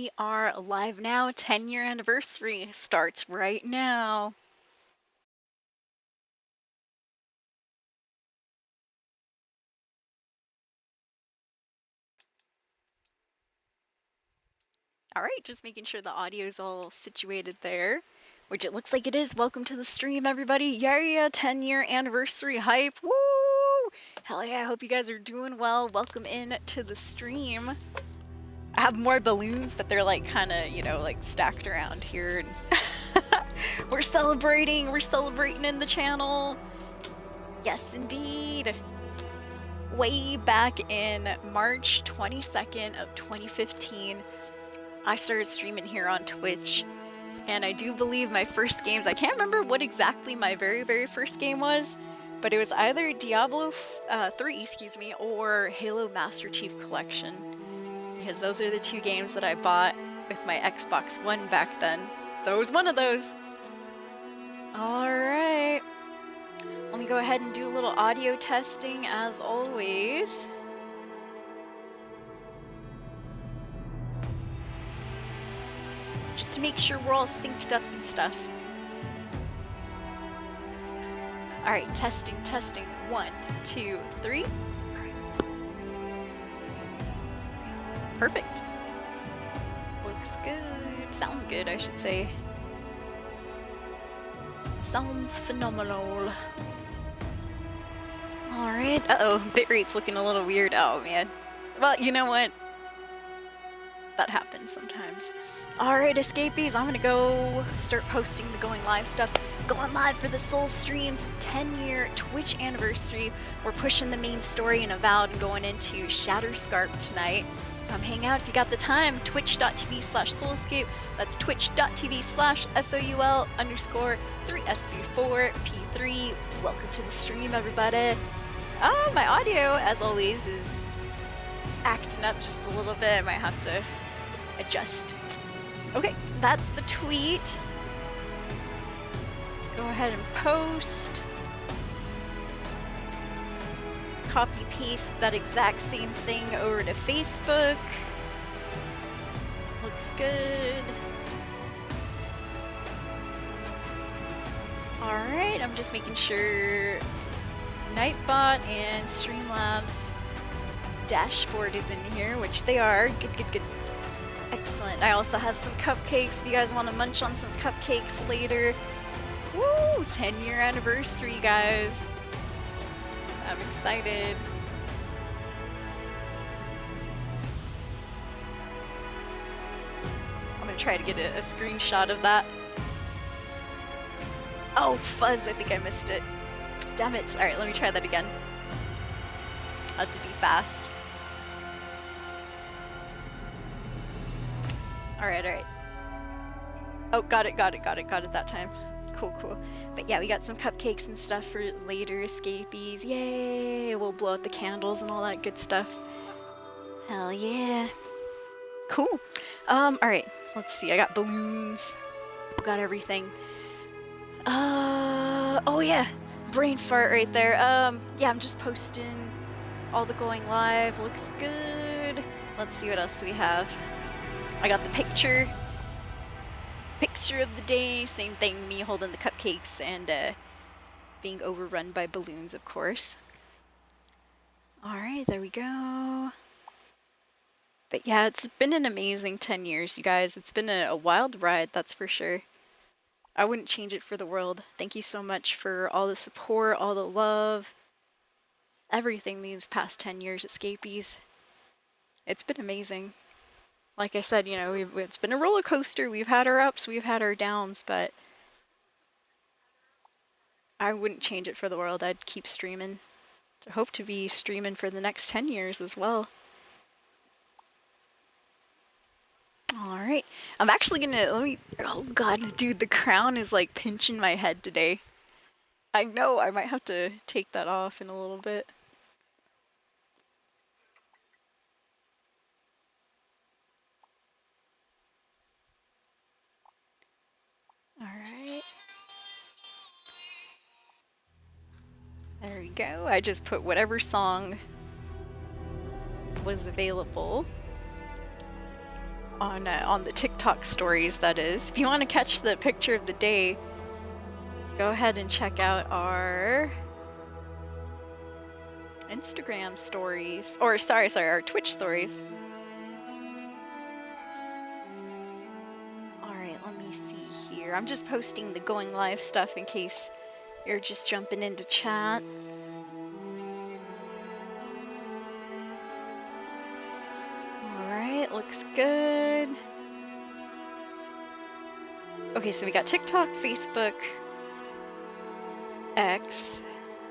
we are live now. 10-year anniversary starts right now. All right, just making sure the audio is all situated there, which it looks like it is. Welcome to the stream, everybody. Yeah, 10-year anniversary hype. Woo! Hell yeah, I hope you guys are doing well. Welcome in to the stream. I have more balloons, but they're like kind of, you know, like stacked around here. We're celebrating in the channel. Yes, indeed. Way back in March 22nd of 2015, I started streaming here on Twitch, and I do believe my first games, I can't remember what exactly my very first game was, but it was either Diablo 3, excuse me, or Halo Master Chief Collection, because those are the two games that I bought with my Xbox One back then. So it was one of those. Alright. Let me go ahead and do a little audio testing as always. Just to make sure we're all synced up and stuff. Alright, testing. 1, 2, 3. Perfect. Looks good. Sounds good, I should say. Sounds phenomenal. Alright. Uh-oh, bitrate's looking a little weird. Oh, man. Well, you know what? That happens sometimes. Alright, escapees, I'm gonna go start posting the going live stuff. Going live for the Soul Streams 10-year Twitch anniversary. We're pushing the main story in Avowed and going into Shatterscarp tonight. Come hang out if you got the time. Twitch.tv/soulescape. That's twitch.tv/SOUL_3SC4P3. Welcome to the stream, everybody. Oh, my audio, as always, is acting up just a little bit. I might have to adjust. Okay, that's the tweet. Go ahead and post. Copy paste that exact same thing over to Facebook. Looks good. Alright, I'm just making sure Nightbot and Streamlabs dashboard is in here, which they are. Good. Excellent. I also have some cupcakes if you guys want to munch on some cupcakes later. Woo! 10-year anniversary, guys. I'm excited. I'm gonna try to get a screenshot of that. Oh, fuzz, I think I missed it. Damn it. Alright, let me try that again. I have to be fast. Alright. Oh, got it that time. Cool. But yeah, we got some cupcakes and stuff for later escapees. Yay! We'll blow out the candles and all that good stuff. Hell yeah. Cool. Alright, let's see. I got balloons. Got everything. Oh yeah. Brain fart right there. Yeah, I'm just posting all the going live. Looks good. Let's see what else we have. I got the picture of the day, same thing, me holding the cupcakes and being overrun by balloons, of course. Alright, there we go. But yeah, it's been an amazing 10 years, you guys. It's been a wild ride, that's for sure. I wouldn't change it for the world. Thank you so much for all the support, all the love, everything these past 10 years, escapees. It's been amazing. Like I said, you know, it's been a roller coaster. We've had our ups, we've had our downs, but I wouldn't change it for the world. I'd keep streaming. I hope to be streaming for the next 10 years as well. Alright. I'm actually gonna, oh god, dude, the crown is like pinching my head today. I know, I might have to take that off in a little bit. Alright. There we go. I just put whatever song was available. on the TikTok stories, that is. If you want to catch the picture of the day, go ahead and check out our Instagram stories, or sorry, our Twitch stories. Alright, let me see here. I'm just posting the going live stuff in case you're just jumping into chat. Alright, looks good. Okay, so we got TikTok, Facebook, X,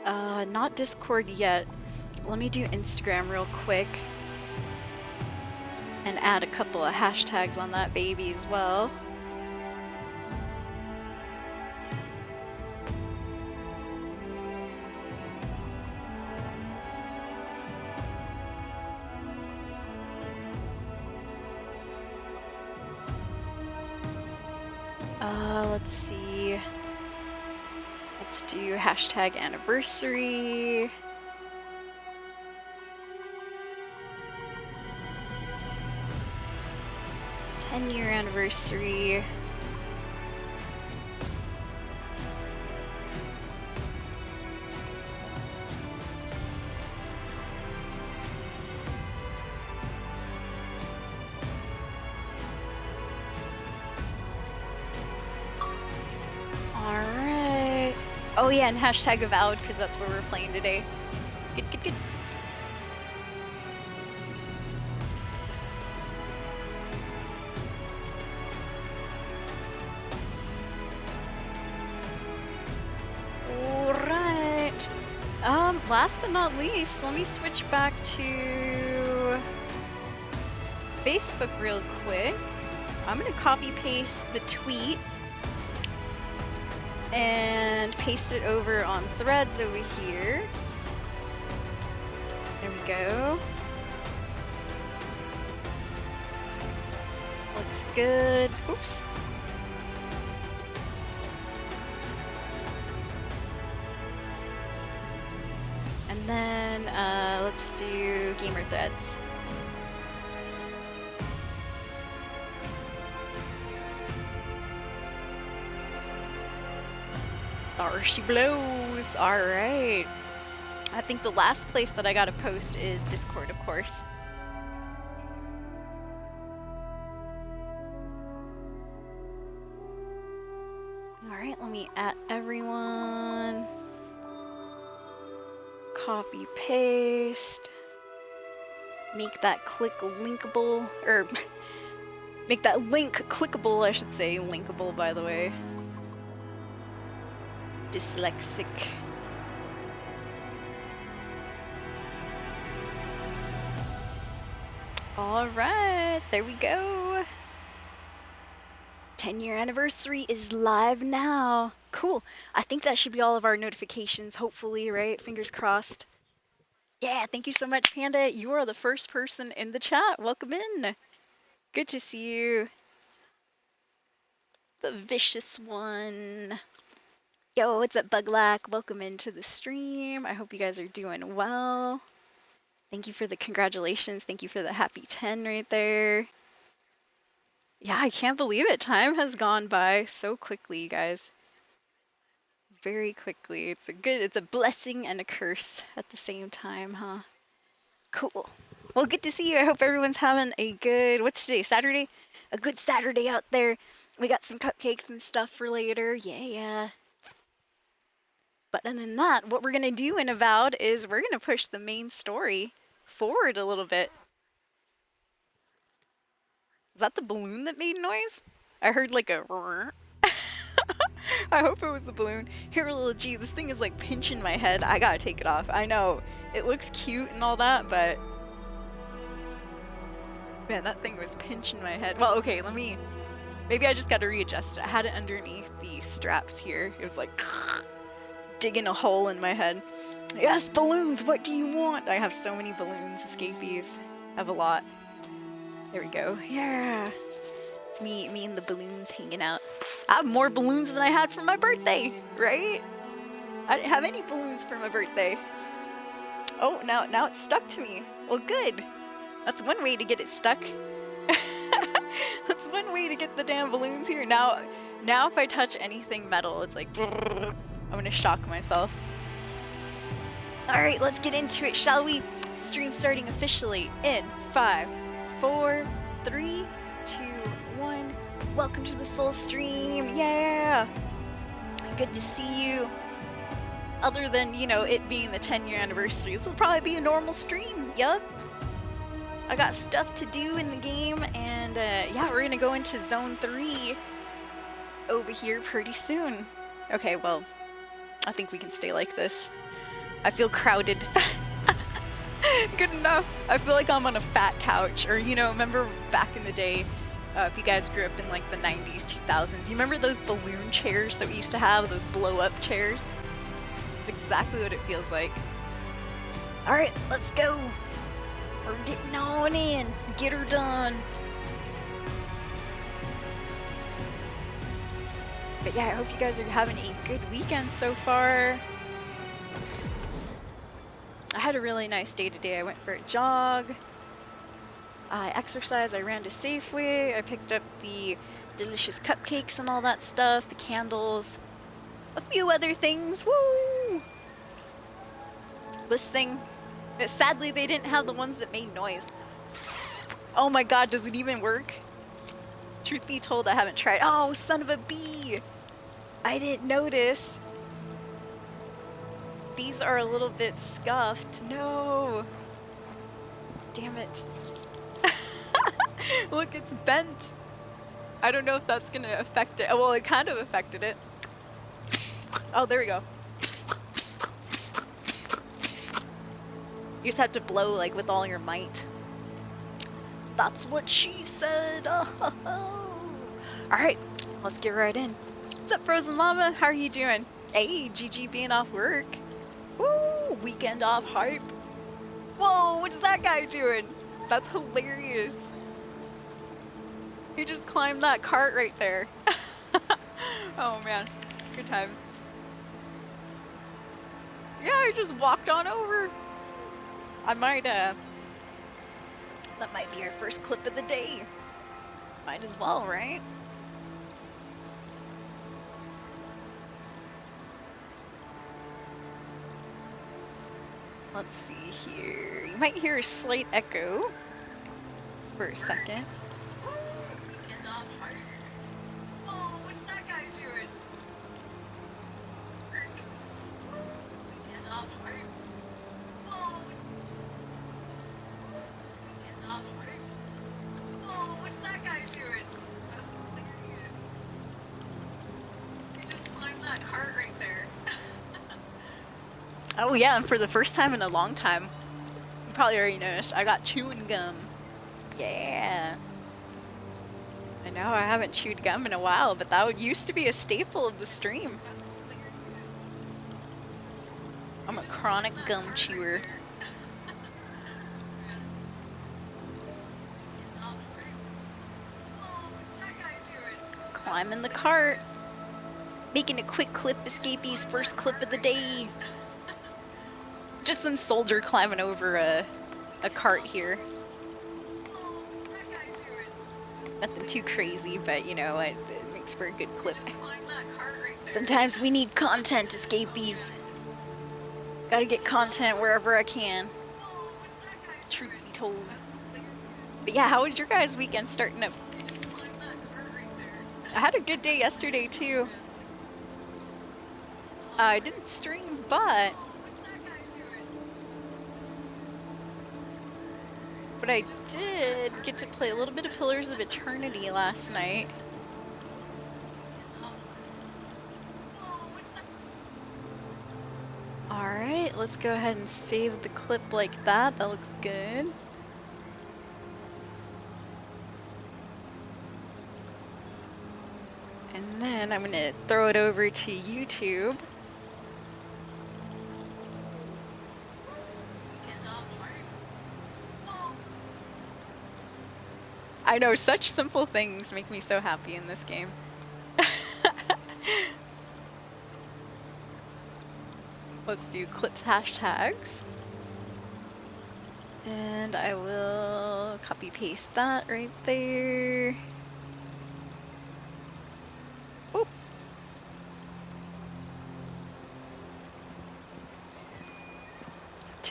not Discord yet. Let me do Instagram real quick and add a couple of hashtags on that baby as well. Let's see. Let's do hashtag anniversary. Ten-year anniversary. Alright. Oh yeah, and hashtag Avowed, because that's what we're playing today. Good, good, good. Alright. Last but not least, let me switch back to Facebook real quick. I'm gonna copy paste the tweet and paste it over on Threads over here. There we go. Looks good. Oops. And then let's do gamer threads. There she blows. Alright. I think the last place that I gotta post is Discord, of course. Alright, let me add everyone. Copy, paste. Make that click linkable, or make that link clickable, I should say. Linkable, by the way. Dyslexic. Alright, there we go. 10-year anniversary is live now. Cool. I think that should be all of our notifications, hopefully, right? Fingers crossed. Yeah, thank you so much, Panda. You are the first person in the chat. Welcome in. Good to see you. The vicious one. Yo, what's up, Buglack? Welcome into the stream. I hope you guys are doing well. Thank you for the congratulations. Thank you for the happy 10 right there. Yeah, I can't believe it. Time has gone by so quickly, you guys. Very quickly. It's a blessing and a curse at the same time, huh? Cool. Well, good to see you. I hope everyone's having a good, what's today, Saturday? A good Saturday out there. We got some cupcakes and stuff for later. Yeah. But other than that, what we're going to do in Avowed is we're going to push the main story forward a little bit. Was that the balloon that made noise? I heard like a I hope it was the balloon. Here, little G, this thing is like pinching my head. I gotta take it off. I know, it looks cute and all that, but man, that thing was pinching my head. Well, okay, maybe I just gotta readjust it. I had it underneath the straps here. It was like digging a hole in my head. Yes, balloons, what do you want? I have so many balloons, escapees. I have a lot. There we go. Yeah. It's me and the balloons hanging out. I have more balloons than I had for my birthday, right? I didn't have any balloons for my birthday. Oh, now it's stuck to me. Well, good. That's one way to get it stuck. way to get the damn balloons here. Now if I touch anything metal, it's like, I'm gonna shock myself. Alright, let's get into it, shall we? Stream starting officially in 5, 4, 3, 2, 1. Welcome to the Soul Stream, yeah! Good to see you. Other than, you know, it being the 10-year anniversary, this will probably be a normal stream, yup. I got stuff to do in the game, and yeah, we're gonna go into Zone 3 over here pretty soon. Okay, well, I think we can stay like this. I feel crowded. Good enough. I feel like I'm on a fat couch, or, you know, remember back in the day, if you guys grew up in like the 90s, 2000s, you remember those balloon chairs that we used to have, those blow-up chairs? That's exactly what it feels like. Alright, let's go. We're getting on in. Get her done. But yeah, I hope you guys are having a good weekend so far. I had a really nice day today. I went for a jog. I exercised. I ran to Safeway. I picked up the delicious cupcakes and all that stuff, the candles, a few other things. Woo! This thing, sadly they didn't have the ones that made noise. Oh my god, does it even work? Truth be told, I haven't tried. Oh, son of a bee! I didn't notice. These are a little bit scuffed. No! Damn it. Look, it's bent. I don't know if that's gonna affect it. Oh, well, it kind of affected it. Oh, there we go. You just have to blow, like, with all your might. That's what she said. Oh. Alright, let's get right in. What's up, Frozen Mama? How are you doing? Hey, GG being off work. Woo! Weekend off hype. Whoa, what's that guy doing? That's hilarious. He just climbed that cart right there. Oh man, good times. Yeah, I just walked on over. I might, that might be our first clip of the day. Might as well, right? Let's see here. You might hear a slight echo for a second. Oh, what's that guy doing? Oh, what's that guy doing? That's hilarious. You just climbed that cart right there. Oh yeah, and for the first time in a long time, you probably already noticed, I got chewing gum. Yeah. I know, I haven't chewed gum in a while, but that used to be a staple of the stream. I'm a chronic gum chewer. Climbing the cart. Making a quick clip, Escapey's first clip of the day. Just some soldier climbing over a cart here. Nothing too crazy, but you know, it makes for a good clip. Sometimes we need content, Escapeys. Gotta get content wherever I can. Truth be told. But yeah, how was your guys' weekend starting up? I had a good day yesterday too. I didn't stream, but I did get to play a little bit of Pillars of Eternity last night. Alright, let's go ahead and save the clip like that. That looks good. And then I'm going to throw it over to YouTube. I know, such simple things make me so happy in this game. Let's do clips hashtags. And I will copy paste that right there.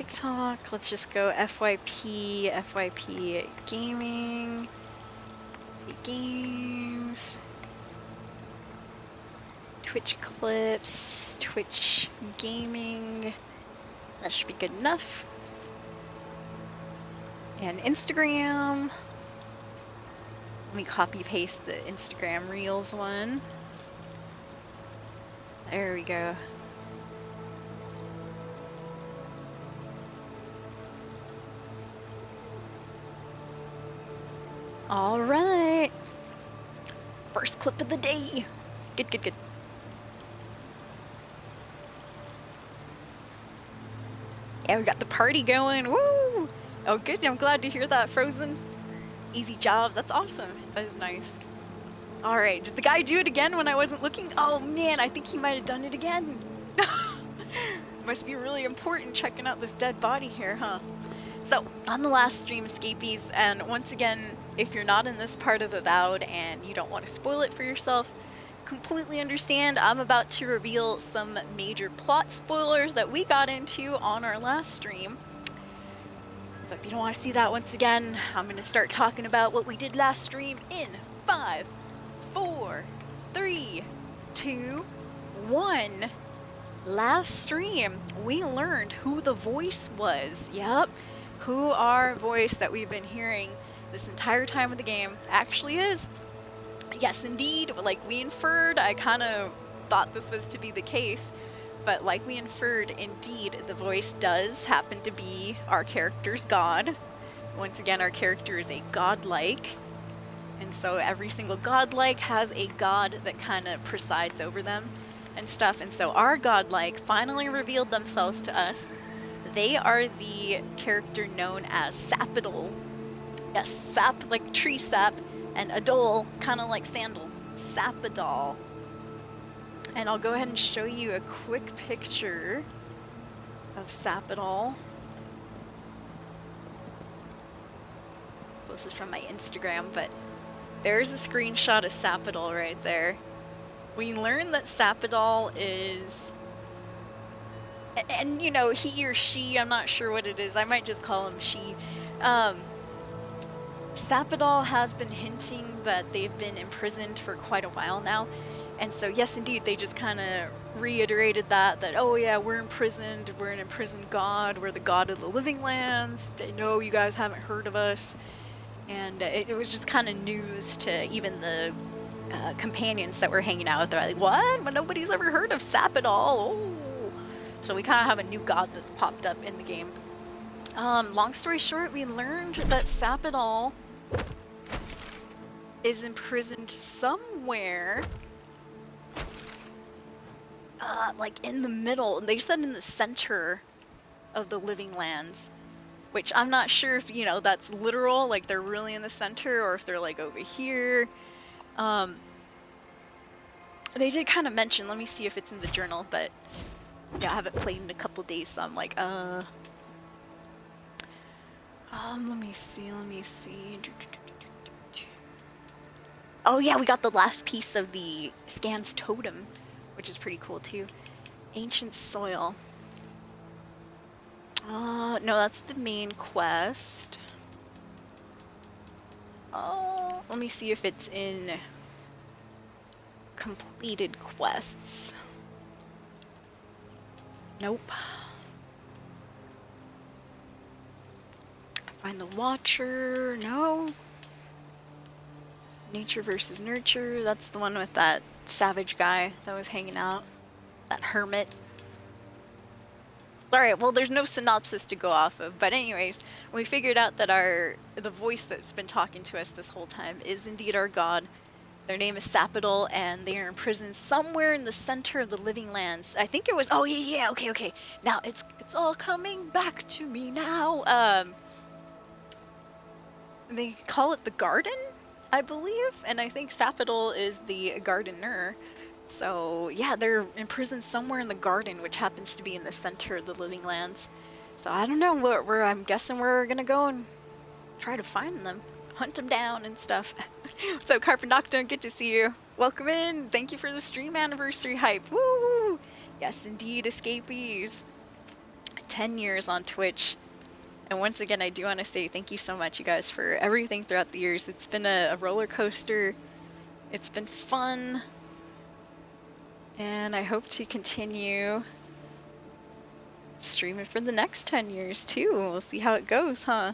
TikTok. Let's just go FYP gaming, games, Twitch clips, Twitch gaming. That should be good enough. And Instagram. Let me copy paste the Instagram Reels one. There we go. All right. First clip of the day. Good, good, good. Yeah, we got the party going. Woo! Oh, good. I'm glad to hear that, Frozen. Easy job. That's awesome. That is nice. All right. Did the guy do it again when I wasn't looking? Oh, man. I think he might have done it again. Must be really important checking out this dead body here, huh? So, on the last stream, Escapees, and once again, if you're not in this part of Avowed and you don't want to spoil it for yourself, completely understand. I'm about to reveal some major plot spoilers that we got into on our last stream. So if you don't want to see that once again, I'm going to start talking about what we did last stream in 5, 4, 3, 2, 1. Last stream, we learned who the voice was. Yep, who our voice that we've been hearing this entire time of the game actually is. Yes, indeed, like we inferred, I kind of thought this was to be the case. But like we inferred, indeed, the voice does happen to be our character's god. Once again, our character is a godlike. And so every single godlike has a god that kind of presides over them and stuff. And so our godlike finally revealed themselves to us. They are the character known as Sapidol. Yes, sap like tree sap, and adol, kind of like sandal. Sapidol. And I'll go ahead and show you a quick picture of Sapidol. So this is from my Instagram, but there's a screenshot of Sapidol right there. We learned that Sapidol is, and you know, he or she, I'm not sure what it is, I might just call him she. Sapidol has been hinting that they've been imprisoned for quite a while now. And so, yes, indeed, they just kind of reiterated that, oh yeah, we're imprisoned, we're an imprisoned god, we're the god of the living lands, I know you guys haven't heard of us. And it was just kind of news to even the companions that were hanging out with. They're like, what? But nobody's ever heard of Sapidol. Oh. So we kind of have a new god that's popped up in the game. Long story short, we learned that Sapidol is imprisoned somewhere like in the middle. They said in the center of the living lands, which I'm not sure if, you know, that's literal, like they're really in the center, or if they're like over here. They did kind of mention, let me see if it's in the journal, but yeah, I haven't played in a couple days, so I'm like, let me see. Oh yeah, we got the last piece of the Scan's totem, which is pretty cool too. Ancient soil. No, that's the main quest. Oh, let me see if it's in completed quests. Nope. Find the Watcher. No. Nature versus Nurture. That's the one with that savage guy that was hanging out. That hermit. Alright, well, there's no synopsis to go off of, but anyways, we figured out that the voice that's been talking to us this whole time is indeed our god. Their name is Sapidol, and they are imprisoned somewhere in the center of the living lands. I think it was, oh yeah, okay. Now, it's all coming back to me now. They call it the garden, I believe, and I think Sapidol is the gardener. So, yeah, they're imprisoned somewhere in the garden, which happens to be in the center of the living lands. So, I don't know where I'm guessing we're gonna go and try to find them. Hunt them down and stuff. What's up, Carpet Nocturne? Good to see you. Welcome in. Thank you for the stream anniversary hype. Woo! Yes, indeed, escapees. 10 years on Twitch. And once again, I do want to say thank you so much, you guys, for everything throughout the years. It's been a roller coaster. It's been fun. And I hope to continue streaming for the next 10 years, too. We'll see how it goes, huh?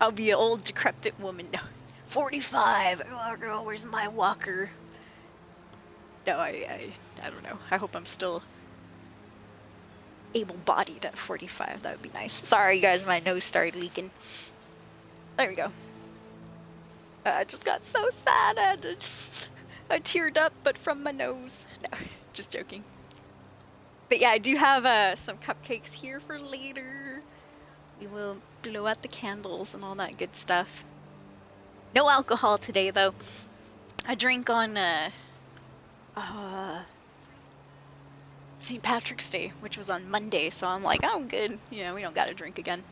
I'll be an old, decrepit woman now. 45. Oh, girl, where's my walker? No, I don't know. I hope I'm still able-bodied at 45. That would be nice. Sorry, guys, my nose started leaking. There we go. I just got so sad. I teared up, but from my nose. No, just joking. But yeah, I do have some cupcakes here for later. We will blow out the candles and all that good stuff. No alcohol today, though. I drank on St. Patrick's Day, which was on Monday, so I'm like, I'm good. You know, we don't gotta drink again.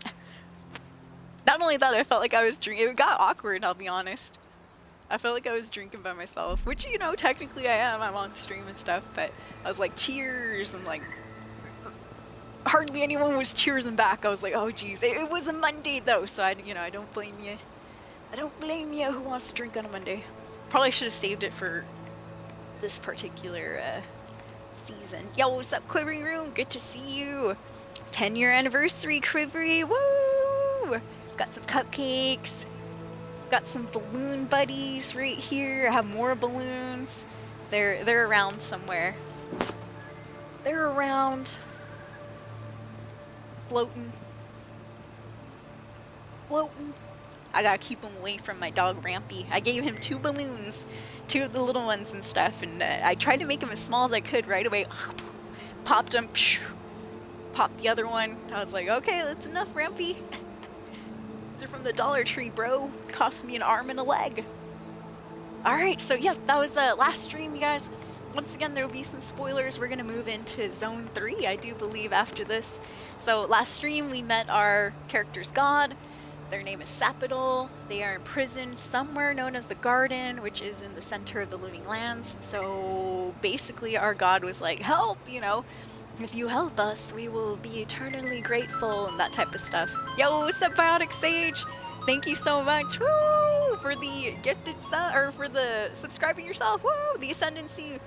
Not only that, I felt like I was drinking. It got awkward, I'll be honest. I felt like I was drinking by myself, which, you know, technically I am. I'm on stream and stuff, but I was like, cheers, and like, hardly anyone was cheersing back. I was like, oh, geez. It was a Monday, though, so I don't blame you. I don't blame you. Who wants to drink on a Monday? Probably should have saved it for this particular season. Yo, what's up, Quivering Room? Good to see you. 10-year anniversary, Quivery. Woo! Got some cupcakes. Got some balloon buddies right here. I have more balloons. They're around somewhere. They're around. Floating. I gotta keep him away from my dog Rampy. I gave him 2 balloons, 2 of the little ones and stuff, and I tried to make him as small as I could right away. Popped him, popped the other one. I was like, okay, that's enough, Rampy. These are from the Dollar Tree, bro. Cost me an arm and a leg. Alright, so yeah, that was the last stream, you guys. Once again, there will be some spoilers. We're gonna move into Zone 3, I do believe, after this. So last stream, we met our character's god. Their name is Sapadol. They are imprisoned somewhere known as the Garden, which is in the center of the Living Lands. So basically our god was like, help, you know, if you help us, we will be eternally grateful and that type of stuff. Yo, what's up, Biotic Sage? Thank you so much, woo, for the gifted sub, or for the subscribing yourself, woo, the ascendancy.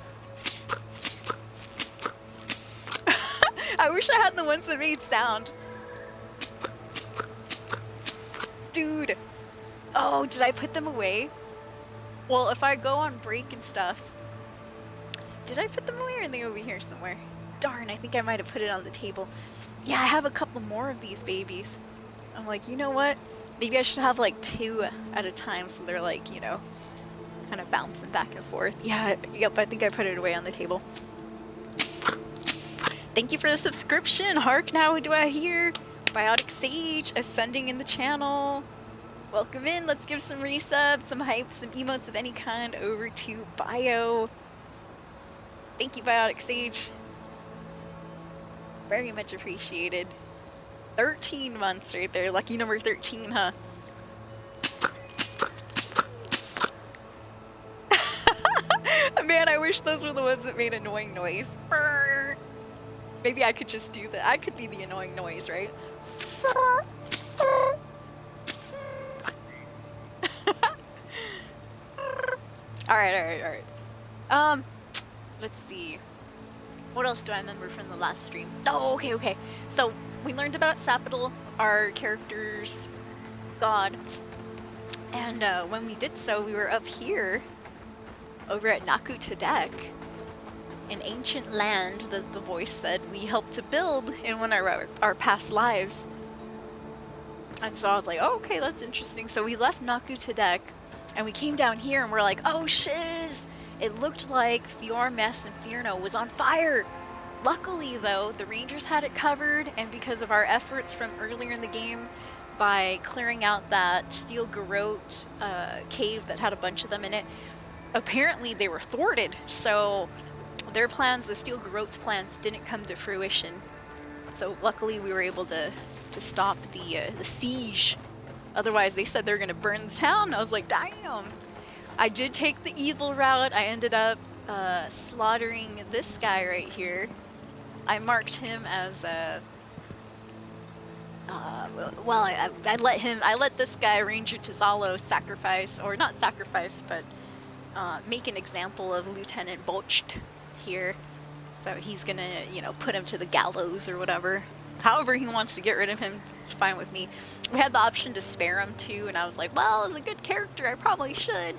I wish I had the ones that made sound. Dude. Oh, did I put them away? Well, if I go on break and stuff. Did I put them away or are they over here somewhere? Darn, I think I might have put it on the table. Yeah, I have a couple more of these babies. I'm like, you know what? Maybe I should have like 2 at a time so they're like, you know, kind of bouncing back and forth. Yeah, yep, I think I put it away on the table. Thank you for the subscription. Hark now, what do I hear? Biotic Sage ascending in the channel. Welcome in. Let's give some resubs, some hype, some emotes of any kind over to Bio. Thank you, Biotic Sage. Very much appreciated. 13 months right there. Lucky number 13, huh? Man, I wish those were the ones that made annoying noise. Brr. Maybe I could just do that. I could be the annoying noise, right? Alright. Let's see. What else do I remember from the last stream? Oh, okay. So, we learned about Sapadol, our character's god. And when we did so, we were up here, over at Naku Tadek, an ancient land that the voice said we helped to build in one of our past lives. And so I was like, oh, okay, that's interesting. So we left Naku Tadek, and we came down here, and we're like, oh, shiz! It looked like Fiormes and Fierno was on fire! Luckily, though, the Rangers had it covered, and because of our efforts from earlier in the game, by clearing out that Steel Garrote cave that had a bunch of them in it, apparently they were thwarted. So their plans, the Steel Garrote's plans, didn't come to fruition. So luckily we were able to stop the siege. Otherwise they said they were going to burn the town. I was like, damn! I did take the evil route. I ended up slaughtering this guy right here. I marked him as Well, I let this guy, Ranger Tizalo, sacrifice, or not sacrifice, but make an example of Lieutenant Bolcht here. So he's gonna, put him to the gallows or whatever. However he wants to get rid of him, fine with me. We had the option to spare him too, and I was like, well, as a good character, I probably should.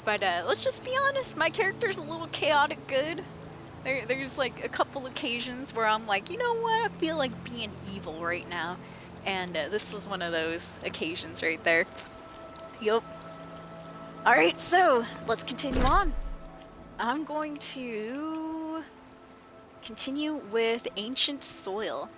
But let's just be honest, my character's a little chaotic good. There's like a couple occasions where I'm like, you know what, I feel like being evil right now. And this was one of those occasions right there. Yup. Alright, so let's continue on. I'm going to continue with Ancient Soil.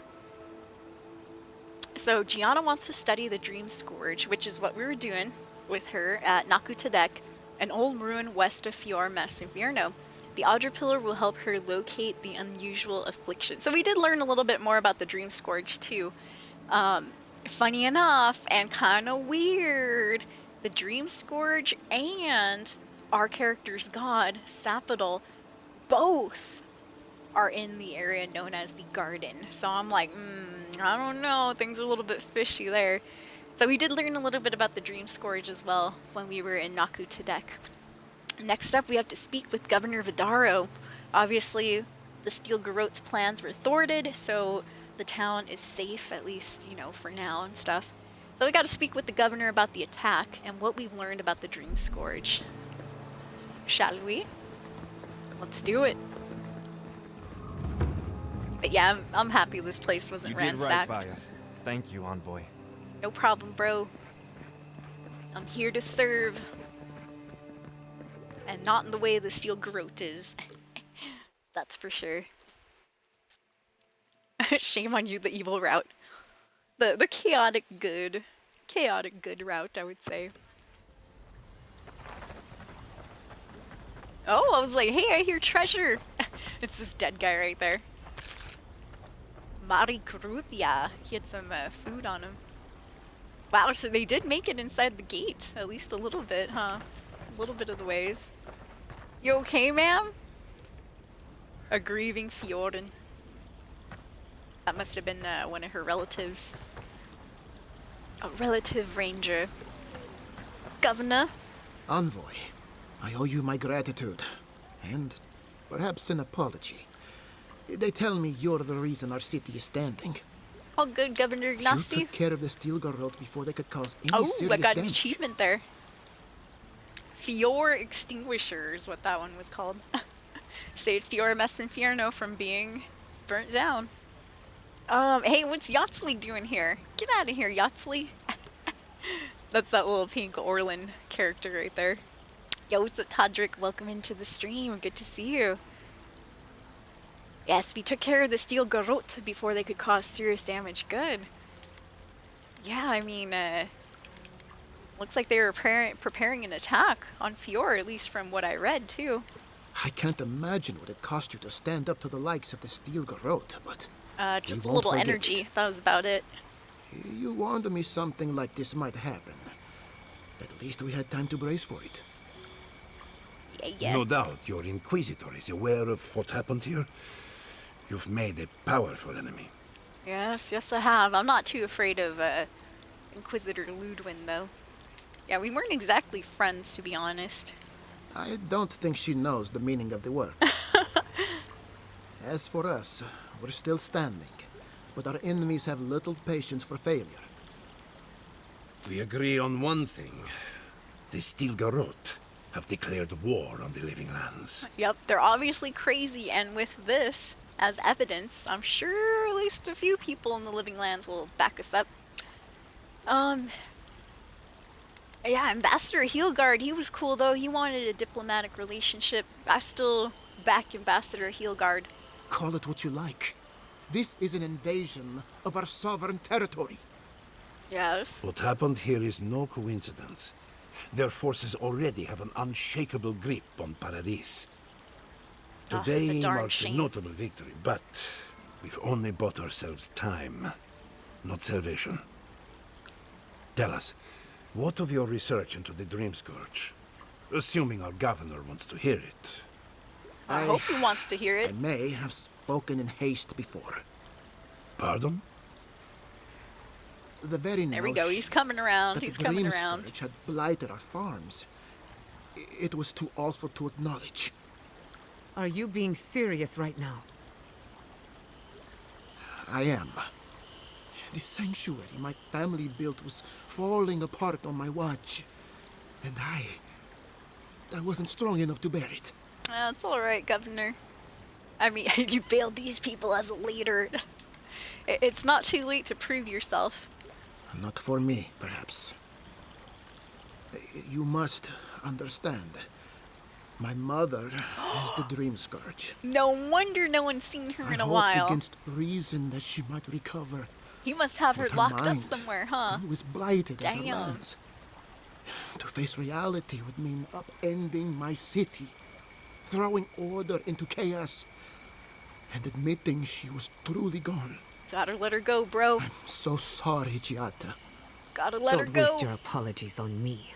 So Gianna wants to study the Dream Scourge, which is what we were doing with her at Nakutadek, an old ruin west of Fior Masinfierno. The Audra Pillar will help her locate the unusual affliction. So we did learn a little bit more about the Dream Scourge too. Funny enough, and kind of weird, the Dream Scourge and our character's god, Sapidal, both are in the area known as the Garden. So I'm like, I don't know, things are a little bit fishy there. So we did learn a little bit about the Dream Scourge as well when we were in Nakutadek. Next up, we have to speak with Governor Vidaro. Obviously, the Steel Garrote's plans were thwarted, so the town is safe, at least, for now and stuff. So we got to speak with the governor about the attack and what we've learned about the Dream Scourge. Shall we? Let's do it. But yeah, I'm happy this place wasn't ransacked. You did right by us. Thank you, Envoy. No problem, bro. I'm here to serve. And not in the way the Steel Garrote is. That's for sure. Shame on you, the evil route. The chaotic good route, I would say. Oh, I was like, hey, I hear treasure. It's this dead guy right there. Mari Kruthia. He had some food on him. Wow, so they did make it inside the gate. At least a little bit, huh? A little bit of the ways. You okay, ma'am? A grieving Fjorden. That must have been one of her relatives. A relative ranger. Governor? Envoy, I owe you my gratitude. And perhaps an apology. They tell me you're the reason our city is standing. All good, Governor Ignasi. You took care of the Steel Garrote before they could cause any serious damage. I got an achievement there. Fior Extinguisher is what that one was called. Saved Fior Masinfierno from being burnt down. Hey, what's Yatsley doing here? Get out of here, Yatsley. That's that little pink Orlin character right there. Yo, what's up, Todrick? Welcome into the stream. Good to see you. Yes, we took care of the Steel Garrote before they could cause serious damage. Good. Yeah, I mean, looks like they were preparing an attack on Fior, at least from what I read, too. I can't imagine what it cost you to stand up to the likes of the Steel Garrote, but... just a little energy. That was about it. You warned me something like this might happen. At least we had time to brace for it. Yeah. No doubt your Inquisitor is aware of what happened here. You've made a powerful enemy. Yes, I have. I'm not too afraid of Inquisitor Ludwin, though. Yeah, we weren't exactly friends, to be honest. I don't think she knows the meaning of the word. As for us, we're still standing, but our enemies have little patience for failure. We agree on one thing. The Steel Garrote have declared war on the living lands. Yep, they're obviously crazy, and with this as evidence, I'm sure at least a few people in the living lands will back us up. Yeah, Ambassador Heelguard, he was cool though. He wanted a diplomatic relationship. I still back Ambassador Heelguard. Call it what you like. This is an invasion of our sovereign territory. Yes. What happened here is no coincidence. Their forces already have an unshakable grip on Paradis. Today marks a notable victory, but we've only bought ourselves time, not salvation. Tell us, what of your research into the Dream Scourge? Assuming our governor wants to hear it. I hope he wants to hear it. I may have spoken in haste before. Pardon? The very There we go. He's coming around. That He's the coming dream around. scourge had blighted our farms. It was too awful to acknowledge. Are you being serious right now? I am. The sanctuary my family built was falling apart on my watch. And I wasn't strong enough to bear it. That's alright, Governor. I mean, you failed these people as a leader. It's not too late to prove yourself. Not for me, perhaps. You must understand. My mother is the dream scourge. No wonder no one's seen her in a I hoped while. against reason that she might recover. You must have her But locked up mind somewhere, huh? was blighted as her Damn. lands. To face reality would mean upending my city, throwing order into chaos, and admitting she was truly gone. Gotta let her go, bro. I'm so sorry, Giada. Gotta let her Don't go. waste your apologies on me.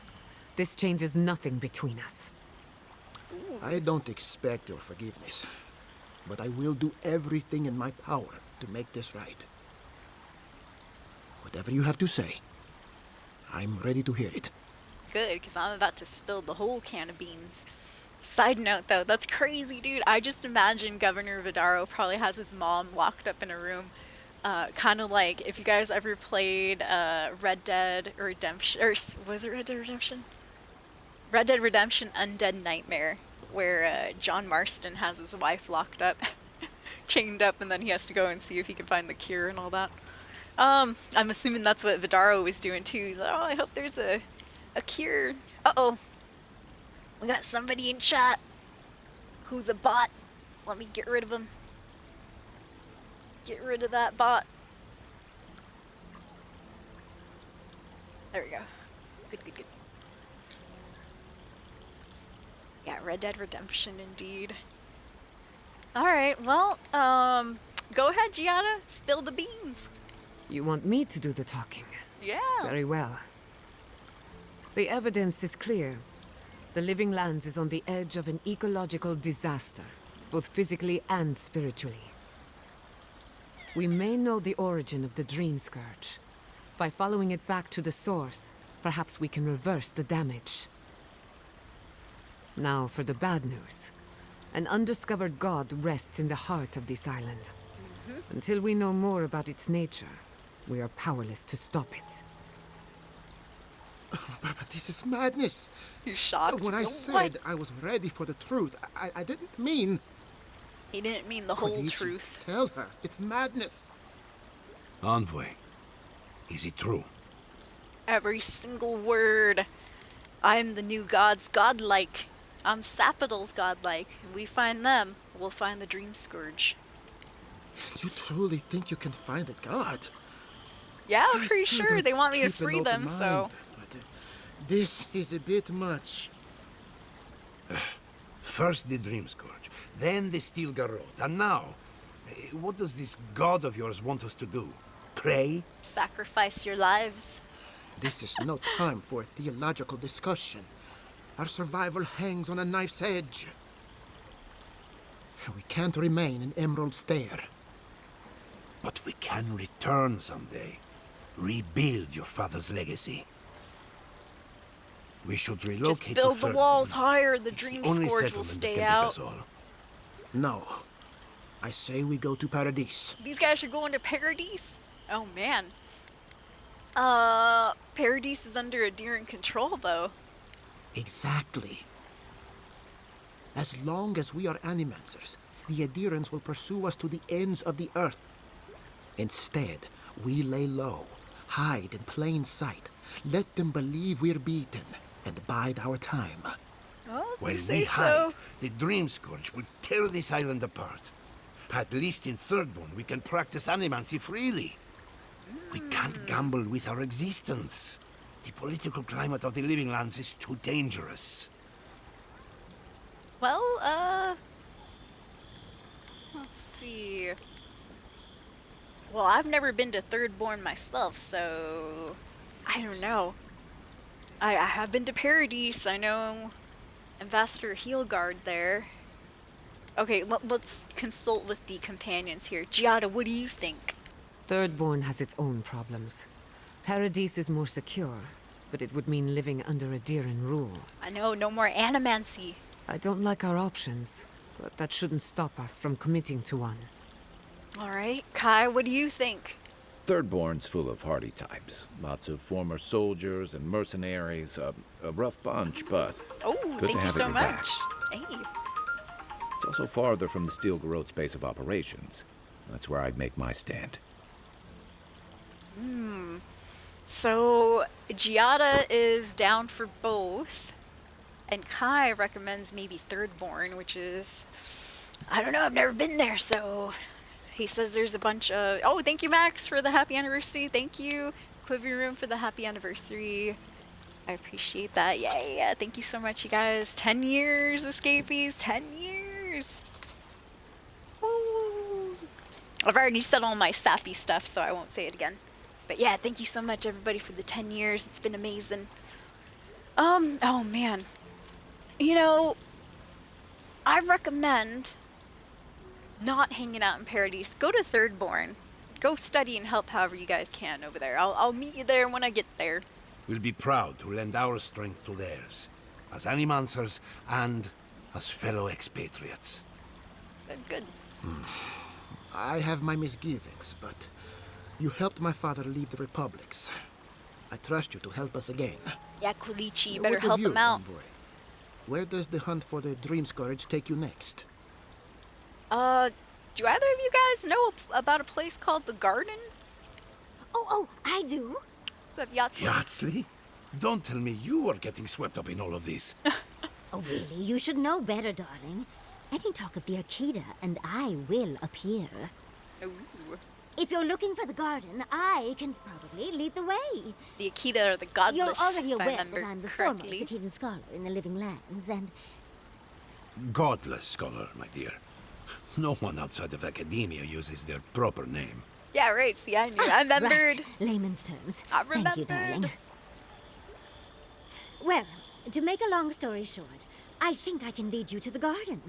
This changes nothing between us. I don't expect your forgiveness, but I will do everything in my power to make this right. Whatever you have to say, I'm ready to hear it. Good, because I'm about to spill the whole can of beans. Side note, though, that's crazy, dude. I just imagine Governor Vidaro probably has his mom locked up in a room. Kind of like if you guys ever played Red Dead Redemption, or was it Red Dead Redemption? Red Dead Redemption Undead Nightmare, where John Marston has his wife locked up, chained up, and then he has to go and see if he can find the cure and all that. I'm assuming that's what Vidaro was doing too. He's like, oh, I hope there's a cure. Uh-oh. We got somebody in chat who's a bot. Let me get rid of him. Get rid of that bot. There we go. Good, good, good. Yeah, Red Dead Redemption indeed. Alright, well, go ahead, Giada. Spill the beans. You want me to do the talking? Yeah. Very well. The evidence is clear. The Living Lands is on the edge of an ecological disaster, both physically and spiritually. We may know the origin of the Dream Scourge. By following it back to the source, perhaps we can reverse the damage. Now for the bad news. An undiscovered god rests in the heart of this island. Until we know more about its nature, we are powerless to stop it. But this is madness. He's shocked. When I What? said I was ready for the truth, I didn't mean... He didn't mean the whole Koichi, truth. Tell her, it's madness. Envoy, is it true? Every single word. I'm the new god's godlike. I'm Sapidal's godlike. And we find them, we'll find the Dream Scourge. You truly think you can find a god? Yeah, I'm I pretty said sure I'd they want me to keep an free them, open so... mind, but, this is a bit much. First the Dream Scourge, then the Steel Garrote, and now, what does this god of yours want us to do? Pray? Sacrifice your lives. This is no time for a theological discussion. Our survival hangs on a knife's edge. We can't remain in Emerald Stair. But we can return someday. Rebuild your father's legacy. We should relocate Just build to the walls 3rdBorn. higher, the It's Dream only Scourge settlement will that stay can take out. us all. No. I say we go to Paradise. These guys are going to Paradise? Oh man. Paradise is under Adherent control though. Exactly. As long as we are Animancers, the Adherents will pursue us to the ends of the earth. Instead, we lay low, hide in plain sight, let them believe we're beaten, and bide our time. Oh, While you we say hide, so. the Dream Scourge will tear this island apart. At least in 3rdBorn, we can practice animancy freely. We can't gamble with our existence. The political climate of the Living Lands is too dangerous. Well, let's see. Well, I've never been to 3rdBorn myself, so I don't know. I have been to Paradise. I know Ambassador Heelguard there. Okay, let's consult with the companions here. Giada, what do you think? 3rdBorn has its own problems. Paradise is more secure, but it would mean living under a Diran rule. I know, no more animancy. I don't like our options, but that shouldn't stop us from committing to one. All right, Kai, what do you think? 3rdBorn's full of hardy types. Lots of former soldiers and mercenaries. A rough bunch, but Oh, good thank to you have so at your back. much. Hey. It's also farther from the Steel Garrote space of operations. That's where I'd make my stand. So, Giada is down for both, and Kai recommends maybe 3rdBorn, which is, I don't know, I've never been there, so he says there's a bunch of, oh, thank you, Max, for the happy anniversary. Thank you, Quiver Room, for the happy anniversary. I appreciate that. Yay, yeah, thank you so much, you guys. 10 years, Escapees, 10 years. Woo. I've already said all my sappy stuff, so I won't say it again. But yeah, thank you so much, everybody, for the 10 years. It's been amazing. Oh man. You know, I recommend not hanging out in Paradise. Go to 3rdBorn. Go study and help however you guys can over there. I'll meet you there when I get there. We'll be proud to lend our strength to theirs, as Animancers and as fellow expatriates. Good. I have my misgivings, but you helped my father leave the Republics. I trust you to help us again. Yeah, Kulichi, you better What of help you, him out. Envoy? Where does the hunt for the Dream Scourge take you next? Do either of you guys know about a place called the Garden? Oh, I do. Of Yahtzee? Yahtzee? Don't tell me you are getting swept up in all of this. Oh, really? You should know better, darling. Any talk of the Akita, and I will appear. Ooh. If you're looking for the garden, I can probably lead the way. The Akita are the godless, You're already if I aware remember that I'm the correctly. foremost Akitan scholar in the Living Lands, and Godless scholar, my dear. No one outside of academia uses their proper name. Yeah, right. See, I knew. I remembered. right, layman's terms. I Thank you, darling. remembered. Well, to make a long story short, I think I can lead you to the garden.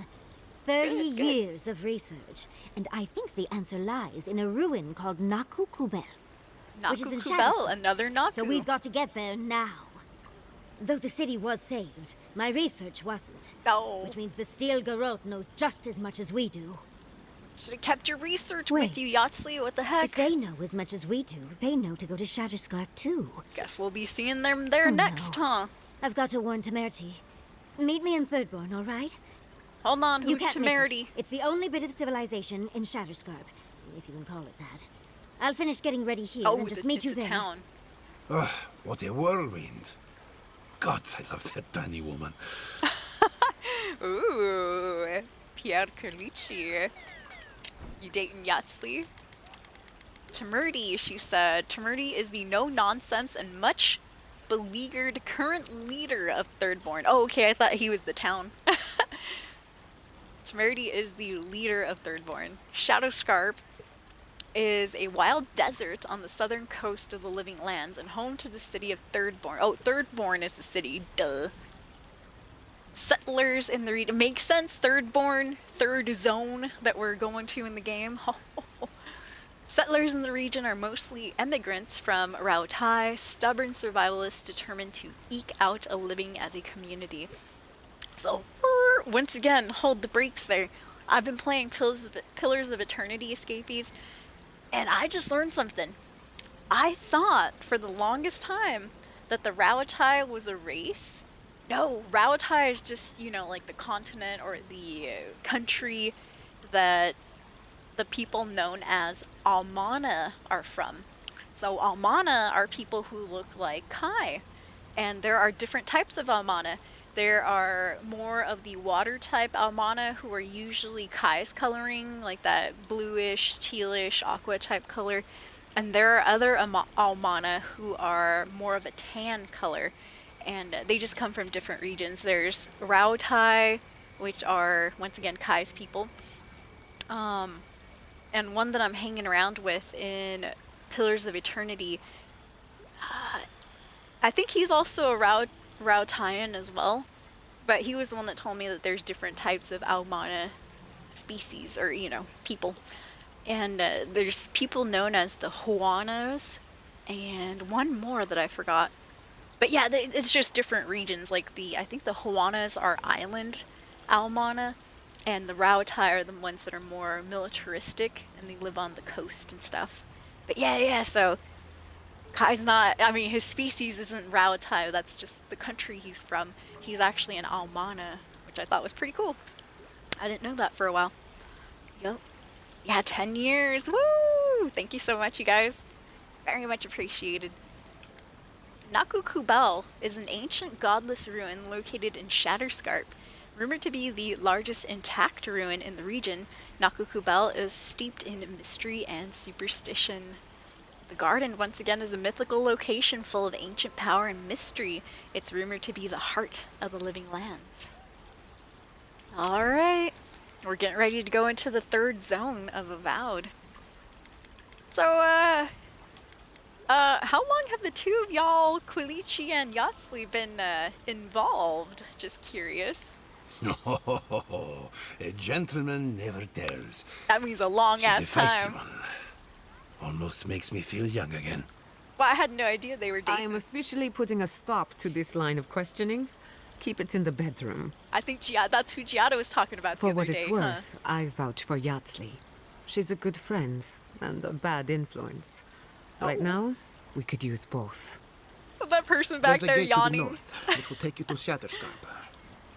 30 Good. years of research, and I think the answer lies in a ruin called Naku Kubel. which is in Naku Kubel, Shatterscarp. another Naku. So we've got to get there now. Though the city was saved, my research wasn't. Oh, Which means the Steel Garrote knows just as much as we do. should have kept your research Wait. with you, Yahtzee. What the heck? If they know as much as we do, they know to go to Shatterscarp too. Guess we'll be seeing them there next, no. huh? I've got to warn Temerity. Meet me in 3rdBorn, all right? Hold on, You who's can't miss Temerity? it. It's the only bit of civilization in Shatterscarp, if you can call it that. I'll finish getting ready here Oh, and just meet it's you a there. town. Ugh, what a whirlwind. God, I love that tiny woman. Ooh, Pierre Carlucci. You dating Yahtzee? Temerity, she said. Temerity is the no-nonsense and much beleaguered current leader of 3rdBorn. Oh, okay, I thought he was the town. Temerity is the leader of 3rdBorn. Shatterscarp is a wild desert on the southern coast of the Living Lands and home to the city of 3rdBorn. Oh, 3rdBorn is the city, duh. Settlers in the region. Makes sense, 3rdBorn, third zone that we're going to in the game. Settlers in the region are mostly immigrants from Rautai, stubborn survivalists determined to eke out a living as a community. So, once again, hold the brakes there. I've been playing Pillars of Eternity Escapees, and I just learned something. I thought for the longest time that the Rautai was a race. No, Rautai is just, you know, like the continent or the country that the people known as Almana are from. So Almana are people who look like Kai. And there are different types of Almana. There are more of the water type Almana who are usually Kai's coloring, like that bluish, tealish, aqua type color. And there are other Almana who are more of a tan color. And they just come from different regions. There's Rautai, which are, once again, Kai's people. And one that I'm hanging around with in Pillars of Eternity, I think he's also a Rautaian as well. But he was the one that told me that there's different types of Almana species, or, you know, people. And there's people known as the Huanos, and one more that I forgot. But yeah, it's just different regions. Like I think the Huanas are island Almana, and the Rautai are the ones that are more militaristic, and they live on the coast and stuff. But yeah, so Kai's not, I mean, his species isn't Rautai, that's just the country he's from. He's actually an Almana, which I thought was pretty cool. I didn't know that for a while. Yup. Yeah, 10 years, woo! Thank you so much, you guys. Very much appreciated. Nakukubel is an ancient godless ruin located in Shatterscarp. Rumored to be the largest intact ruin in the region, Nakukubel is steeped in mystery and superstition. The garden, once again, is a mythical location full of ancient power and mystery. It's rumored to be the heart of the living lands. Alright, we're getting ready to go into the 3rd zone of Avowed. So, how long have the two of y'all, Quilichi and Yatsley, been, involved? Just curious. Oh, a gentleman never tells. That means a long-ass time. One. Almost makes me feel young again. Well, I had no idea they were dating. I am officially putting a stop to this line of questioning. Keep it in the bedroom. I think that's who Giada was talking about the For other what day, it's worth, I vouch for Yatsley. She's a good friend and a bad influence. Right now, we could use both. That person back There's there a gate to the yawning. north, which will take you to Shatterscarp.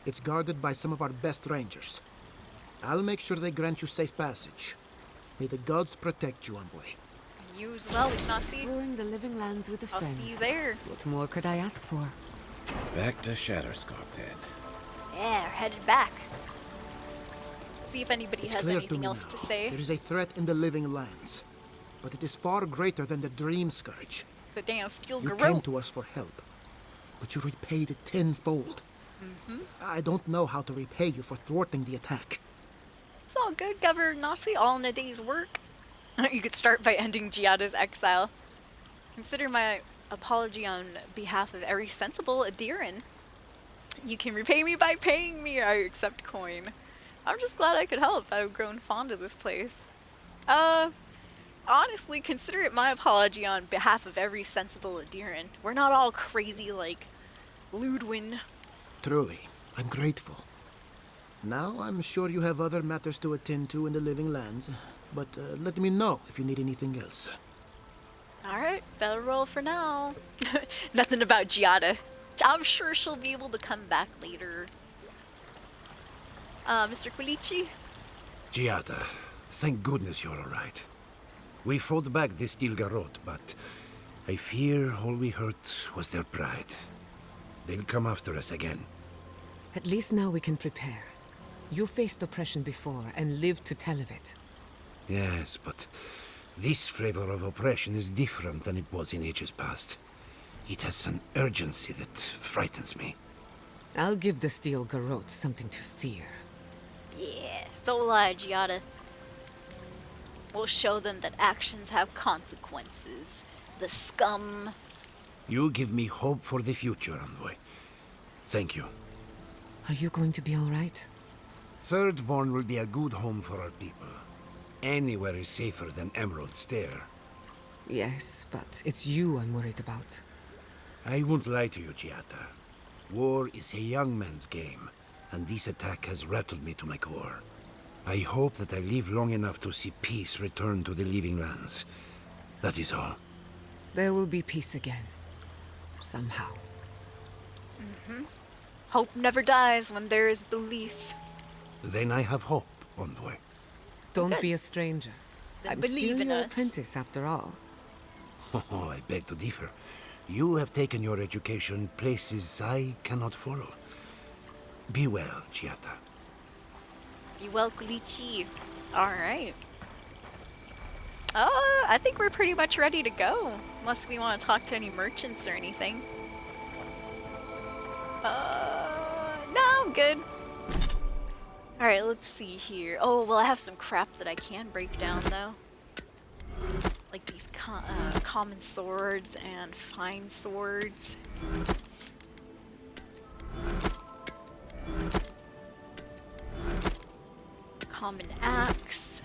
It's guarded by some of our best rangers. I'll make sure they grant you safe passage. May the gods protect you, envoy. You as well, Ignasi. Exploring the living lands with a I'll friend. see you there. What more could I ask for? Back to Shatterscarp then. Yeah, we're headed back. See if anybody It's has clear to anything me else now. to say. There is a threat in the living lands, but it is far greater than the Dream Scourge. The damn steel You came gorilla. to us for help, but you repaid it tenfold. I don't know how to repay you for thwarting the attack. It's all good, Governor Nasi, all in a day's work. You could start by ending Giada's exile. Consider my apology on behalf of every sensible Adiran. You can repay me by paying me. I accept coin. I'm just glad I could help. I've grown fond of this place. Honestly, consider it my apology on behalf of every sensible Adiran. We're not all crazy like Ludwin. Truly, I'm grateful. Now I'm sure you have other matters to attend to in the living lands, but let me know if you need anything else. Alright, bell roll for now. Nothing about Giada. I'm sure she'll be able to come back later. Mr. Quilichi? Giada, thank goodness you're all right. We fought back the Steel Garrote, but I fear all we hurt was their pride. They'll come after us again. At least now we can prepare. You faced oppression before and lived to tell of it. Yes, but this flavor of oppression is different than it was in ages past. It has an urgency that frightens me. I'll give the Steel Garrote something to fear. Yeah, so will I, Giada. We'll show them that actions have consequences. The scum. You give me hope for the future, Envoy. Thank you. Are you going to be all right? 3rdBorn will be a good home for our people. Anywhere is safer than Emerald Stair. Yes, but it's you I'm worried about. I won't lie to you, Giada. War is a young man's game, and this attack has rattled me to my core. I hope that I live long enough to see peace return to the living lands. That is all. There will be peace again. Somehow. Hope never dies when there is belief. Then I have hope, Envoy. Don't Good. be a stranger. Then I'm believe still in your us. apprentice after all. Oh, I beg to differ. You have taken your education places I cannot follow. Be well, Giada. Be well, Quilichi. Alright. I think we're pretty much ready to go. Unless we want to talk to any merchants or anything. No, I'm good. Alright, let's see here. Oh, well, I have some crap that I can break down, though. Like these common swords and fine swords. Common axe.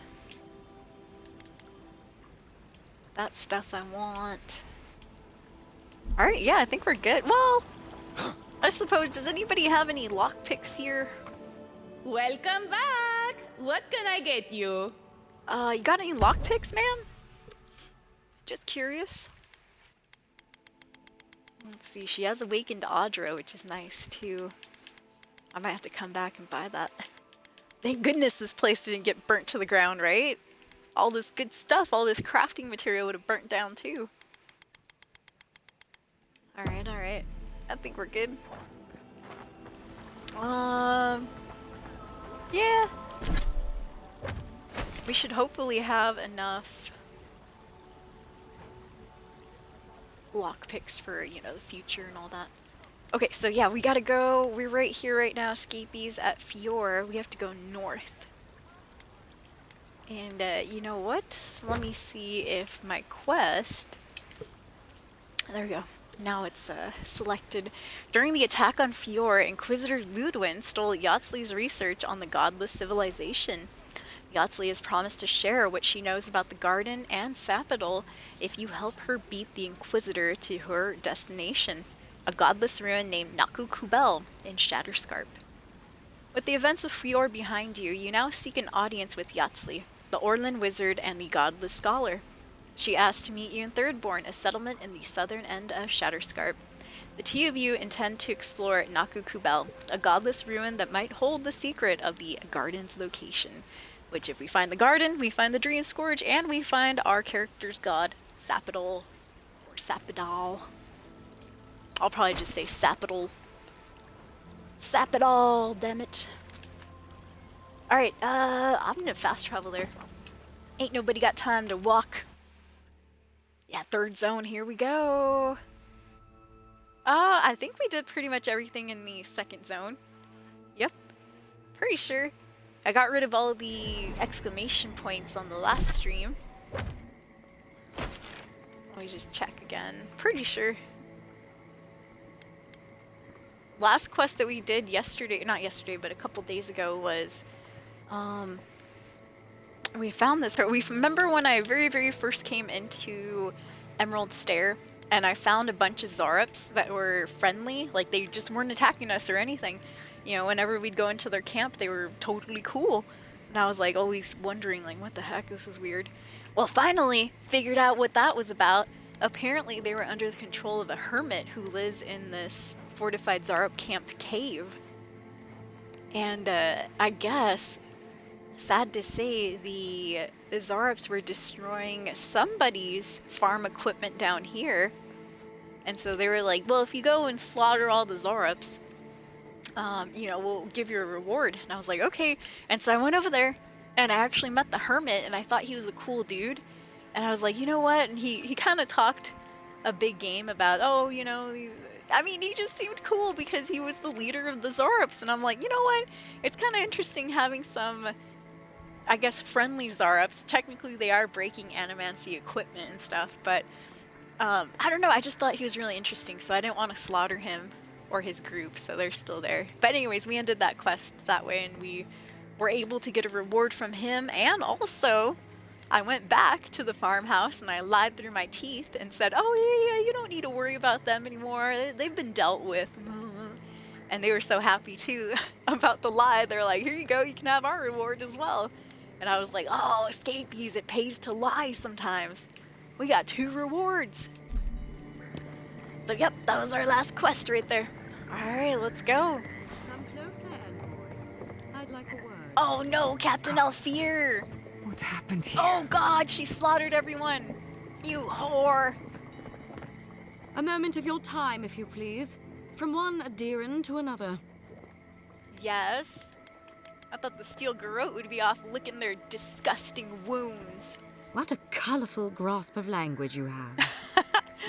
That stuff I want. Alright, yeah, I think we're good. Well, I suppose, does anybody have any lockpicks here? Welcome back! What can I get you? You got any lockpicks, man? Just curious. Let's see, she has awakened Audra, which is nice too. I might have to come back and buy that. Thank goodness this place didn't get burnt to the ground, right? All this good stuff, all this crafting material would have burnt down too. Alright, alright. I think we're good. Yeah. We should hopefully have enough lockpicks for, you know, the future and all that. Okay, so yeah, we gotta go. We're right here right now, Scapies at Fior. We have to go north. And, you know what? Let me see if my quest... There we go. Now it's selected. During the attack on Fior, Inquisitor Ludwin stole Yatsley's research on the godless civilization. Yatsley has promised to share what she knows about the garden and Sapidol if you help her beat the Inquisitor to her destination, a godless ruin named Naku Kubel in Shatterscarp. With the events of Fior behind you, you now seek an audience with Yatsley, the Orlan wizard and the godless scholar. She asked to meet you in 3rdBorn, a settlement in the southern end of Shatterscarp. The two of you intend to explore Naku Kubel, a godless ruin that might hold the secret of the garden's location. Which, if we find the garden, we find the Dream Scourge, and we find our character's god, Sapidol, or Sapidal. I'll probably just say Sapidol. Sapidol, damn it. Alright, I'm gonna fast travel there. Ain't nobody got time to walk. Yeah, 3rd zone, here we go. I think we did pretty much everything in the 2nd zone. Yep, pretty sure. I got rid of all the exclamation points on the last stream. Let me just check again. Pretty sure. Last quest that we did yesterday, not yesterday, but a couple days ago was, we found this. We remember when I very first came into Emerald Stair, and I found a bunch of Zarups that were friendly, like they just weren't attacking us or anything. You know, whenever we'd go into their camp, they were totally cool. And I was like always wondering, like, what the heck, this is weird. Well, finally figured out what that was about. Apparently they were under the control of a hermit who lives in this fortified Zarup camp cave. And I guess, sad to say, the Zarups were destroying somebody's farm equipment down here. And so they were like, well, if you go and slaughter all the Zarups, you know, we'll give you a reward. And I was like, okay. And so I went over there and I actually met the hermit and I thought he was a cool dude. And I was like, you know what? And he kind of talked a big game about, oh, you know, I mean, he just seemed cool because he was the leader of the Zarups. And I'm like, you know what? It's kind of interesting having some, I guess, friendly Zarups. Technically, they are breaking animancy equipment and stuff. But I don't know. I just thought he was really interesting. So I didn't want to slaughter him or his group, so they're still there. But anyways, we ended that quest that way, and we were able to get a reward from him, and also, I went back to the farmhouse, and I lied through my teeth and said, oh, yeah, you don't need to worry about them anymore. They've been dealt with. And they were so happy, too, about the lie. They're like, here you go, you can have our reward as well. And I was like, oh, escapees, it pays to lie sometimes. We got 2 rewards. So, yep, that was our last quest right there. Alright, let's go. Come closer, Elmore. I'd like a word. Oh no, Captain Alfier! What happened here? Oh god, she slaughtered everyone! You whore! A moment of your time, if you please. From one Adiran to another. Yes? I thought the Steel Garrote would be off licking their disgusting wounds. What a colourful grasp of language you have.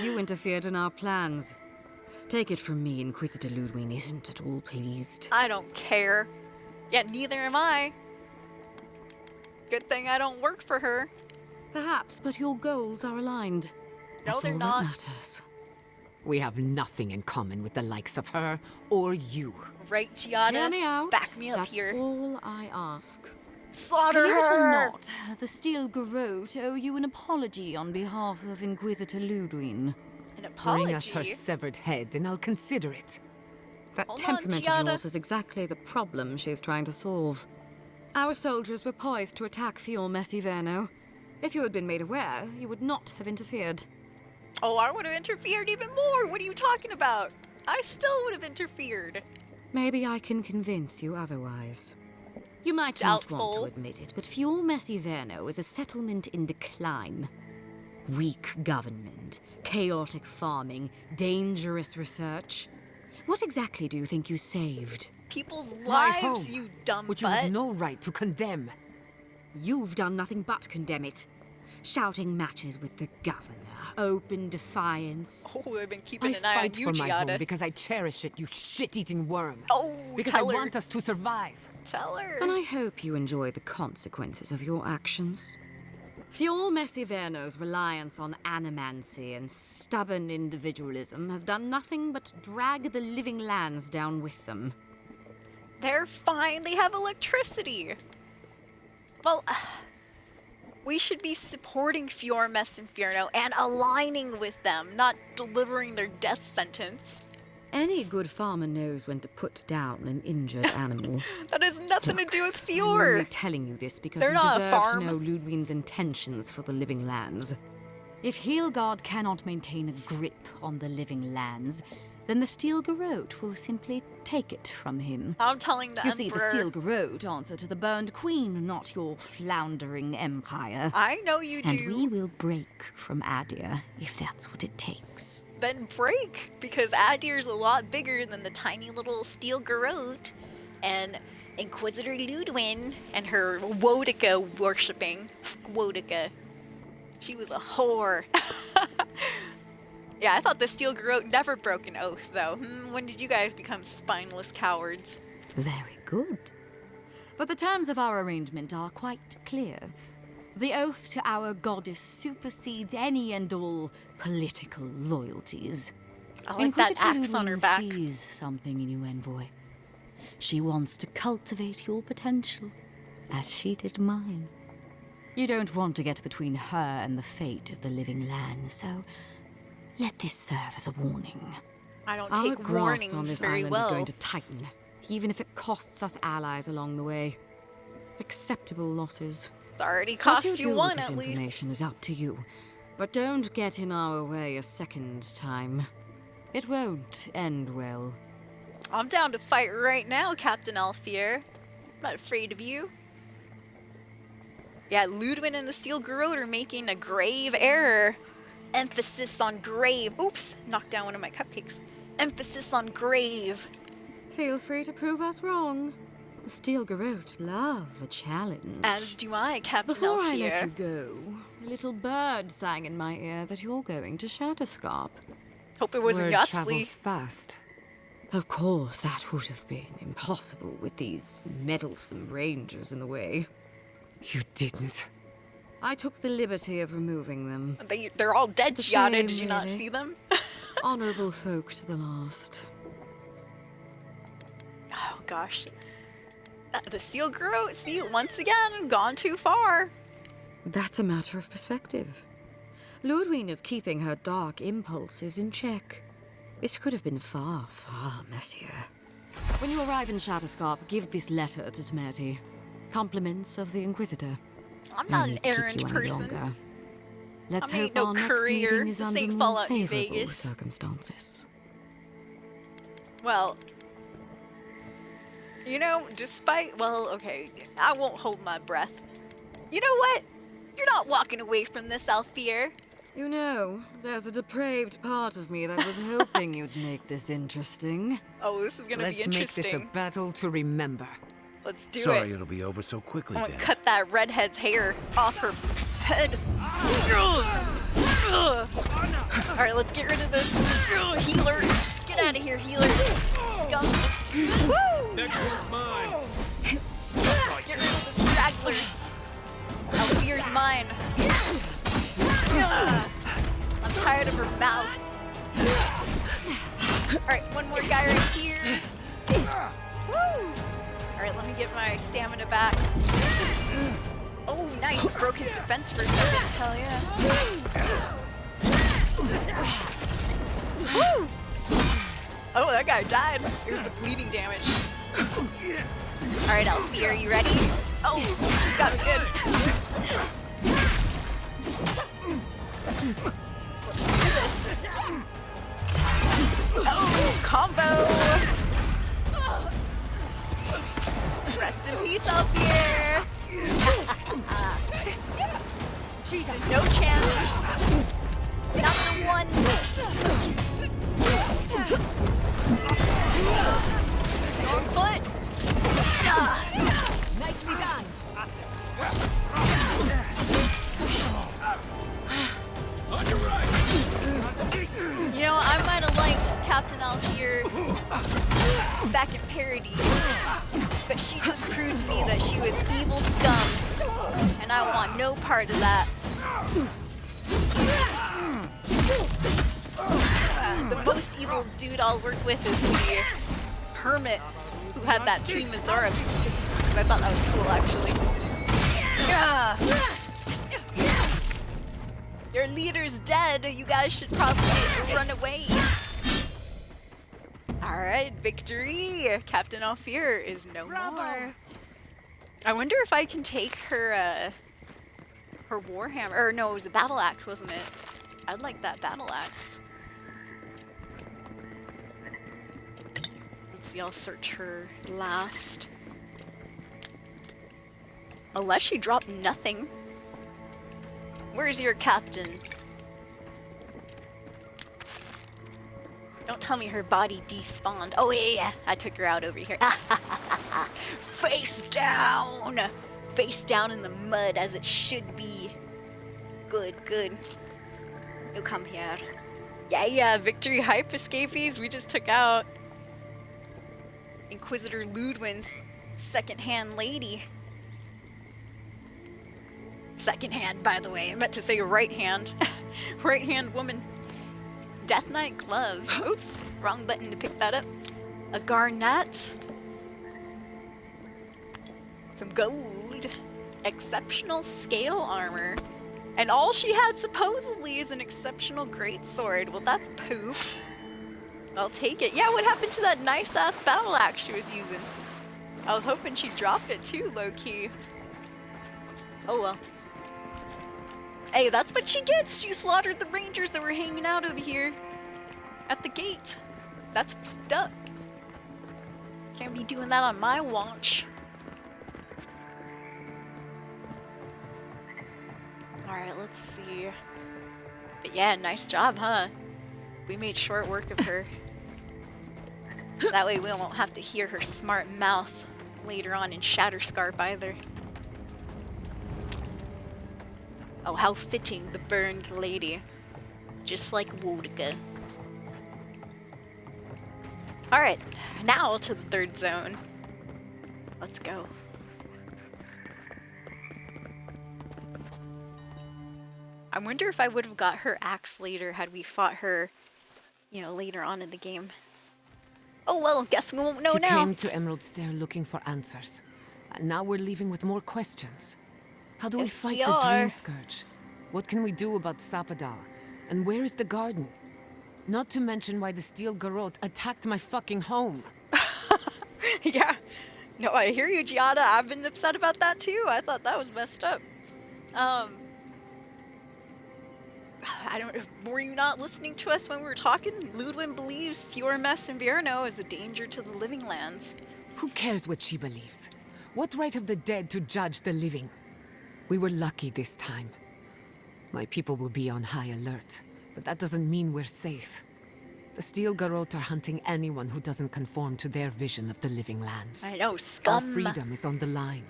You interfered in our plans. Take it from me, Inquisitor Ludwin isn't at all pleased. I don't care. Yet neither am I. Good thing I don't work for her. Perhaps, but your goals are aligned. No, That's they're all not. that matters. We have nothing in common with the likes of her or you. Right, Giada? Hear me out. Back me up That's here. all I ask. Slaughter Believe it or her! not, the Steel Garrote owe you an apology on behalf of Inquisitor Ludwin. An An apology? Bring us her severed head and I'll consider it. That Hold on, temperament of Giada. yours is exactly the problem she's trying to solve. Our soldiers were poised to attack Fior Messiverno. If you had been made aware, you would not have interfered. Oh, I would have interfered even more. What are you talking about? I still would have interfered. Maybe I can convince you otherwise. You might not want to Doubtful. admit it, but Fior Messiverno is a settlement in decline. Weak government, chaotic farming, dangerous research. What exactly do you think you saved? People's My lives, home, you dumb which you butt. have no right to condemn. You've done nothing but condemn it. Shouting matches with the governor, open defiance. Oh, I've been keeping I an eye on fight you, for my home Giada. because I cherish it, you shit-eating worm. Oh, because tell I her. want us to survive. Tell her. Then I hope you enjoy the consequences of your actions. Fior Messiverno's reliance on animancy and stubborn individualism has done nothing but drag the living lands down with them. They're fine. They have electricity. Well, we should be supporting Fior Messiverno and aligning with them, not delivering their death sentence. Any good farmer knows when to put down an injured animal. That has nothing to do with I'm Fior. only telling you this because They're you not a deserve farm. to know Ludwig's intentions for the living lands. If Heelgard cannot maintain a grip on the living lands, then the Steel Garrote will simply take it from him. I'm telling the You Emperor. see, the Steel Garrote answer to the Burned Queen, not your floundering empire. I know you And do. we will break from Adir if that's what it takes. Then break, because Adir's a lot bigger than the tiny little steel garrote, and Inquisitor Ludwin and her Wodica worshipping. Wodica. She was a whore. Yeah, I thought the steel garrote never broke an oath, though. When did you guys become spineless cowards? Very good. But the terms of our arrangement are quite clear. The oath to our goddess supersedes any and all political loyalties. I like that Inquisitor axe on her Ludwig back. sees something in you, envoy. She wants to cultivate your potential, as she did mine. You don't want to get between her and the fate of the living land, so let this serve as a warning. I don't Our take grasp on warnings this very island well. is going to tighten, even if it costs us allies along the way. Acceptable losses. It's already What cost you you do one, with this at least. information is up to you. But don't get in our way a second time. It won't end well. I'm down to fight right now, Captain Alfier. I'm not afraid of you. Yeah, Ludwin and the Steel Garrote are making a grave error. Emphasis on grave. Oops, knocked down one of my cupcakes. Emphasis on grave. Feel free to prove us wrong. The Steel Garrote love a challenge. As do I, Captain Before I let you Alfier. go, a little bird sang in my ear that you're going to Shatterscarp. Hope it wasn't Word Yahtzee. travels fast. Of course, that would have been impossible with these meddlesome rangers in the way. You didn't. I took the liberty of removing them. They're all dead, It's a Giada. shame, Did you not really. see them? Honorable folk to the last. Oh, gosh. The Steel Garrote, see, once again, gone too far. That's a matter of perspective. Ludwig is keeping her dark impulses in check. It could have been far, far messier. When you arrive in Shatterscarp, give this letter to Tmerti. Compliments of the Inquisitor. I'm No not an need to keep errand you any person. longer. Let's I ain't hope no our next courier. meeting is This under ain't more Fallout New favorable Vegas. circumstances. Well, you know, well, okay, I won't hold my breath. You know what? You're not walking away from this, Alfier. You know, there's a depraved part of me that was hoping you'd make this interesting. Oh, this is gonna be Let's make interesting. this a battle to remember. Let's do Sorry it. it'll be over so quickly, I'm Dan. gonna cut that redhead's hair off her head. Alright, let's get rid of this healer. Get out of here, healer. Scum. Woo! Next one's mine. Get rid of the stragglers. Alfier's mine. I'm tired of her mouth. Alright, one more guy right here. Woo! Alright, let me get my stamina back. Oh, nice. Broke his defense for a second. Hell yeah. Oh, that guy died. It was the bleeding damage. Alright, Alfie, are you ready? Oh, she got me good. Let's do this. Oh, combo! Rest in peace, Alfie! She stood no chance. Not to one. Stormfoot. Nicely done. On your right. You know, I might have liked Captain Alfier back in Parody, but she just proved to me that she was evil scum, and I want no part of that. The most evil dude I'll work with is the hermit who had that team of Zorobs. I thought that was cool, actually. Your leader's dead. You guys should probably run away. Alright, victory! Captain Alfier is no more. I wonder if I can take her her warhammer. Or no, it was a battle axe, wasn't it? I'd like that battle axe. Let's see, I'll search her last. Unless she dropped nothing. Where's your captain? Don't tell me her body despawned. Oh yeah, I took her out over here. Face down! Face down in the mud as it should be. Good, good. You come here. Yeah, victory hype escapees. We just took out Inquisitor Ludwin's second-hand lady. Second hand, by the way. I meant to say right hand. Right hand woman. Death Knight gloves. Oops, wrong button to pick that up. A garnet. Some gold. Exceptional scale armor. And all she had supposedly is an exceptional greatsword. Well, that's poop. I'll take it. Yeah, what happened to that nice-ass battle axe she was using? I was hoping she'd drop it too, low-key. Oh well. Hey, that's what she gets. She slaughtered the rangers that were hanging out over here at the gate. That's fucked up. Can't be doing that on my watch. Alright, let's see. But yeah, nice job, huh? We made short work of her. That way we won't have to hear her smart mouth later on in Shatterscarp either. Oh, how fitting, the burned lady. Just like Wodka. Alright, now to the third zone. Let's go. I wonder if I would have got her axe later had we fought her, you know, later on in the game. Oh well, guess we won't know now. You came to Emerald Stair looking for answers. And now we're leaving with more questions. How do we fight the Dream Scourge? What can we do about Sapadal? And where is the garden? Not to mention why the Steel Garrote attacked my fucking home. Yeah. No, I hear you, Giada. I've been upset about that too. I thought that was messed up. I don't. Were you not listening to us when we were talking? Ludwin believes Fjormes and Bjerno is a danger to the living lands. Who cares what she believes? What right have the dead to judge the living? We were lucky this time. My people will be on high alert, but that doesn't mean we're safe. The Steel Garrote are hunting anyone who doesn't conform to their vision of the living lands. I know, scum. Our freedom is on the line.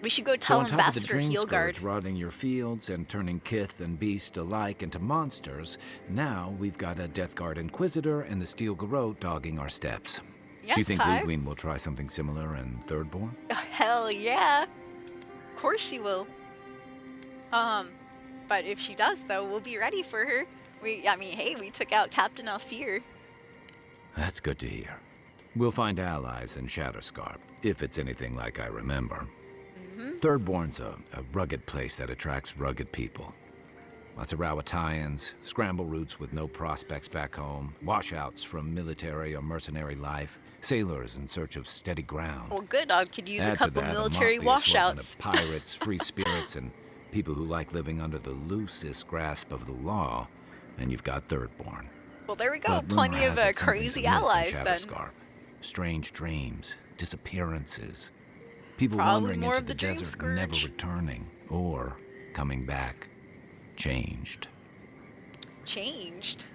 We should go tell Ambassador Heelguard. Rotting your fields and turning kith and beast alike into monsters, now we've got a Death Guard Inquisitor and the Steel Garrote dogging our steps. Yes, Do you think Kai? Ludwin will try something similar in 3rdBorn? Hell yeah. Of course she will. But if she does, though, we'll be ready for her. I mean, hey, we took out Captain Alfier. That's good to hear. We'll find allies in Shatterscarp, if it's anything like I remember. 3rdBorn's a rugged place that attracts rugged people. Lots of Rowettians, scramble routes with no prospects back home, washouts from military or mercenary life, sailors in search of steady ground. Well, good. I could use a Add to couple that military a motley assortment washouts. of pirates, free spirits, and people who like living under the loosest grasp of the law, and you've got 3rdBorn. Well, there we go. But Plenty rumor of has it something crazy to miss in allies then. Shatterscarp. Strange dreams, disappearances, people Probably wandering more into of the the dream desert and never scourge. returning, or coming back, changed. Changed.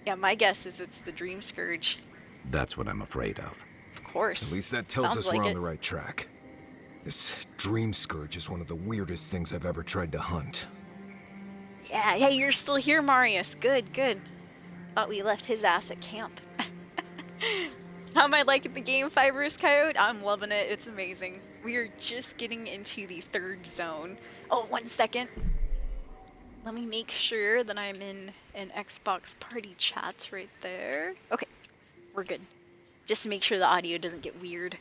Yeah, my guess is it's the Dream Scourge. That's what I'm afraid of. Of course. At least that tells Sounds us like we're on it. the right track. This dream scourge is one of the weirdest things I've ever tried to hunt. Yeah, hey, you're still here, Marius. Good, good. Thought we left his ass at camp. How am I liking the game, Fibrous Coyote? I'm loving it. It's amazing. We are just getting into the 3rd zone. Oh, 1 second. Let me make sure that I'm in an Xbox party chat right there. Okay, we're good. Just to make sure the audio doesn't get weird.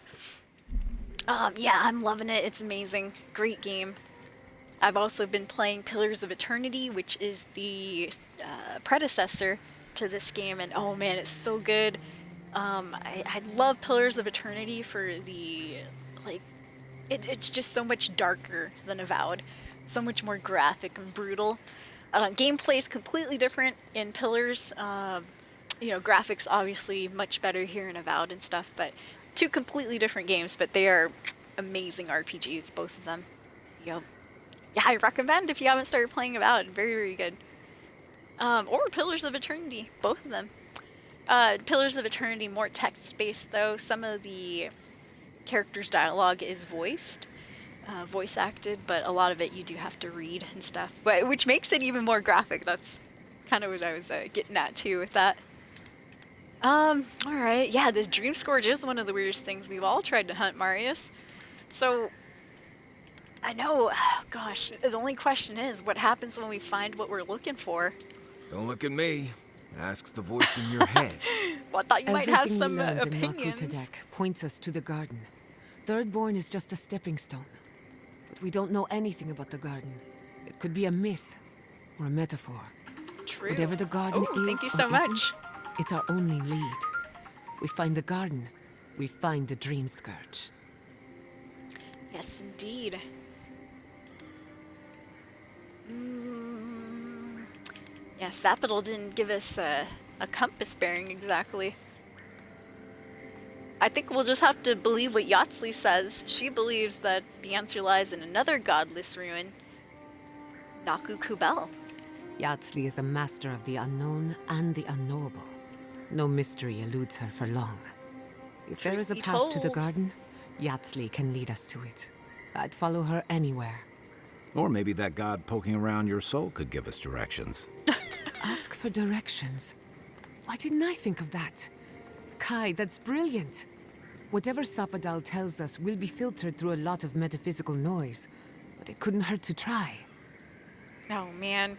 Yeah, I'm loving it. It's amazing. Great game. I've also been playing Pillars of Eternity, which is the predecessor to this game, and oh man, it's so good. I love Pillars of Eternity for the, like, it's just so much darker than Avowed. So much more graphic and brutal. Gameplay is completely different in Pillars. You know, graphics obviously much better here in Avowed and stuff, but two completely different games, but they are amazing RPGs, both of them. Yep. Yeah, I recommend if you haven't started playing Avowed. Very, very good. Or Pillars of Eternity, both of them. Pillars of Eternity, more text-based though. Some of the characters' dialogue is voiced. Voice acted, but a lot of it you do have to read and stuff, but which makes it even more graphic. That's kind of what I was getting at too with that. All right, yeah, this Dream Scourge is one of the weirdest things we've all tried to hunt, Marius. So, I know, gosh, the only question is, what happens when we find what we're looking for? Don't look at me. Ask the voice in your head. Well, I thought you might have Everything some we learned in opinions. Nakutadek points us to the garden. 3rdBorn is just a stepping stone. But we don't know anything about the garden. It could be a myth or a metaphor. True. Whatever the garden is, thank you or so much. isn't, it's our only lead. We find the garden, we find the Dream Scourge. Yes, indeed. Yeah, Sapidal didn't give us a compass bearing exactly. I think we'll just have to believe what Yatsley says. She believes that the answer lies in another godless ruin, Naku Kubel. Yatsley is a master of the unknown and the unknowable. No mystery eludes her for long. If there Truth is a be path to the told. garden, Yatsley can lead us to it. I'd follow her anywhere. Or maybe that god poking around your soul could give us directions. Ask for directions. Why didn't I think of that? Kai, that's brilliant. Whatever Sapidal tells us will be filtered through a lot of metaphysical noise, but it couldn't hurt to try. Oh, man.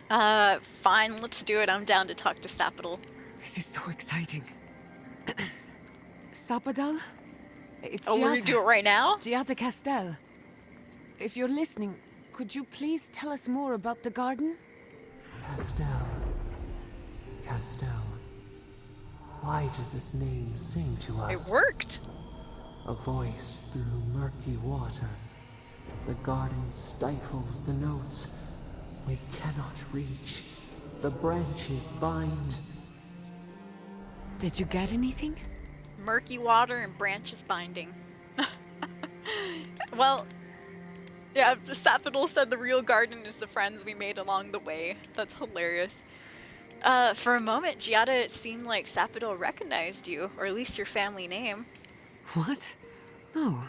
Fine, let's do it. I'm down to talk to Sapidal. This is so exciting. Sapidal? It's Oh, we're gonna Giada. do it right now? Giada Castel. If you're listening, could you please tell us more about the garden? Castel. Castel. Why does this name sing to us? It worked. A voice through murky water. The garden stifles the notes. We cannot reach. The branches bind. Did you get anything? Murky water and branches binding. Well, yeah, Sapidal said the real garden is the friends we made along the way. That's hilarious. For a moment, Giada, it seemed like Sapidal recognized you, or at least your family name. What? No.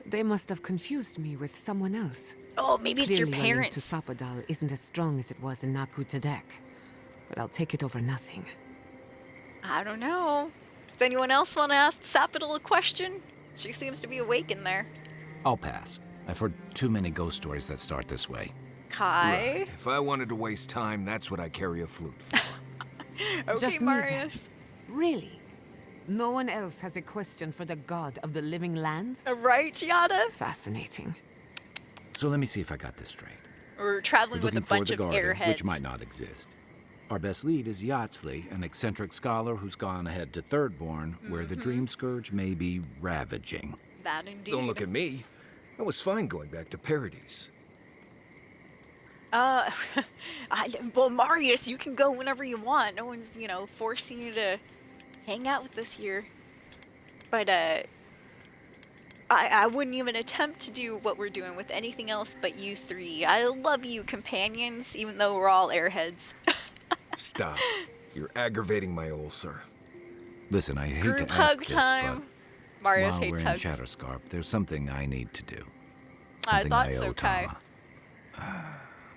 They must have confused me with someone else. Oh, maybe it's your Clearly, a link to parents. Sapidal isn't as strong as it was in Nakutadek. But I'll take it over nothing. I don't know. Does anyone else want to ask Sapidal a question? She seems to be awake in there. I'll pass. I've heard too many ghost stories that start this way. Kai? If I wanted to waste time, that's what I carry a flute for. Okay, Just me Marius. Really? No one else has a question for the god of the living lands? Right, Giada? Fascinating. So let me see if I got this straight. We're traveling with a Looking for bunch the of garden, airheads. which might not exist. Our best lead is Yatsley, an eccentric scholar who's gone ahead to 3rd.Born, where the Dream Scourge may be ravaging. That indeed. Don't look at me. I was fine going back to Paradise. Well, Marius, you can go whenever you want. No one's, forcing you to hang out with us here. But, I wouldn't even attempt to do what we're doing with anything else but you three. I love you, companions, even though we're all airheads. Stop. You're aggravating my ulcer. Listen, I hate Group to ask hug this, time. Marius but while we're hates in hugs. Shatterscarp, there's something I need to do. I Something thought I so, owe Kai. Tama.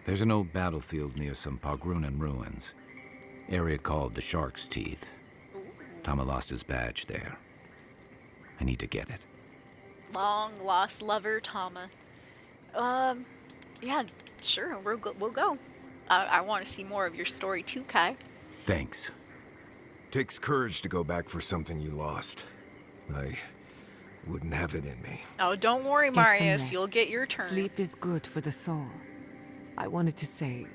There's an old battlefield near some Pogrunan ruins. Area called the Shark's Teeth. Tama lost his badge there. I need to get it. Long lost lover, Tama. Yeah, sure, we'll go. I want to see more of your story too, Kai. Thanks. Takes courage to go back for something you lost. I wouldn't have it in me. Oh, don't worry, Get some Marius. rest. You'll get your turn. Sleep is good for the soul. I wanted to say,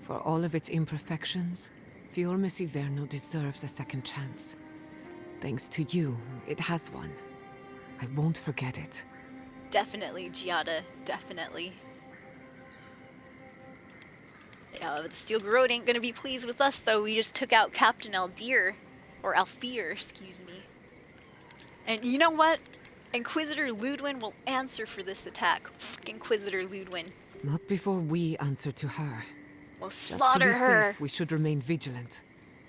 for all of its imperfections, Fiorme Siverno deserves a second chance. Thanks to you, it has one. I won't forget it. Definitely, Giada. Definitely. The Steel Garrote ain't gonna be pleased with us, though. We just took out Captain Aldir. Or Alfir, excuse me. And you know what? Inquisitor Ludwin will answer for this attack. Inquisitor Ludwin. Not before we answer to her. We'll Just to slaughter be her. safe, we should remain vigilant.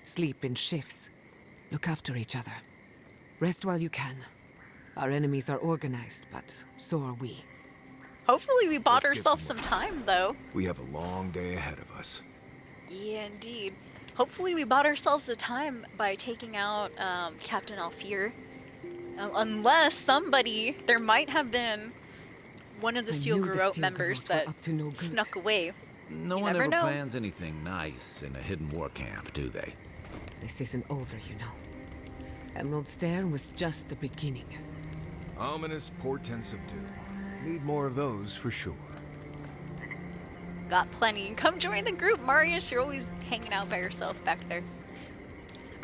Sleep in shifts. Look after each other. Rest while you can. Our enemies are organized, but so are we. Hopefully we bought Let's get ourselves some some time, though. We have a long day ahead of us. Yeah, indeed. Hopefully we bought ourselves the time by taking out Captain Alfir. Unless somebody, there might have been one of the I Steel knew the Garrote Steel members Garrote were that up to no good. snuck away. No You one never ever know. plans anything nice in a hidden war camp, do they? This isn't over, you know. Emerald Stair was just the beginning. Ominous portents of doom. Need more of those for sure. Got plenty. And come join the group, Marius. You're always hanging out by yourself back there.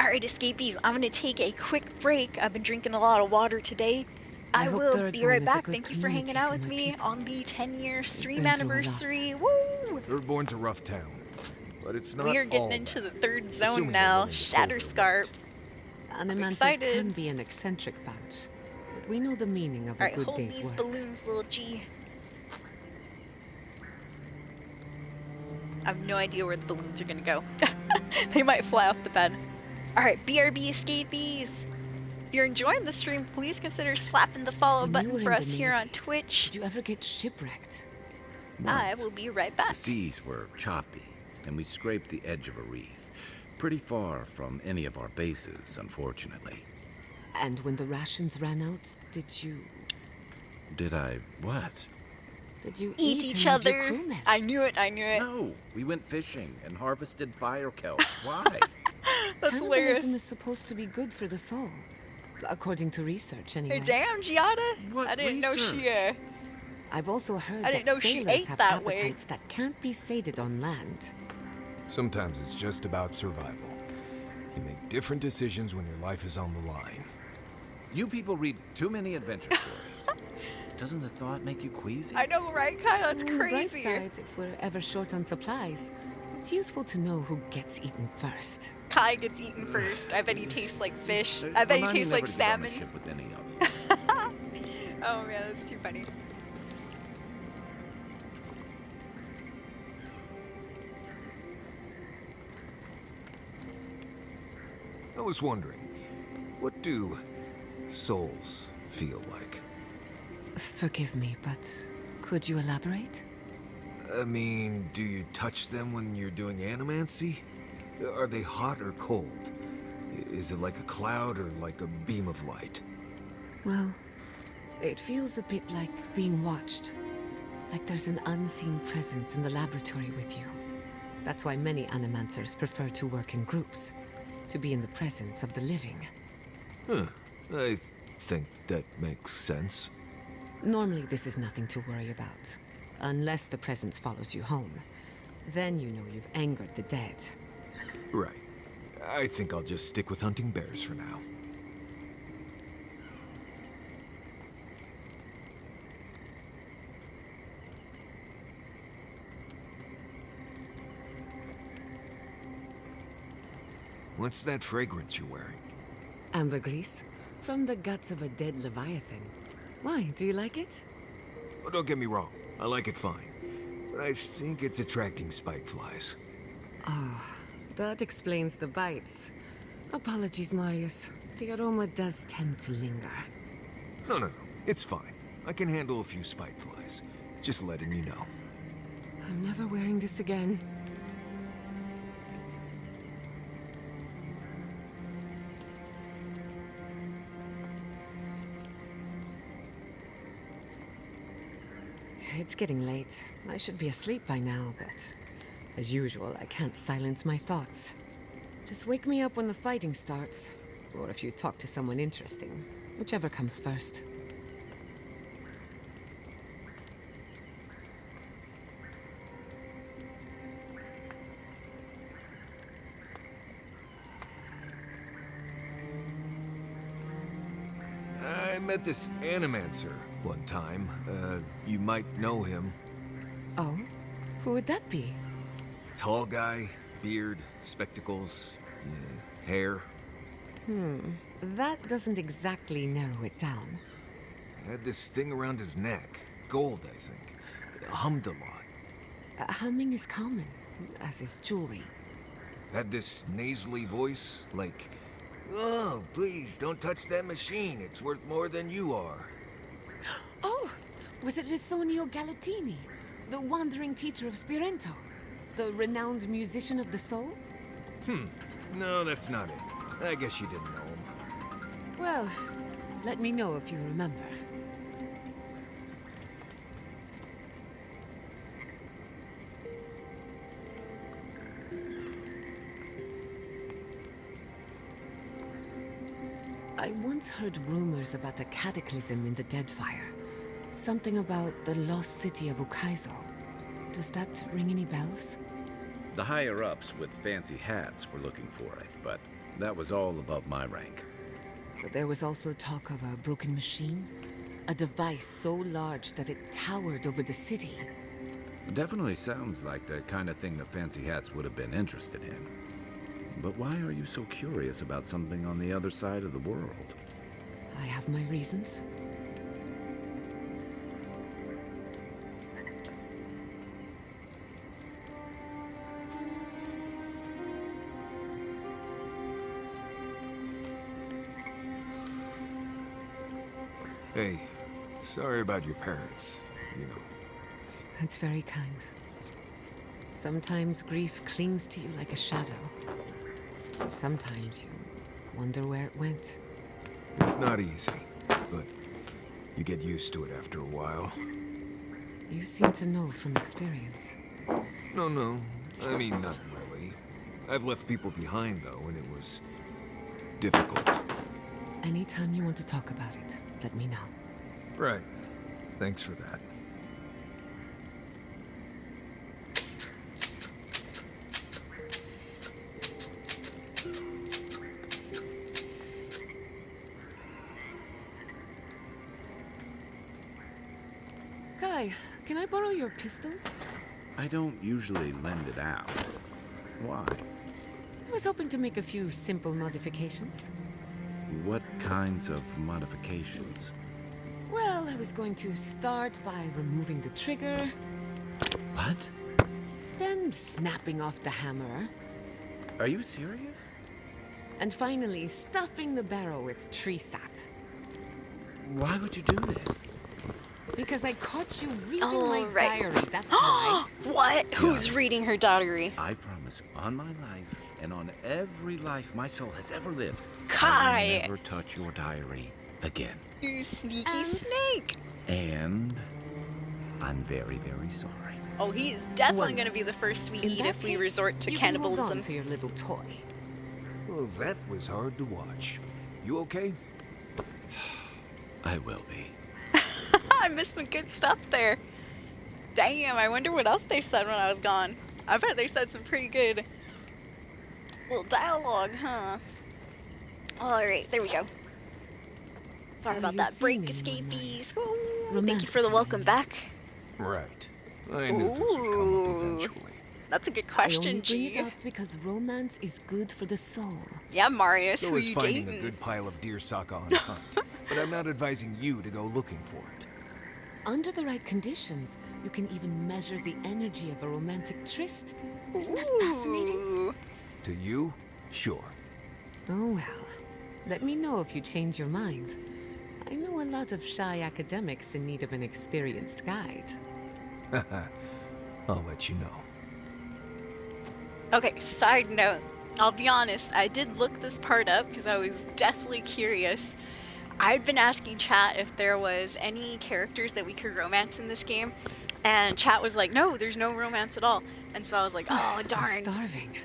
Alright, escapees, I'm gonna take a quick break. I've been drinking a lot of water today. I I hope will 3rd be Born right is a back. good Thank you for hanging community out for with my me people. on the 10-year stream been through a lot. anniversary. Woo! 3rd.Born's a rough town, but it's not We are all getting into bad. the third zone Assuming now. they're willing to close their Shatterscarp. Animancers excited. can be an eccentric bunch, but we know the meaning of a Alright, good hold day's these work. balloons, little G. I have no idea where the balloons are gonna go. They might fly off the bed. Alright, BRB escapees. If you're enjoying the stream, please consider slapping the follow When you button were for in us the here Navy, on Twitch. Did you ever get shipwrecked? I will be right The back. seas were choppy, and we scraped the edge of a reef. Pretty far from any of our bases, unfortunately. And when the rations ran out, did you Did I what? Eat each any of your other. crewmen? I knew it, I knew it. No, we went fishing and harvested fire kelp. Why? That's hilarious. Cannibalism is supposed to be good for the soul, according to research, anyway. Hey, damn, Giada. What I didn't know she, research? I've also heard I didn't that know she sailors ate have that way. appetites that can't be sated on land. Sometimes it's just about survival. You make different decisions when your life is on the line. You people read too many adventure stories. Doesn't the thought make you queasy? I know, right, Kai? That's On the bright crazy. side, if we're ever short on supplies, it's useful to know who gets eaten first. Kai gets eaten first. I bet he tastes like fish. There's- I bet he remind me tastes never like to get on a salmon. ship with any of you. Oh man, that's too funny. I was wondering, what do souls feel like? Forgive me, but could you elaborate? I mean, do you touch them when you're doing animancy? Are they hot or cold? Is it like a cloud or like a beam of light? Well, it feels a bit like being watched. Like there's an unseen presence in the laboratory with you. That's why many animancers prefer to work in groups, to be in the presence of the living. Huh. I think that makes sense. Normally, this is nothing to worry about. Unless the presence follows you home. Then you know you've angered the dead. Right. I think I'll just stick with hunting bears for now. What's that fragrance you're wearing? Ambergris, from the guts of a dead leviathan. Why, do you like it? Oh, don't get me wrong. I like it fine. But I think it's attracting spiteflies. That explains the bites. Apologies, Marius. The aroma does tend to linger. No. It's fine. I can handle a few spiteflies. Just letting you know. I'm never wearing this again. It's getting late. I should be asleep by now, but as usual, I can't silence my thoughts. Just wake me up when the fighting starts, or if you talk to someone interesting, whichever comes first. I met this animancer one time. You might know him. Oh? Who would that be? Tall guy, beard, spectacles, hair. That doesn't exactly narrow it down. Had this thing around his neck. Gold, I think. Hummed a lot. Humming is common, as is jewelry. Had this nasally voice, like, "Oh, please, don't touch that machine. It's worth more than you are." Oh! Was it Lisonio Galatini, the wandering teacher of Spirento? The renowned musician of the soul? No, that's not it. I guess you didn't know him. Well, let me know if you remember. I once heard rumors about a cataclysm in the Deadfire. Something about the lost city of Ukaizo. Does that ring any bells? The higher-ups with fancy hats were looking for it, but that was all above my rank. But there was also talk of a broken machine. A device so large that it towered over the city. It definitely sounds like the kind of thing the fancy hats would have been interested in. But why are you so curious about something on the other side of the world? I have my reasons. Hey, sorry about your parents, you know. That's very kind. Sometimes grief clings to you like a shadow. And sometimes you wonder where it went. It's not easy, but you get used to it after a while. You seem to know from experience. No. I mean, not really. I've left people behind, though, and it was difficult. Anytime you want to talk about it, let me know. Right. Thanks for that. Kai, can I borrow your pistol? I don't usually lend it out. Why? I was hoping to make a few simple modifications. What kinds of modifications? Well, I was going to start by removing the trigger, What? then snapping off the hammer, Are you serious? and finally stuffing the barrel with tree sap. Why would you do this? Because I caught you reading Oh, my right. diary, that's why. What? Who's reading her diary? I promise on my life and on every life my soul has ever lived, I Kai! will never touch your diary again. You sneaky snake! And I'm very, very sorry. Oh, he is definitely Well, going to be the first we In eat that if we case, resort to you can hold cannibalism. on to your little toy. Well, that was hard to watch. You okay? I will be. I missed some good stuff there. Damn, I wonder what else they said when I was gone. I bet they said some pretty good little dialogue, huh? Alright, there we go. Sorry about that. Break escapees. Woo. Thank you for the welcome back. Right. I knew this would come up eventually. That's a good I question, only bring it G. up because romance is good for the soul. Yeah, Marius, So who is you finding dating? a good pile of deersaka on hunt. But I'm not advising you to go looking for it. Under the right conditions, you can even measure the energy of a romantic tryst. Isn't that fascinating? Ooh. To you, sure. Oh well. Let me know if you change your mind. I know a lot of shy academics in need of an experienced guide. I'll let you know. Okay, side note. I'll be honest, I did look this part up because I was deathly curious. I'd been asking chat if there was any characters that we could romance in this game, and chat was like, no, there's no romance at all. And so I was like, oh, darn. I'm starving.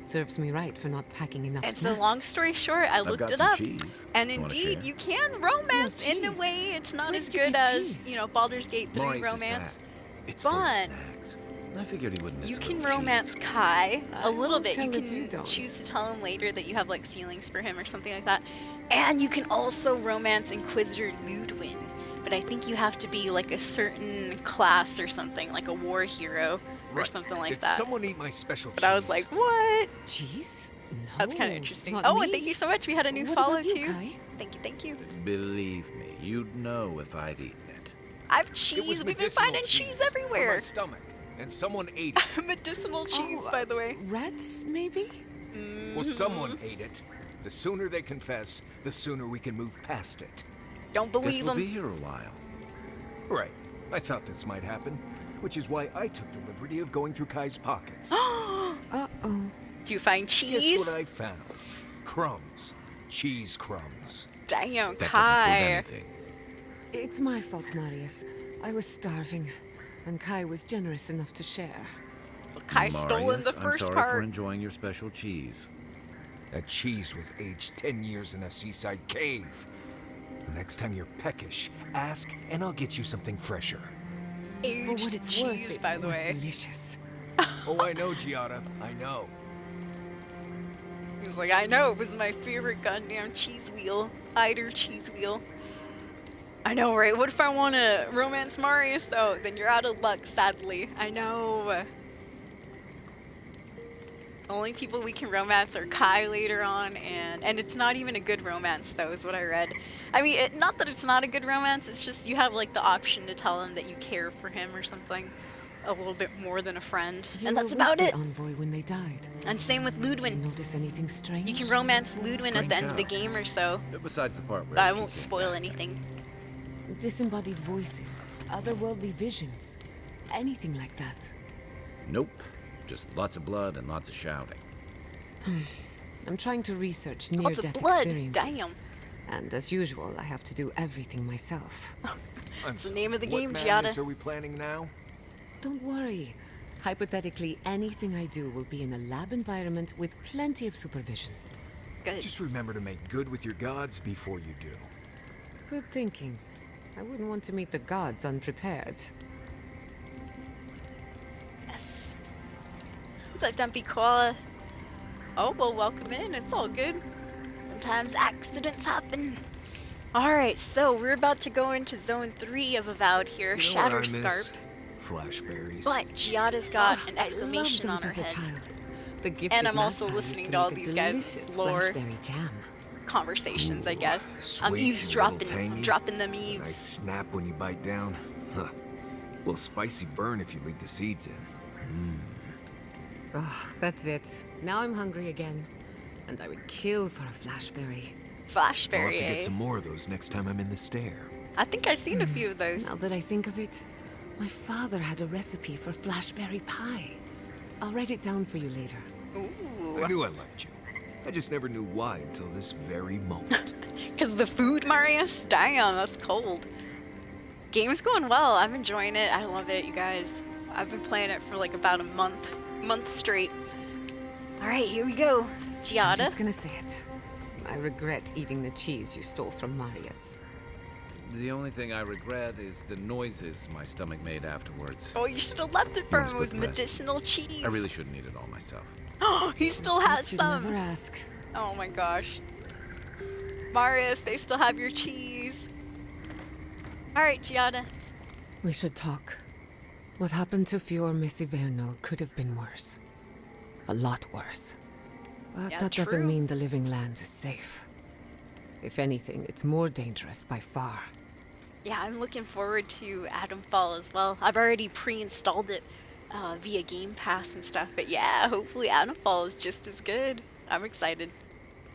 Serves me right for not packing enough And snacks. so long story short, I looked got it some up. cheese. And You wanna indeed, share? you can romance Yeah, in a cheese. way. It's not Where'd as you good get as, cheese? you know, Baldur's Gate 3 Maurice is romance. back. It's full of But snacks. I figured he wouldn't miss you a can little romance cheese. Kai a I little won't bit. You tell if you can don't. choose to tell him later that you have like feelings for him or something like that. And you can also romance Inquisitor Ludwin. But I think you have to be like a certain class or something, like a war hero or something like Did that. someone eat my special But I was cheese? like, what? Cheese? No, That's kind of interesting. not Oh, me. and thank you so much. We had a new What follow about you, too. Kai? Thank you, thank you. Believe me, you'd know if I'd eaten it. I've It was cheese. We've been medicinal finding cheese for my everywhere. stomach, and someone ate it. Medicinal cheese, Oh, by the way. Rats, maybe? Well, someone ate it. The sooner they confess, the sooner we can move past it. Don't Guess believe we'll be them. here a while. Right. I thought this might happen, which is why I took the liberty of going through Kai's pockets. Uh-oh. Do you find Guess cheese? what I found? Crumbs. Cheese crumbs. Damn, That doesn't prove Kai. anything. It's my fault, Marius. I was starving, and Kai was generous enough to share. Kai stole in Marius, the first I'm sorry for part. enjoying your special cheese. That cheese was aged 10 years in a seaside cave. Next time you're peckish, ask and I'll get you something fresher. For Aged what it's cheese, worth, it by the was way. delicious. Oh, I know, Giada. I know. He's like, I know, it was my favorite goddamn cheese wheel. Eider cheese wheel. I know, right? What if I want to romance Marius, though? Then you're out of luck, sadly. I know. The only people we can romance are Kai later on, and it's not even a good romance, though, is what I read. I mean, not that it's not a good romance, it's just you have, like, the option to tell him that you care for him or something. A little bit more than a friend. You And were that's with about the it. envoy when they died. And same with Did you Ludwin. notice anything strange? You can romance Ludwin at the end of the cow. game or so, Besides the part where but I she won't came spoil back. anything. Disembodied voices, otherworldly visions, anything like that. Nope. Just lots of blood and lots of shouting. I'm trying to research Lots of near-death blood, experiences. damn. And as usual, I have to do everything myself. It's the name of the What game, madness Giada. are we planning now? Don't worry. Hypothetically, anything I do will be in a lab environment with plenty of supervision. Good. Just remember to make good with your gods before you do. Good thinking. I wouldn't want to meet the gods unprepared. Yes. What's up, Dumpy Koala? Oh, well, welcome in. It's all good. Sometimes accidents happen. Alright, so we're about to go into Zone 3 of Avowed here, You know what I Shatterscarp. miss? Flashberries. But Giada's got Oh, an exclamation I on loved her those as a head. child. The gift And of I'm also Magpie listening used to all make a these guys' delicious lore. flashberry jam. Conversations, I guess. I'm sweet and a eavesdropping, little tangy. dropping them Nice eaves. snap when you bite down. Huh. Well, spicy burn if you leave the seeds in. Oh, that's it. Now I'm hungry again. And I would kill for a flashberry. I'll have Flashberry, to get eh? some more of those next time I'm in the stair. I think I've seen a few of those. Now that I think of it, my father had a recipe for flashberry pie. I'll write it down for you later. Ooh. I knew I liked you. I just never knew why until this very moment. Because the food, Marius? Damn, that's cold. Game's going well. I'm enjoying it. I love it, you guys. I've been playing it for like about a month straight. Alright, here we go. I'm Giada. just gonna say it. I regret eating the cheese you stole from Marius. The only thing I regret is the noises my stomach made afterwards. Oh, you should have left it for him. It was Good rest. medicinal cheese. I really shouldn't eat it all myself. Oh, he still has You'd some. never ask. Oh my gosh. Marius, they still have your cheese. Alright, Giada. We should talk. What happened to Fior Messiverno could have been worse. A lot worse. But Yeah, that true. doesn't mean the Living Lands is safe. If anything, it's more dangerous by far. Yeah, I'm looking forward to Adamfall as well. I've already pre-installed it via Game Pass and stuff. But yeah, hopefully Adamfall is just as good. I'm excited.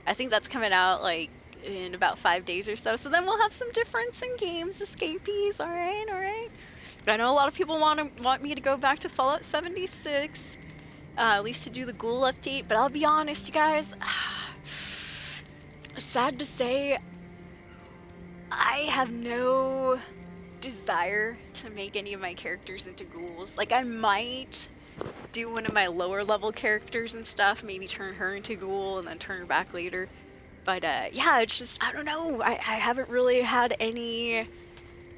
I think that's coming out like in about 5 days or so. So then we'll have some difference in games, escapees. All right, all right. But I know a lot of people want me to go back to Fallout 76, at least to do the Ghoul update. But I'll be honest, you guys. Sad to say, I have no desire to make any of my characters into ghouls. Like, I might do one of my lower level characters and stuff, maybe turn her into ghoul and then turn her back later. But yeah, it's just, I don't know. I haven't really had any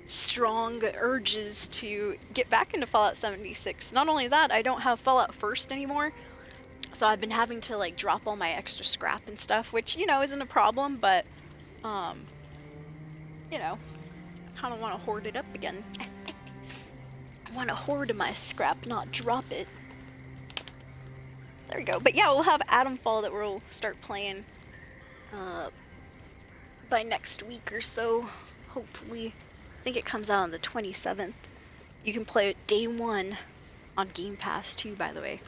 strong urges to get back into Fallout 76. Not only that, I don't have Fallout First anymore. So I've been having to like drop all my extra scrap and stuff, which, you know, isn't a problem, but you know, I kind of want to hoard it up again. I want to hoard my scrap, not drop it. There we go. But yeah, we'll have Adamfall that we'll start playing by next week or so, hopefully. I think it comes out on the 27th. You can play it day one on Game Pass too, by the way.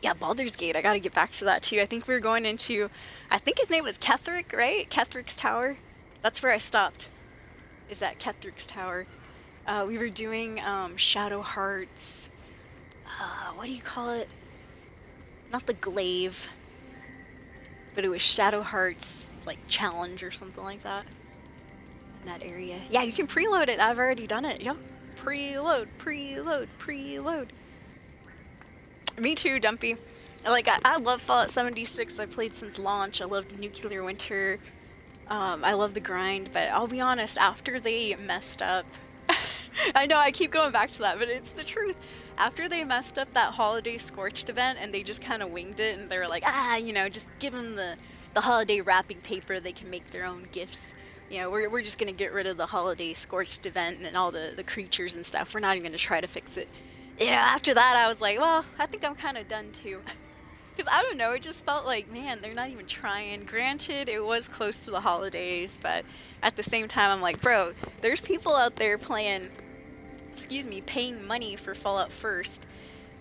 Yeah, Baldur's Gate, I gotta get back to that too. I think we were going into, I think his name was Ketherick, right? Ketherick's Tower. That's where I stopped, is at Ketherick's Tower. We were doing Shadow Hearts, what do you call it? Not the Glaive, but it was Shadow Hearts, like, challenge or something like that. In that area. Yeah, you can preload it. I've already done it. Yep. Preload, preload, preload. Me too, Dumpy. Like, I love Fallout 76. I played since launch. I loved Nuclear Winter. I love the grind, but I'll be honest, after they messed up... I know, I keep going back to that, but it's the truth. After they messed up that Holiday Scorched event and they just kind of winged it and they were like, you know, just give them the holiday wrapping paper, they can make their own gifts. You know, we're just going to get rid of the Holiday Scorched event and all the creatures and stuff. We're not even going to try to fix it. You know, after that, I was like, well, I think I'm kind of done too. Because I don't know, it just felt like, man, they're not even trying. Granted, it was close to the holidays, but at the same time, I'm like, bro, there's people out there playing, paying money for Fallout First.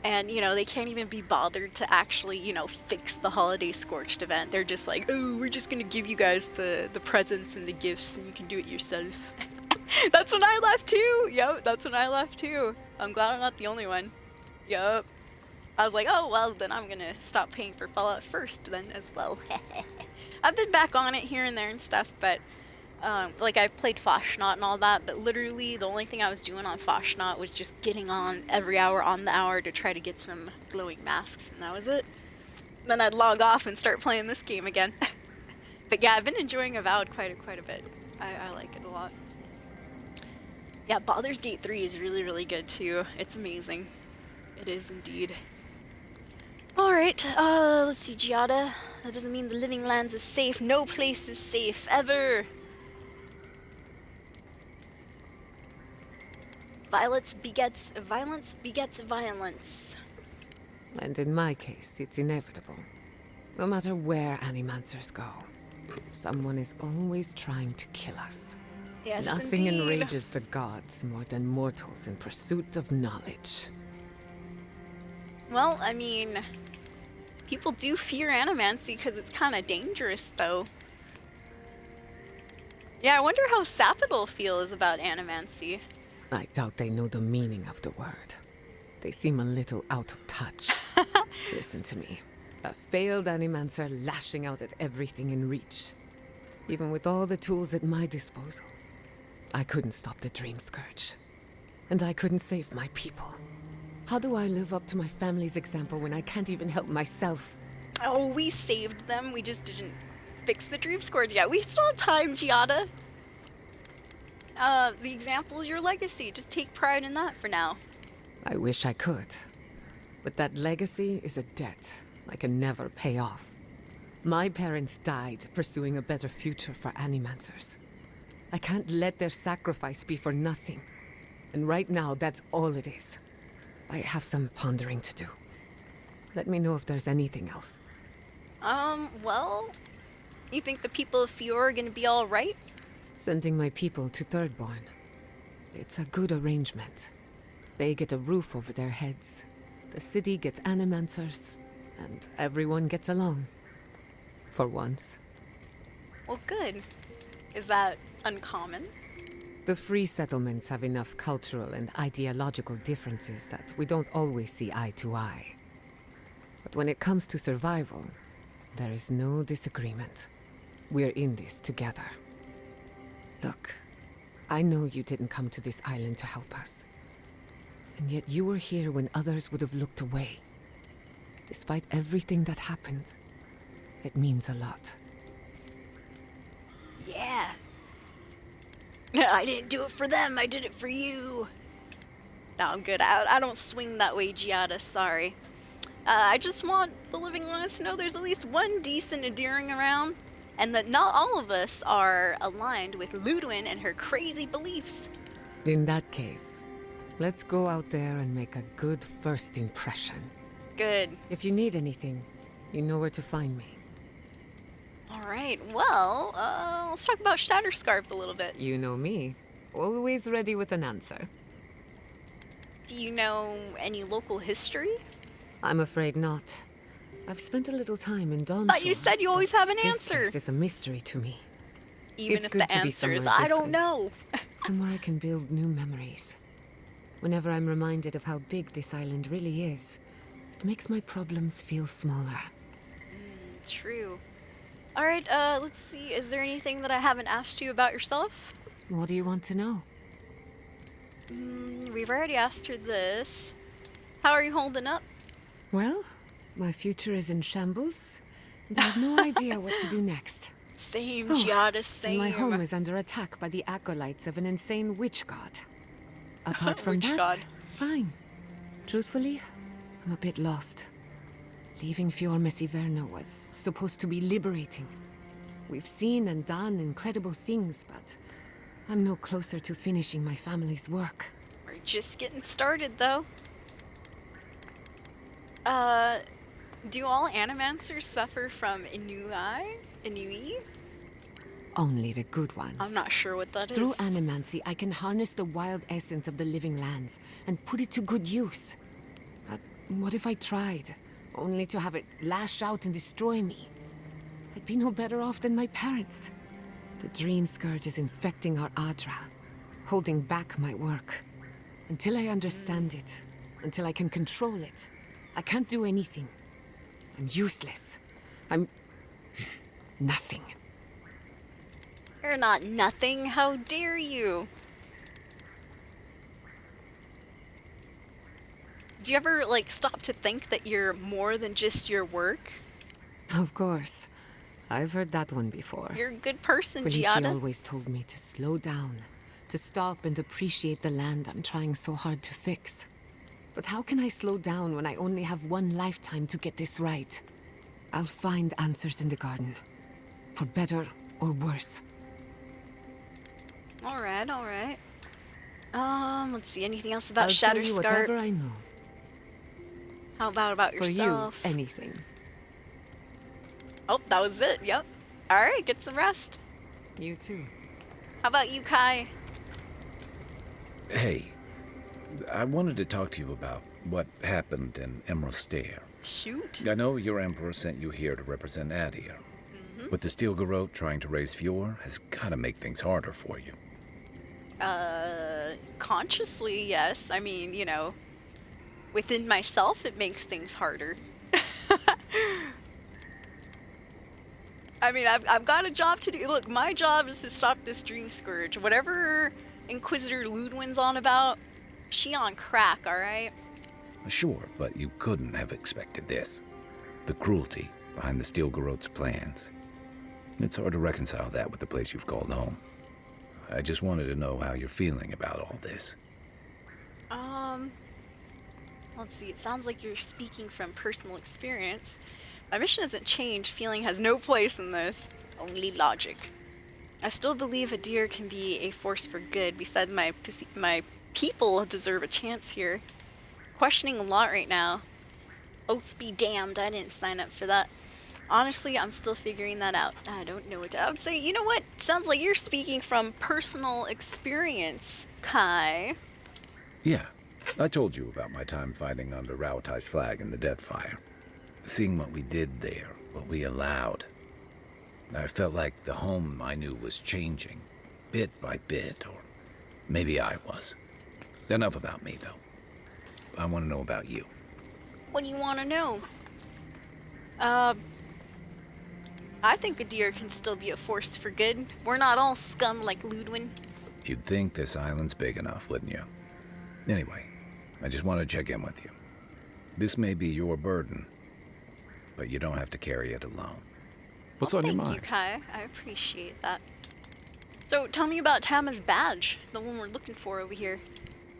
And, you know, they can't even be bothered to actually, you know, fix the Holiday Scorched event. They're just like, oh, we're just going to give you guys the presents and the gifts and you can do it yourself. That's when I left too. Yep, that's when I left too. I'm glad I'm not the only one. Yep. I was like, oh, well, then I'm going to stop paying for Fallout First then as well. I've been back on it here and there and stuff, but, like, I played Foshnaut and all that, but literally the only thing I was doing on Foshnaut was just getting on every hour on the hour to try to get some glowing masks, and that was it. Then I'd log off and start playing this game again. But yeah, I've been enjoying Avowed quite a bit. I like it a lot. Yeah, Baldur's Gate 3 is really, really good too. It's amazing. It is indeed. Alright, let's see, Giada. That doesn't mean the Living Lands is safe. No place is safe, ever. Violence begets violence. And in my case, it's inevitable. No matter where Animancers go, someone is always trying to kill us. Yes, Nothing indeed. enrages the gods more than mortals in pursuit of knowledge. Well, I mean, people do fear animancy because it's kind of dangerous, though. Yeah, I wonder how Sapidal feels about animancy. I doubt they know the meaning of the word. They seem a little out of touch. Listen to me. A failed Animancer lashing out at everything in reach. Even with all the tools at my disposal, I couldn't stop the Dream Scourge. And I couldn't save my people. How do I live up to my family's example when I can't even help myself? Oh, we saved them. We just didn't fix the Dream Scourge yet. We still have time, Giada. The example is your legacy. Just take pride in that for now. I wish I could. But that legacy is a debt I can never pay off. My parents died pursuing a better future for Animancers. I can't let their sacrifice be for nothing. And right now, that's all it is. I have some pondering to do. Let me know if there's anything else. Well, you think the people of Fior are gonna be alright? Sending my people to 3rdBorn. It's a good arrangement. They get a roof over their heads. The city gets Animancers, and everyone gets along. For once. Well, good. Is that uncommon? The free settlements have enough cultural and ideological differences that we don't always see eye to eye. But when it comes to survival, there is no disagreement. We're in this together. Look, I know you didn't come to this island to help us. And yet you were here when others would have looked away. Despite everything that happened, it means a lot. Yeah. I didn't do it for them, I did it for you. No, I'm good. I don't swing that way, Giada, sorry. I just want the living ones to know there's at least one decent endearing around, and that not all of us are aligned with Ludwin and her crazy beliefs. In that case, let's go out there and make a good first impression. Good. If you need anything, you know where to find me. Alright, well, let's talk about Shatterscarp a little bit. You know me. Always ready with an answer. Do you know any local history? I'm afraid not. I've spent a little time in Dawn. Thought you said you always have an answer. This is a mystery to me. Even it's if good the to be answer is, somewhere I don't different. know. Somewhere I can build new memories. Whenever I'm reminded of how big this island really is, it makes my problems feel smaller. True. Alright, let's see. Is there anything that I haven't asked you about yourself? What do you want to know? We've already asked her this. How are you holding up? Well, my future is in shambles, and I have no idea what to do next. Same, Giada, And same. my home is under attack by the acolytes of an insane witch god. Apart from Witch that, god. fine. Truthfully, I'm a bit lost. Leaving Fior Messiverno was supposed to be liberating. We've seen and done incredible things, but I'm no closer to finishing my family's work. We're just getting started, though. Do all Animancers suffer from Inui? Only the good ones. I'm not sure what that is. Through animancy, I can harness the wild essence of the living lands and put it to good use. But what if I tried, only to have it lash out and destroy me? I'd be no better off than my parents. The dream scourge is infecting our Adra, holding back my work. Until I understand it, until I can control it, I can't do anything. I'm useless. I'm nothing. You're not nothing. How dare you? Do you ever, stop to think that you're more than just your work? Of course. I've heard that one before. You're a good person, Felici Giada. always told me to slow down, to stop and appreciate the land I'm trying so hard to fix. But how can I slow down when I only have one lifetime to get this right? I'll find answers in the garden. For better or worse. Alright, alright. Let's see, anything else about I'll tell you Shatterscarp? whatever I know. How about For yourself? you, anything. Oh, that was it, yep. Alright, get some rest. You too. How about you, Kai? Hey, I wanted to talk to you about what happened in Emerald Stair. Shoot. I know your emperor sent you here to represent Adir. But the Steel Garrote trying to raise Fior has gotta make things harder for you. Consciously, yes. I mean, within myself, it makes things harder. I mean, I've got a job to do. Look, my job is to stop this dream scourge. Whatever Inquisitor Ludwin's on about, she on crack, alright? Sure, but you couldn't have expected this. The cruelty behind the Steel Garrote's plans. It's hard to reconcile that with the place you've called home. I just wanted to know how you're feeling about all this. Let's see, it sounds like you're speaking from personal experience. My mission hasn't changed. Feeling has no place in this. Only logic. I still believe a deer can be a force for good. Besides, my people deserve a chance here. Questioning a lot right now. Oaths be damned, I didn't sign up for that. Honestly, I'm still figuring that out. I don't know what to... I would say, you know what? Sounds like you're speaking from personal experience, Kai. Yeah, I told you about my time fighting under Rauatai's flag in the Deadfire. Seeing what we did there, what we allowed. I felt like the home I knew was changing, bit by bit, or maybe I was. Enough about me, though. I want to know about you. What do you want to know? I think a deer can still be a force for good. We're not all scum like Ludwin. You'd think this island's big enough, wouldn't you? Anyway, I just want to check in with you. This may be your burden, but you don't have to carry it alone. What's on your mind? Thank you, Kai. I appreciate that. So, tell me about Tama's badge, the one we're looking for over here.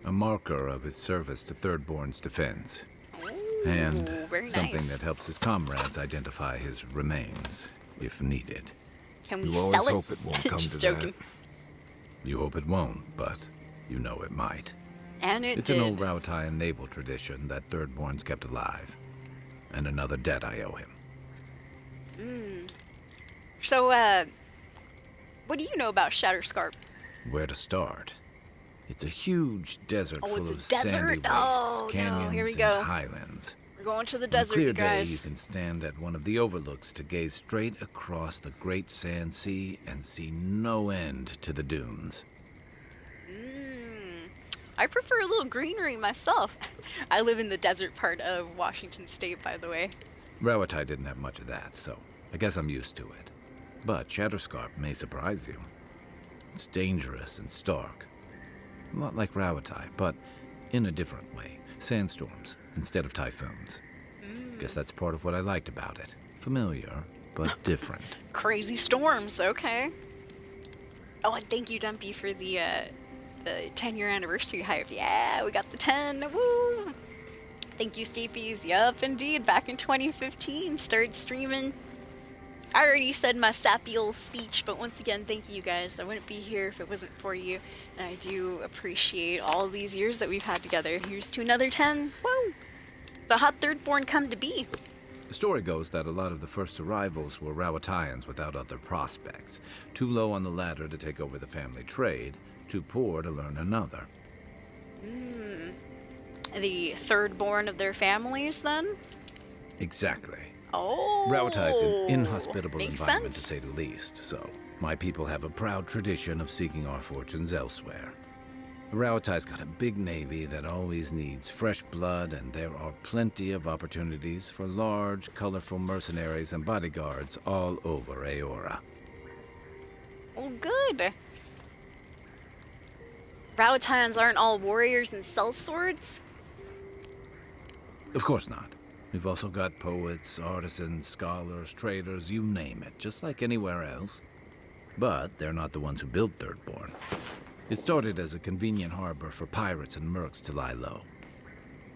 A marker of his service to 3rd-Born's defense. Ooh, And very something nice. that helps his comrades identify his remains, if needed. Can we You sell always it? hope it won't come Just to joking. that. You hope it won't, but you know it might. And it It's did. an old Rauataian naval tradition that 3rd-Born's kept alive. And another debt I owe him. So, what do you know about Shatterscarp? Where to start? It's a huge desert Oh, full it's a of sandy desert? wastes, Oh, no, canyons, here we go. and highlands. We're going to the On a desert, clear you day, you guys. can stand at one of the overlooks to gaze straight across the great sand sea and see no end to the dunes. I prefer a little greenery myself. I live in the desert part of Washington State, by the way. Rauatai didn't have much of that, so I guess I'm used to it. But Shatterscarp may surprise you. It's dangerous and stark. A lot like Rauatai, but in a different way. Sandstorms instead of typhoons. Guess that's part of what I liked about it. Familiar, but different. Crazy storms, okay. Oh, and thank you, Dumpy, for the 10-year anniversary hype. Yeah, we got the 10. Woo! Thank you, Scapies. Yup, indeed. Back in 2015, started streaming. I already said my sappy old speech, but once again, thank you guys. I wouldn't be here if it wasn't for you. And I do appreciate all these years that we've had together. Here's to another 10. Woo! So how'd 3rd-Born come to be? The story goes that a lot of the first arrivals were Rauataians without other prospects. Too low on the ladder to take over the family trade, too poor to learn another. The 3rd-Born of their families, then? Exactly. Oh, Rauatai's an inhospitable makes environment, sense. to say the least, so my people have a proud tradition of seeking our fortunes elsewhere. Rauatai's got a big navy that always needs fresh blood, and there are plenty of opportunities for large, colorful mercenaries and bodyguards all over Aora. Oh, good. Rauataians aren't all warriors and sellswords? Of course not. We've also got poets, artisans, scholars, traders, you name it, just like anywhere else. But they're not the ones who built 3rd-Born. It started as a convenient harbor for pirates and mercs to lie low.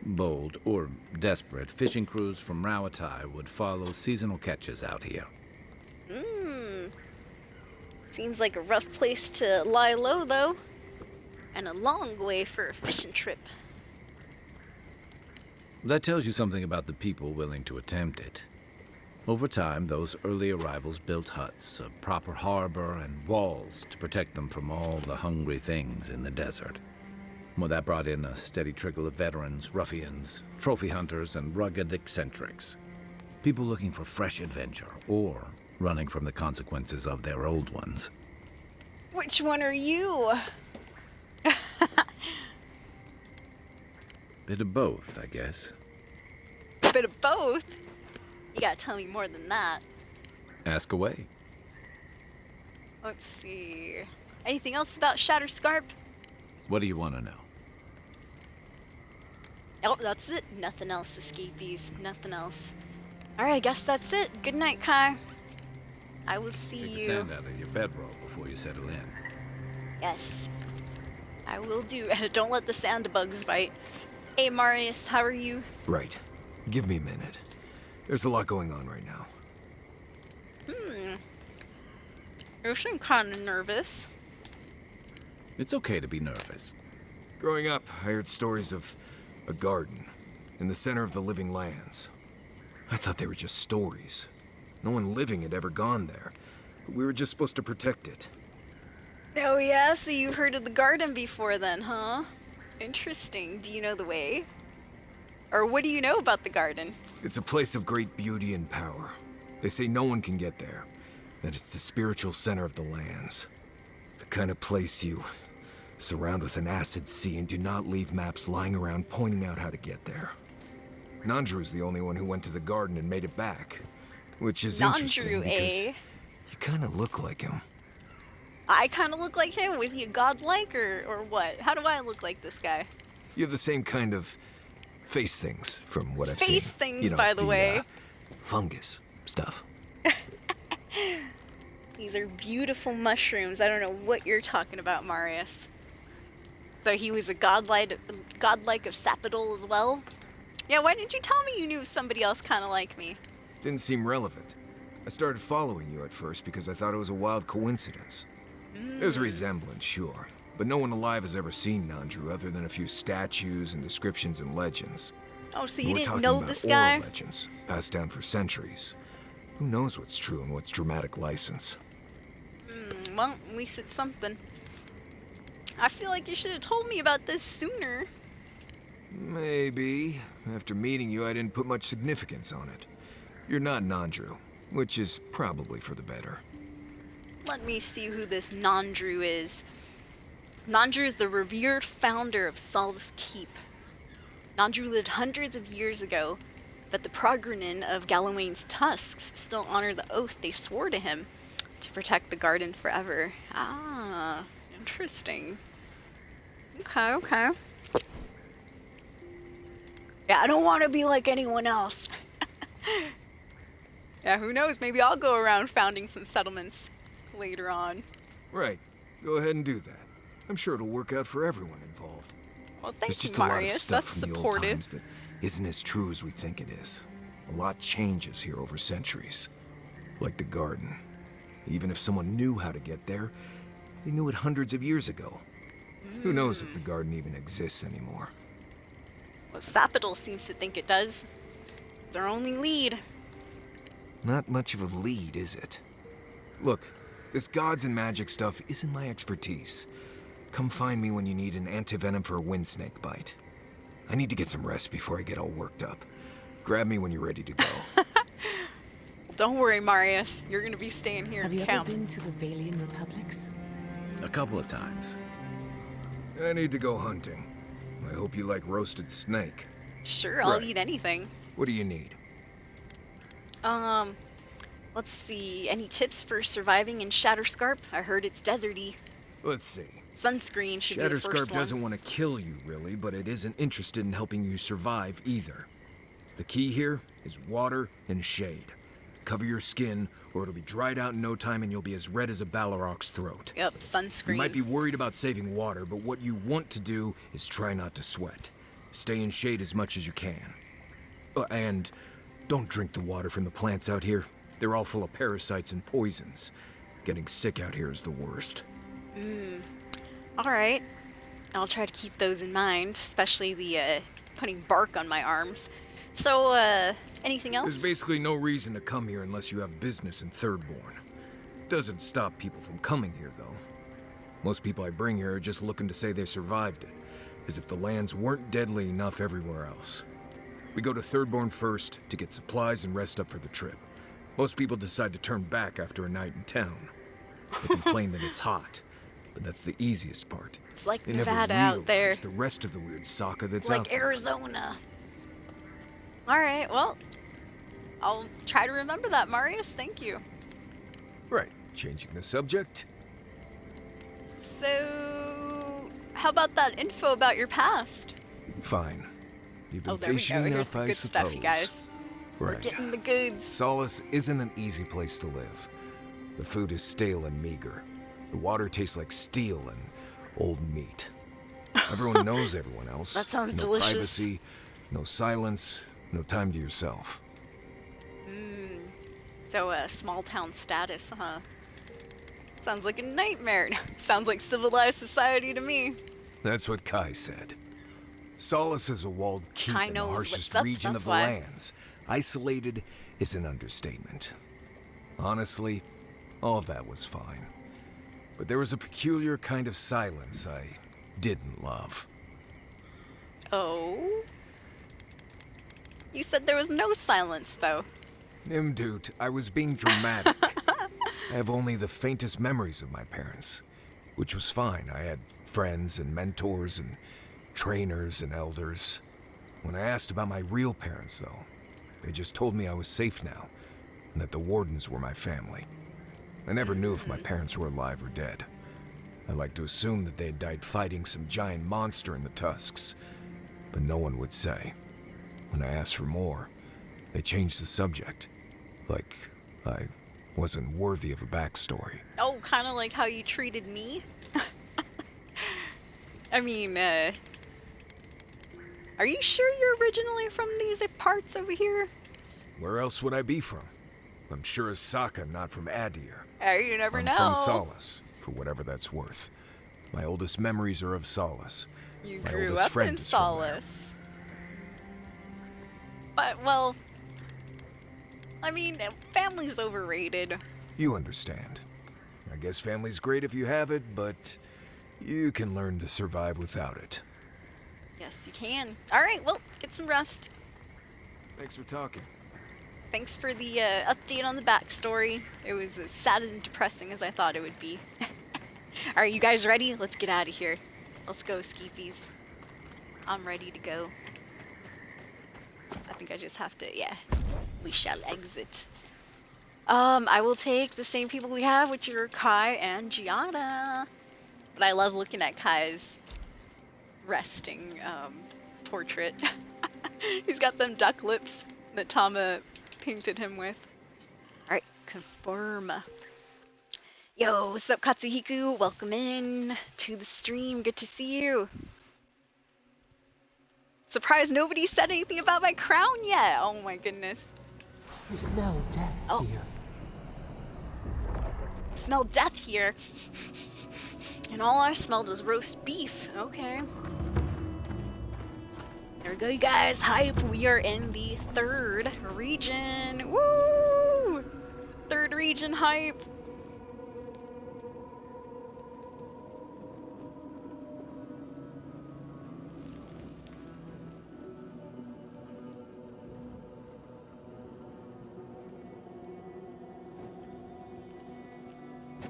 Bold, or desperate, fishing crews from Rauatai would follow seasonal catches out here. Seems like a rough place to lie low, though. And a long way for a fishing trip. That tells you something about the people willing to attempt it. Over time, those early arrivals built huts, a proper harbor, and walls to protect them from all the hungry things in the desert. Well, that brought in a steady trickle of veterans, ruffians, trophy hunters, and rugged eccentrics. People looking for fresh adventure, or running from the consequences of their old ones. Which one are you? Bit of both, I guess. A bit of both? You gotta tell me more than that. Ask away. Let's see. Anything else about Shatterscarp? What do you want to know? Oh, that's it. Nothing else, escapees. Nothing else. Alright, I guess that's it. Good night, Kai. I will see Take the you. sand out of your bedroll before you settle in. Yes. I will do. Don't let the sand bugs bite. Hey, Marius, how are you? Right. Give me a minute. There's a lot going on right now. You seem kind of nervous. It's okay to be nervous. Growing up, I heard stories of a garden in the center of the living lands. I thought they were just stories. No one living had ever gone there. We were just supposed to protect it. Oh yeah, so you've heard of the garden before then, huh? Interesting. Do you know the way? Or what do you know about the garden? It's a place of great beauty and power. They say no one can get there. That it's the spiritual center of the lands. The kind of place you surround with an acid sea and do not leave maps lying around pointing out how to get there. Nandru's the only one who went to the garden and made it back. Which is interesting because you kind of look like him. I kind of look like him? Was he godlike or what? How do I look like this guy? You have the same kind of face things from what I've seen. Face things, You know, by the way. Fungus stuff. These are beautiful mushrooms. I don't know what you're talking about, Marius. So he was a godlike of Sapidol as well? Yeah, why didn't you tell me you knew somebody else kind of like me? Didn't seem relevant. I started following you at first because I thought it was a wild coincidence. There's a resemblance, sure, but no one alive has ever seen Nandru other than a few statues and descriptions and legends. Oh, so And you we're didn't talking know about this oral guy? legends passed down for centuries. Who knows what's true and what's dramatic license? Well, at least it's something. I feel like you should have told me about this sooner. Maybe. After meeting you, I didn't put much significance on it. You're not Nandru, which is probably for the better. Let me see who this Nandru is. Nandru is the revered founder of Solace Keep. Nandru lived hundreds of years ago, but the progeny of Galawain's tusks still honor the oath they swore to him to protect the garden forever. Ah, interesting. Okay. Yeah, I don't want to be like anyone else. Yeah, who knows? Maybe I'll go around founding some settlements later on. Right. Go ahead and do that. I'm sure it'll work out for everyone involved. Well, There's thank you, just a lot of Marius. stuff That's from the old supportive. times that isn't as true as we think it is. A lot changes here over centuries. Like the garden. Even if someone knew how to get there, they knew it hundreds of years ago. Who knows if the garden even exists anymore? Well, Sapidol seems to think it does. It's our only lead. Not much of a lead, is it? Look, this gods and magic stuff isn't my expertise. Come find me when you need an antivenom for a wind snake bite. I need to get some rest before I get all worked up. Grab me when you're ready to go. Don't worry, Marius. You're gonna be staying here Have in you camp. ever been to the Valian Republics? A couple of times. I need to go hunting. I hope you like roasted snake. Sure, I'll Right. eat anything. What do you need? Let's see. Any tips for surviving in Shatterscarp? I heard it's deserty. Let's see. Sunscreen should be the Shatterscarp first one. doesn't want to kill you, really, but it isn't interested in helping you survive either. The key here is water and shade. Cover your skin, or it'll be dried out in no time and you'll be as red as a Balrog's throat. Yep, sunscreen. You might be worried about saving water, but what you want to do is try not to sweat. Stay in shade as much as you can. And don't drink the water from the plants out here. They're all full of parasites and poisons. Getting sick out here is the worst. All right. I'll try to keep those in mind, especially the putting bark on my arms. So, anything else? There's basically no reason to come here unless you have business in 3rdBorn. Doesn't stop people from coming here, though. Most people I bring here are just looking to say they survived it, as if the lands weren't deadly enough everywhere else. We go to 3rdBorn first to get supplies and rest up for the trip. Most people decide to turn back after a night in town. They complain that it's hot, but that's the easiest part. It's like They never Nevada out there. realize the rest of the weird soccer that's out Like there. Arizona. All right, well, I'll try to remember that, Marius. Thank you. Right, changing the subject. So, how about that info about your past? Fine. You've been Oh, there we patient go. Here's enough, the I good stuff, you suppose. guys. We're Right. getting the goods. Solace isn't an easy place to live. The food is stale and meager. The water tastes like steel and old meat. Everyone knows everyone else. That sounds no delicious. Privacy, no silence, no time to yourself. So, small town status, huh? Sounds like a nightmare. Sounds like civilized society to me. That's what Kai said. Solace is a walled keep Kai in the knows harshest what's up, region that's of the why. lands. Isolated is an understatement. Honestly, all of that was fine. But there was a peculiar kind of silence I didn't love. Oh? You said there was no silence, though. Nimdut, I was being dramatic. I have only the faintest memories of my parents, which was fine. I had friends and mentors and trainers and elders. When I asked about my real parents, though, they just told me I was safe now, and that the wardens were my family. I never knew if my parents were alive or dead. I like to assume that they had died fighting some giant monster in the tusks, but no one would say. When I asked for more, they changed the subject, like I wasn't worthy of a backstory. Oh, kind of like how you treated me? I mean, are you sure you're originally from these parts over here? Where else would I be from? I'm sure as Sokka, not from Adir. You never know. I'm from Solace, for whatever that's worth. My oldest memories are of Solace. You My grew oldest up friend in is from there. Solace. But, well, I mean, family's overrated. You understand. I guess family's great if you have it, but you can learn to survive without it. Yes, you can. All right, well, get some rest. Thanks for talking. Thanks for the update on the backstory. It was as sad and depressing as I thought it would be. All right, you guys ready? Let's get out of here. Let's go, Skeefies. I'm ready to go. I think I just have to, yeah. We shall exit. I will take the same people we have, which are Kai and Gianna. But I love looking at Kai's resting portrait. He's got them duck lips that Tama painted him with. Alright, confirm. Yo, what's up, Katsuhiku? Welcome in to the stream. Good to see you. Surprised nobody said anything about my crown yet. Oh my goodness. You smell death here. Smell death here. And all I smelled was roast beef. Okay. There we go, you guys. Hype. We are in the 3rd region. Woo! 3rd region hype.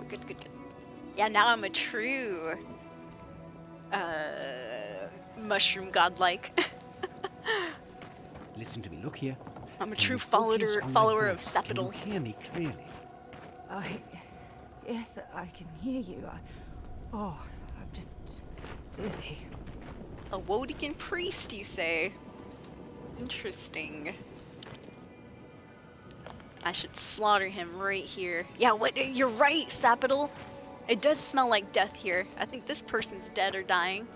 Good, good, good. Yeah, now I'm a true mushroom godlike. Listen to me, look here. I'm a Can true you focus on my follower of voice? Sepidal. Can you hear me clearly? Yes, I can hear you. I'm just dizzy. A Wodican priest, you say? Interesting. I should slaughter him right here. Yeah, what? You're right, Sapidal. It does smell like death here. I think this person's dead or dying.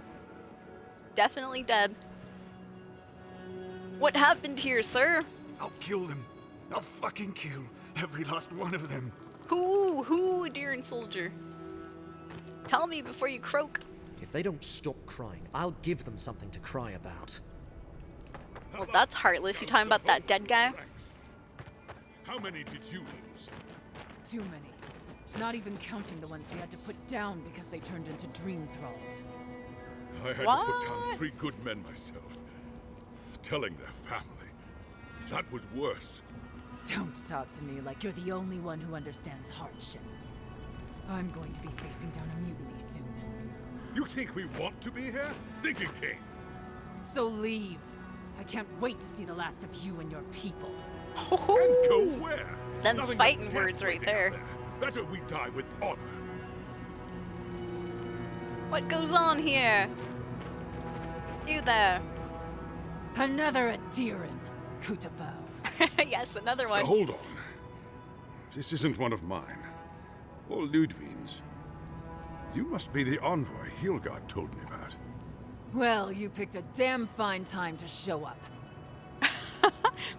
Definitely dead. What happened here, sir? I'll kill them. I'll fucking kill every last one of them. Who, Deering Soldier? Tell me before you croak. If they don't stop crying, I'll give them something to cry about. Well, that's heartless. You talking about that dead guy? How many did you lose? Too many. Not even counting the ones we had to put down because they turned into dream thralls. I had to put down 3 good men myself. Telling their family. That was worse. Don't talk to me like you're the only one who understands hardship. I'm going to be facing down a mutiny soon. You think we want to be here? Think again. So leave. I can't wait to see the last of you and your people. And go where? Them's Nothing fighting but words death right waiting out there. Better we die with honor. What goes on here? You there. Another Adiran, Kutabo. Yes, another one. Hold on. This isn't one of mine. Or Ludwig's. You must be the envoy Hilgard told me about. Well, you picked a damn fine time to show up.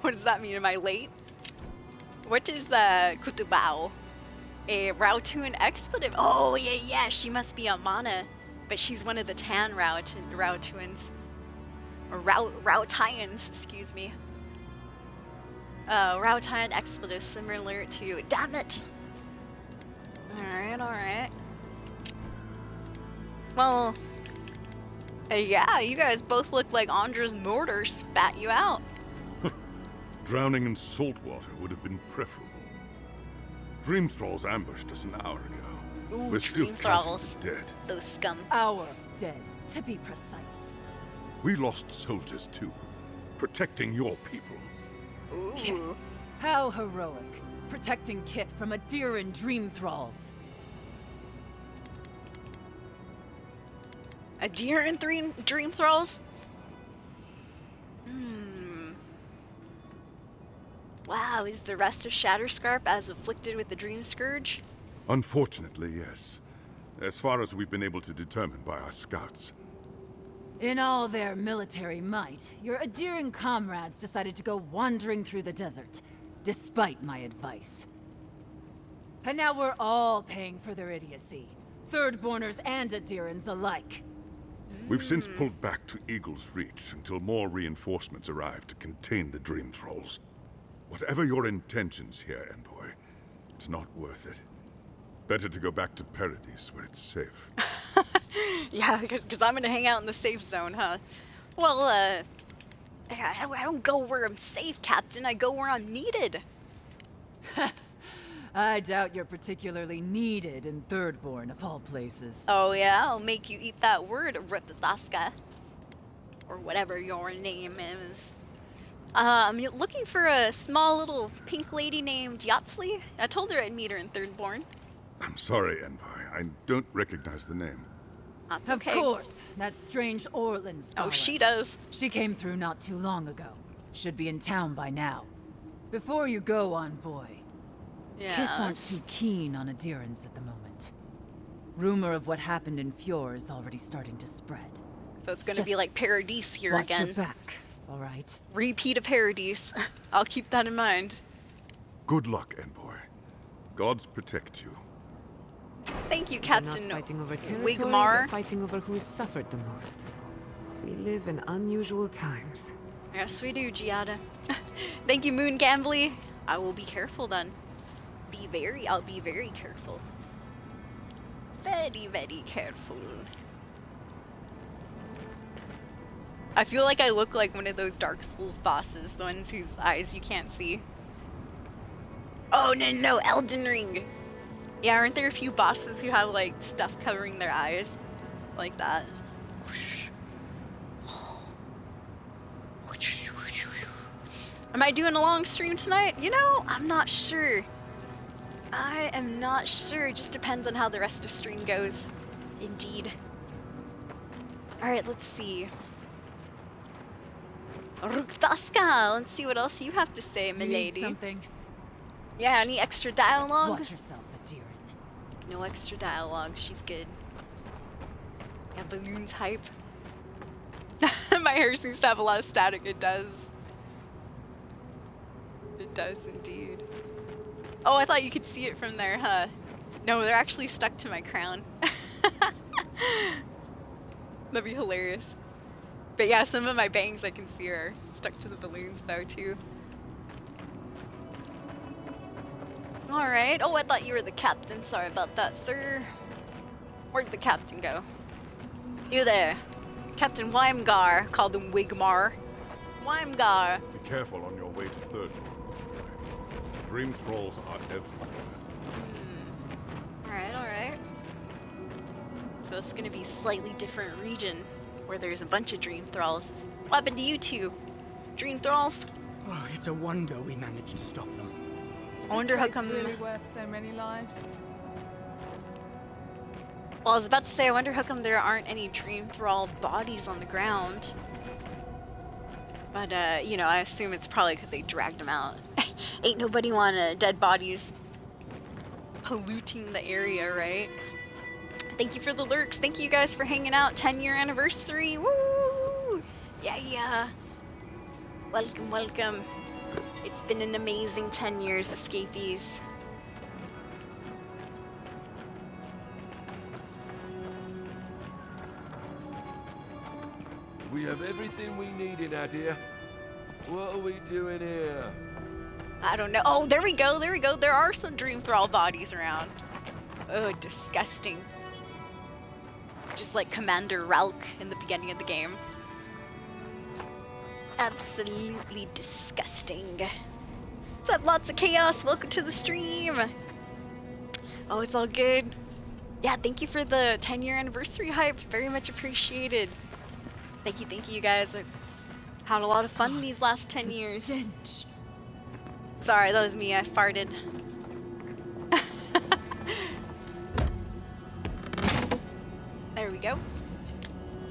What does that mean? Am I late? What is the kutubao? A Rautun expletive? Oh, yeah, she must be a mana. But she's one of the Tan Rautuans. Or Rautians, excuse me. Rautian expletive similar to... Damn it! Alright. Well... yeah, you guys both look like Andra's mortar spat you out. Drowning in salt water would have been preferable. Dream Thralls ambushed us an hour ago. Ooh, We're still Dream counting Thralls. the dead. Those scum. Our dead, to be precise. We lost soldiers too, protecting your people. Ooh. Yes. How heroic. Protecting Kith from Adiran Dream Thralls. A deer and dream thralls? Wow, is the rest of Shatterscarp as afflicted with the Dream Scourge? Unfortunately, yes. As far as we've been able to determine by our scouts. In all their military might, your Adiran comrades decided to go wandering through the desert, despite my advice. And now we're all paying for their idiocy. 3rdborners and Adirans alike. We've since pulled back to Eagle's Reach until more reinforcements arrive to contain the Dream Thralls. Whatever your intentions here, Envoy, it's not worth it. Better to go back to Paradise where it's safe. Yeah, because I'm going to hang out in the safe zone, huh? Well, I don't go where I'm safe, Captain. I go where I'm needed. I doubt you're particularly needed in 3rdborn, of all places. Oh, yeah? I'll make you eat that word, Rutataska. Or whatever your name is. I'm looking for a small little pink lady named Yatsli. I told her I'd meet her in 3rdborn. I'm sorry, Envoy. I don't recognize the name. That's Of okay. course, that strange Orlin scholar. Oh, she does. She came through not too long ago. Should be in town by now. Before you go, Envoy. Yeah. Kith aren't too keen on Adirans at the moment. Rumor of what happened in Fjord is already starting to spread. So it's going to be like Paradise here watch again. your back, all right? Repeat of Paradise. I'll keep that in mind. Good luck, Envoy. Gods protect you. Thank you, We're Captain not fighting over territory, Wigmar. but fighting over who has suffered the most. We live in unusual times. Yes, we do, Giada. Thank you, Moon Gambly. I will be careful then. I'll be very careful. Very, very careful. I feel like I look like one of those Dark Souls bosses, the ones whose eyes you can't see. Oh, no, Elden Ring. Yeah, aren't there a few bosses who have, like, stuff covering their eyes? Like that. Am I doing a long stream tonight? You know, I'm not sure. I am not sure. It just depends on how the rest of stream goes. Indeed. Alright, let's see. Ruktaska, let's see what else you have to say, Need milady. something? Yeah, any extra dialogue? Watch yourself, Adiran. No extra dialogue, she's good. Yeah, balloons hype. My hair seems to have a lot of static, it does. It does indeed. Oh, I thought you could see it from there, huh? No, they're actually stuck to my crown. That'd be hilarious. But yeah, some of my bangs I can see are stuck to the balloons though, too. Alright. Oh, I thought you were the captain. Sorry about that, sir. Where'd the captain go? You there. Captain Weimgar. Called him Wigmar. Weimgar. Be careful on your way to 3rd. Dream Thralls are everywhere. Alright. So it's gonna be a slightly different region where there's a bunch of Dream Thralls. What happened to you two? Dream Thralls? Oh, it's a wonder we managed to stop them. I wonder how come... really worth so many lives? Well, I was about to say, I wonder how come there aren't any Dream Thrall bodies on the ground. But, you know, I assume it's probably because they dragged them out. Ain't nobody want dead bodies polluting the area, right? Thank you for the lurks. Thank you guys for hanging out. 10-year anniversary. Woo! Yeah, yeah. Welcome, welcome. It's been an amazing 10 years, escapees. We have everything we need in Adir. What are we doing here? I don't know. Oh, there we go. There we go. There are some Dream Thrall bodies around. Oh, disgusting. Just like Commander Ralk in the beginning of the game. Absolutely disgusting. What's up, lots of chaos? Welcome to the stream. Oh, it's all good. Yeah, thank you for the 10-year anniversary hype. Very much appreciated. Thank you guys. I've had a lot of fun these last 10 years. Sorry, that was me. I farted. There we go.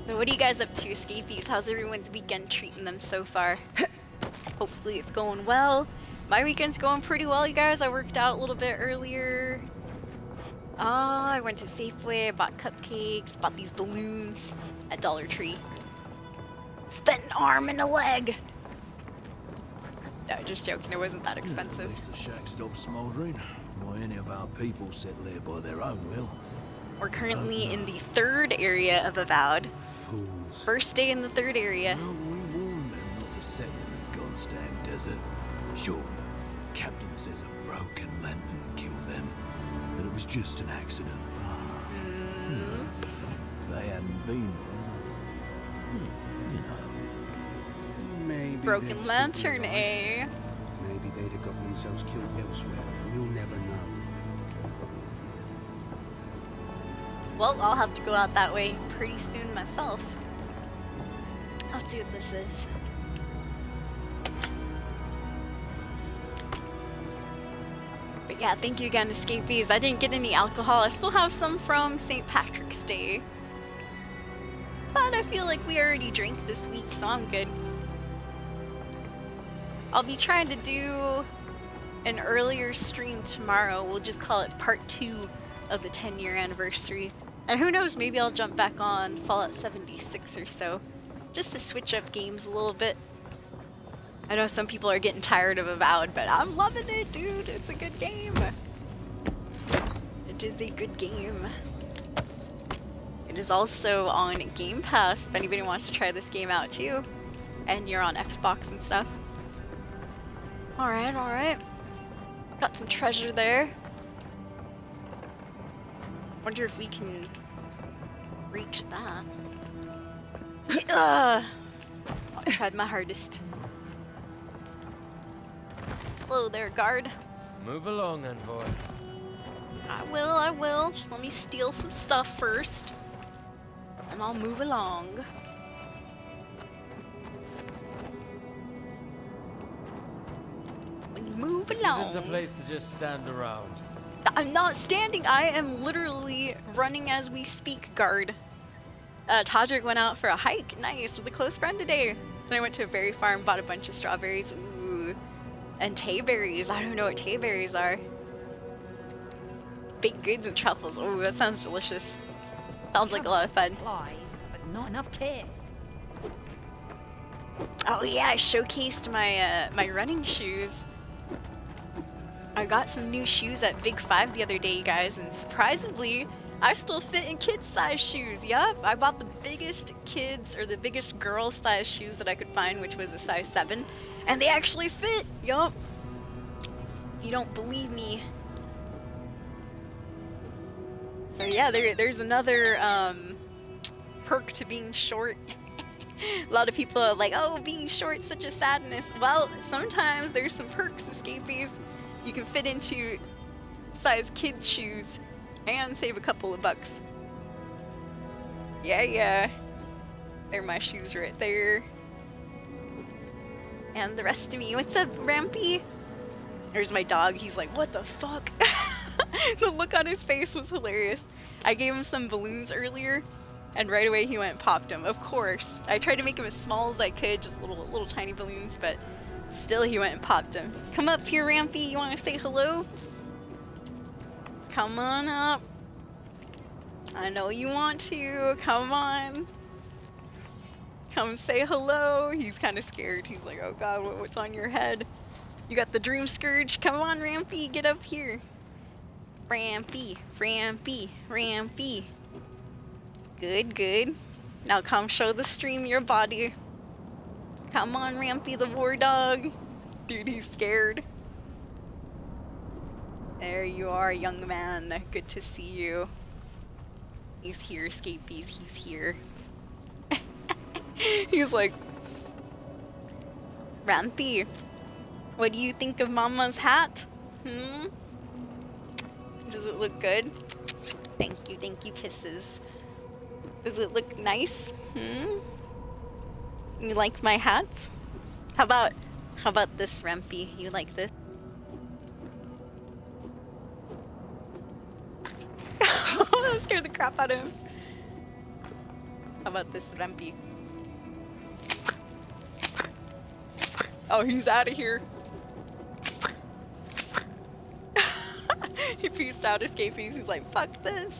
So what are you guys up to, escapees? How's everyone's weekend treating them so far? Hopefully it's going well. My weekend's going pretty well, you guys. I worked out a little bit earlier. I went to Safeway, bought cupcakes, bought these balloons at Dollar Tree. Spent an arm and a leg. No, just joking. It wasn't that expensive. At least the shack stopped smouldering. Why any of our people settle here by their own will. We're currently in the 3rd area of Avowed. Fools. First day in the 3rd area. Well, we warned them not to settle in the God's damn desert. Sure, Captain says a broken lantern killed them, but it was just an accident. They hadn't been Maybe broken lantern, eh? Maybe they'd have got themselves killed elsewhere. We'll never know. Well, I'll have to go out that way pretty soon myself. Let's see what this is. But yeah, thank you again, escapees. I didn't get any alcohol. I still have some from St. Patrick's Day. But I feel like we already drank this week, so I'm good. I'll be trying to do an earlier stream tomorrow. We'll just call it part 2 of the 10-year anniversary. And who knows, maybe I'll jump back on Fallout 76 or so, just to switch up games a little bit. I know some people are getting tired of Avowed, but I'm loving it, dude. It's a good game. It is a good game. It is also on Game Pass, if anybody wants to try this game out too. And you're on Xbox and stuff. Alright, alright. Got some treasure there. Wonder if we can reach that. I tried my hardest. Hello there, guard. Move along, envoy. I will. Just let me steal some stuff first. And I'll move along. Move along. Isn't a place to just stand around. I'm not standing. I am literally running as we speak, guard. Todrick went out for a hike. Nice. With a close friend today. Then I went to a berry farm, bought a bunch of strawberries. Ooh. And tayberries. I don't know what tayberries are. Baked goods and truffles. Ooh, that sounds delicious. Sounds like a lot of fun. Supplies, but not enough kith. Oh yeah, I showcased my my running shoes. I got some new shoes at Big 5 the other day, you guys, and surprisingly, I still fit in kids' size shoes. Yup, I bought the biggest kids or the biggest girl size shoes that I could find, which was a size 7, and they actually fit. Yup. You don't believe me. So yeah, there's another perk to being short. A lot of people are like, oh, being short's such a sadness. Well, sometimes there's some perks, escapees. You can fit into size kids' shoes and save a couple of bucks. Yeah. They're my shoes right there. And the rest of me. What's up, Rampy? There's my dog. He's like, what the fuck? The look on his face was hilarious. I gave him some balloons earlier, and right away he went and popped them. Of course. I tried to make him as small as I could, just little tiny balloons, but still he went and popped them. Come up here, Rampy. You want to say hello? Come on up. I know you want to. Come on. Come say hello. He's kind of scared. He's like, oh god, what's on your head? You got the Dream Scourge. Come on, Rampy, get up here. Rampy, Rampy, Rampy. Good, good. Now come show the stream your body. Come on, Rampy the war dog. Dude, he's scared. There you are, young man. Good to see you. He's here, Scapies. He's here. He's like, Rampy, what do you think of Mama's hat? Hmm? Does it look good? Thank you, kisses. Does it look nice? Hmm? You like my hat? How about this, Rampy? You like this? That scared the crap out of him. How about this, Rampy? Oh, he's out of here. He pieced out escapees. He's like, fuck this.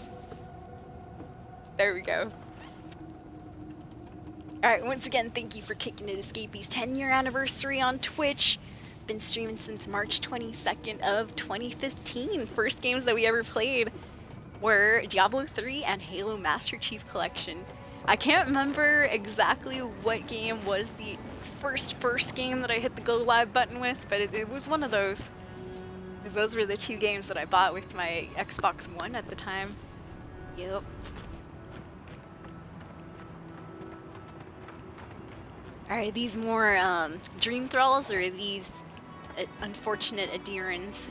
There we go. Alright, once again, thank you for kicking it, Escapees. 10-year anniversary on Twitch. Been streaming since March 22nd of 2015. First games that we ever played were Diablo 3 and Halo Master Chief Collection. I can't remember exactly what game was the first game that I hit the go live button with, but it was one of those. Because those were the two games that I bought with my Xbox One at the time. Yep. Alright, these more dream thralls, or these unfortunate adherents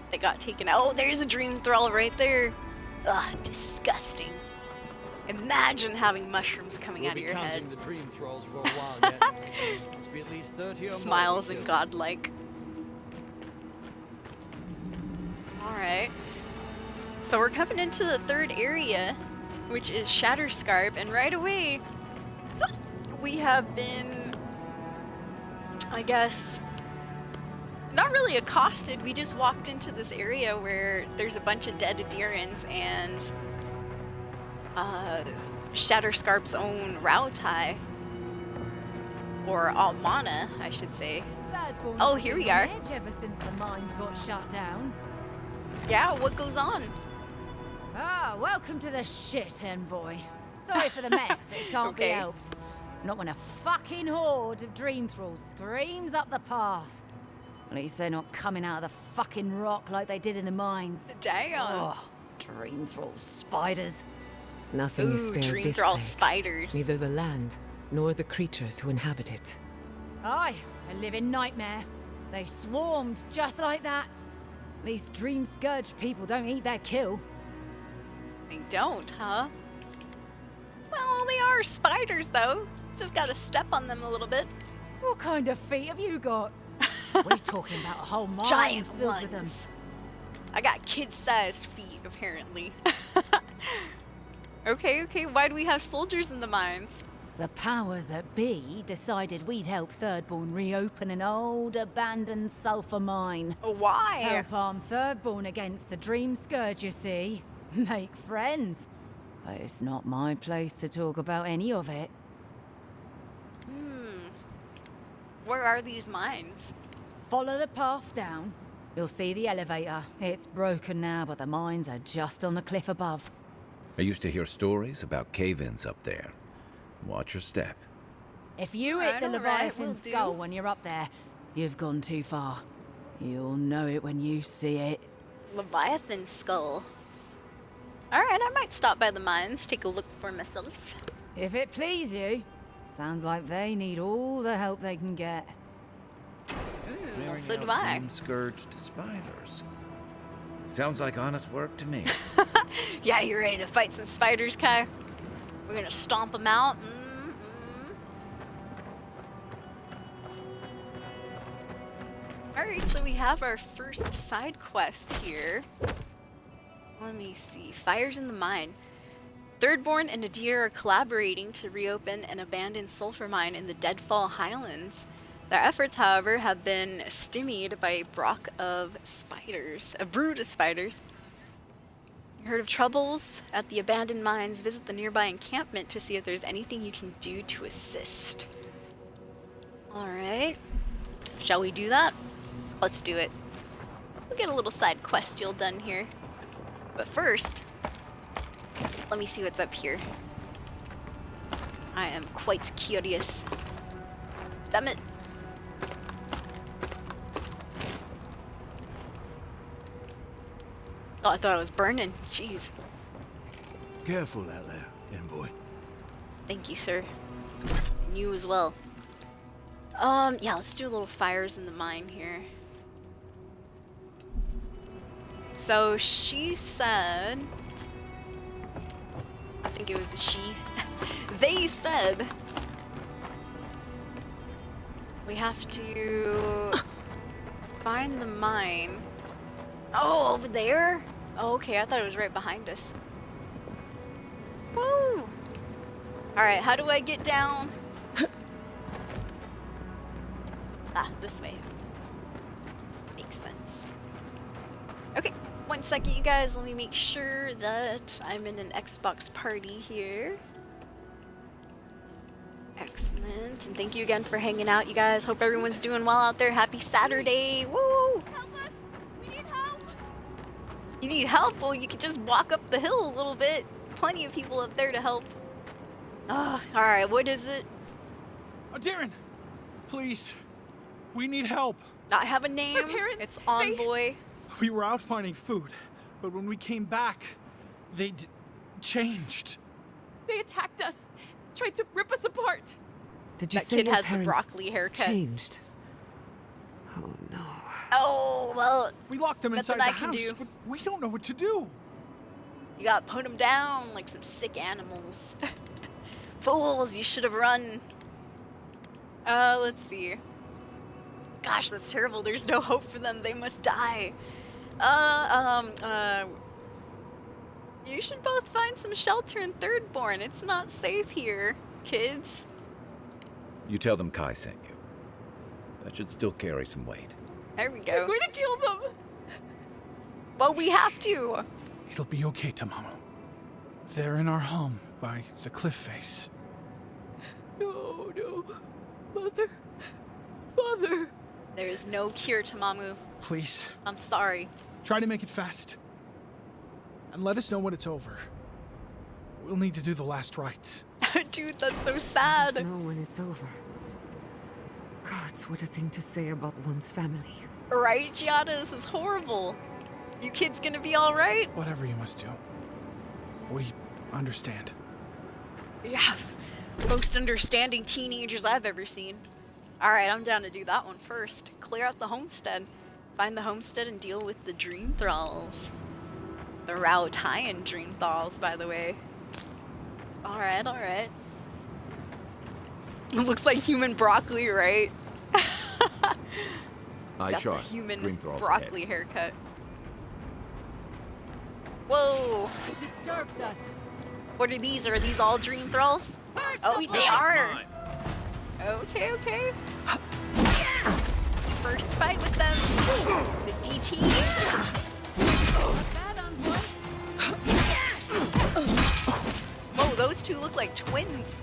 that got taken out. Oh, there's a dream thrall right there. Ugh, disgusting. Imagine having mushrooms coming out of your head. The dream thralls for a while yet. Must be at least 30 or more. Smiles and godlike. Alright. So we're coming into the third area, which is Shatterscarp, and right away we have been, I guess, not really accosted. We just walked into this area where there's a bunch of dead adherents and Shatterscarp's own Rautai, or Almana, I should say. Oh, here we are. Ever since the mines got shut down. Yeah, what goes on? Ah, welcome to the shit, envoy. Sorry for the mess, but it can't be helped. Not when a fucking horde of dream thralls screams up the path. At least they're not coming out of the fucking rock like they did in the mines. Damn. Oh, dream thrall spiders. Nothing is spared dream this thrall place. Spiders. Neither the land nor the creatures who inhabit it. Aye, a living nightmare. They swarmed just like that. These dream scourge people don't eat their kill. They don't, huh? Well, they are spiders, though. Just gotta step on them a little bit. What kind of feet have you got? We're talking about a whole mine Giant filled ones. with them. I got kid-sized feet, apparently. Okay, why do we have soldiers in the mines? The powers that be decided we'd help 3rdBorn reopen an old, abandoned sulfur mine. Why? Help arm 3rdBorn against the Dream Scourge, you see. Make friends. But it's not my place to talk about any of it. Where are these mines? Follow the path down. You'll see the elevator. It's broken now, but the mines are just on the cliff above. I used to hear stories about cave-ins up there. Watch your step. If you hit the Leviathan skull when you're up there, you've gone too far. You'll know it when you see it. Leviathan skull. Alright, I might stop by the mines, take a look for myself. If it please you. Sounds like they need all the help they can get. Well, so do I. Scourged spiders. Sounds like honest work to me. Yeah, you ready to fight some spiders, Kai? We're gonna stomp them out. Alright, so we have our first side quest here. Let me see. Fires in the mine. 3rdBorn and Nadir are collaborating to reopen an abandoned sulfur mine in the Deadfall Highlands. Their efforts, however, have been stymied by a brood of spiders. Heard of troubles at the abandoned mines? Visit the nearby encampment to see if there's anything you can do to assist. Alright. Shall we do that? Let's do it. We'll get a little side quest deal done here. But first, let me see what's up here. I am quite curious. Damn it. Oh, I thought I was burning. Jeez. Careful out there, envoy. Thank you, sir. And you as well. Yeah, let's do a little fires in the mine here. So she said, I think it was a she. They said we have to find the mine. Oh, over there? Oh, okay, I thought it was right behind us. Woo! Alright, how do I get down? Ah, this way. Makes sense. Okay, 1 second, you guys. Let me make sure that I'm in an Xbox party here. Excellent. And thank you again for hanging out, you guys. Hope everyone's doing well out there. Happy Saturday. Woo! Help us! We need help! You need help? Well, you could just walk up the hill a little bit. Plenty of people up there to help. Oh, alright, what is it? Oh, Darren! Please. We need help. I have a name. My parents, It's Envoy. We were out finding food, but when we came back, they changed. They attacked us, tried to rip us apart. Did you That say kid your has the parents broccoli haircut. changed? Oh no. Oh, well, We locked them inside nothing the I can house, do. but we don't know what to do. You gotta put them down like some sick animals. Fools, you should have run. Let's see. Gosh, that's terrible. There's no hope for them. They must die. You should both find some shelter in 3rdBorn. It's not safe here, kids. You tell them Kai sent you. That should still carry some weight. There we We're go. going to kill them. Well, we have to. It'll be okay, Tamamu. They're in our home by the cliff face. No, no. Mother. Father. There is no cure to Mamu. Please, I'm sorry. try to make it fast. And let us know when it's over. We'll need to do the last rites. Dude, that's so Let sad. us know when it's over. Gods, what a thing to say about one's family. Right, Giada? This is horrible. You kids gonna be alright? Whatever you must do. We understand. Yeah. Most understanding teenagers I've ever seen. Alright, I'm down to do that one first. Clear out the homestead. Find the homestead and deal with the dream thralls. The Raotayan dream thralls, by the way. Alright, alright. It looks like human broccoli, right? Eye Got sharp. the human Dream thralls broccoli ahead. haircut. Whoa! It disturbs us. What are these? Are these all dream thralls? Oh, they are! Okay, okay. First fight with them. The DTs. Whoa, those two look like twins.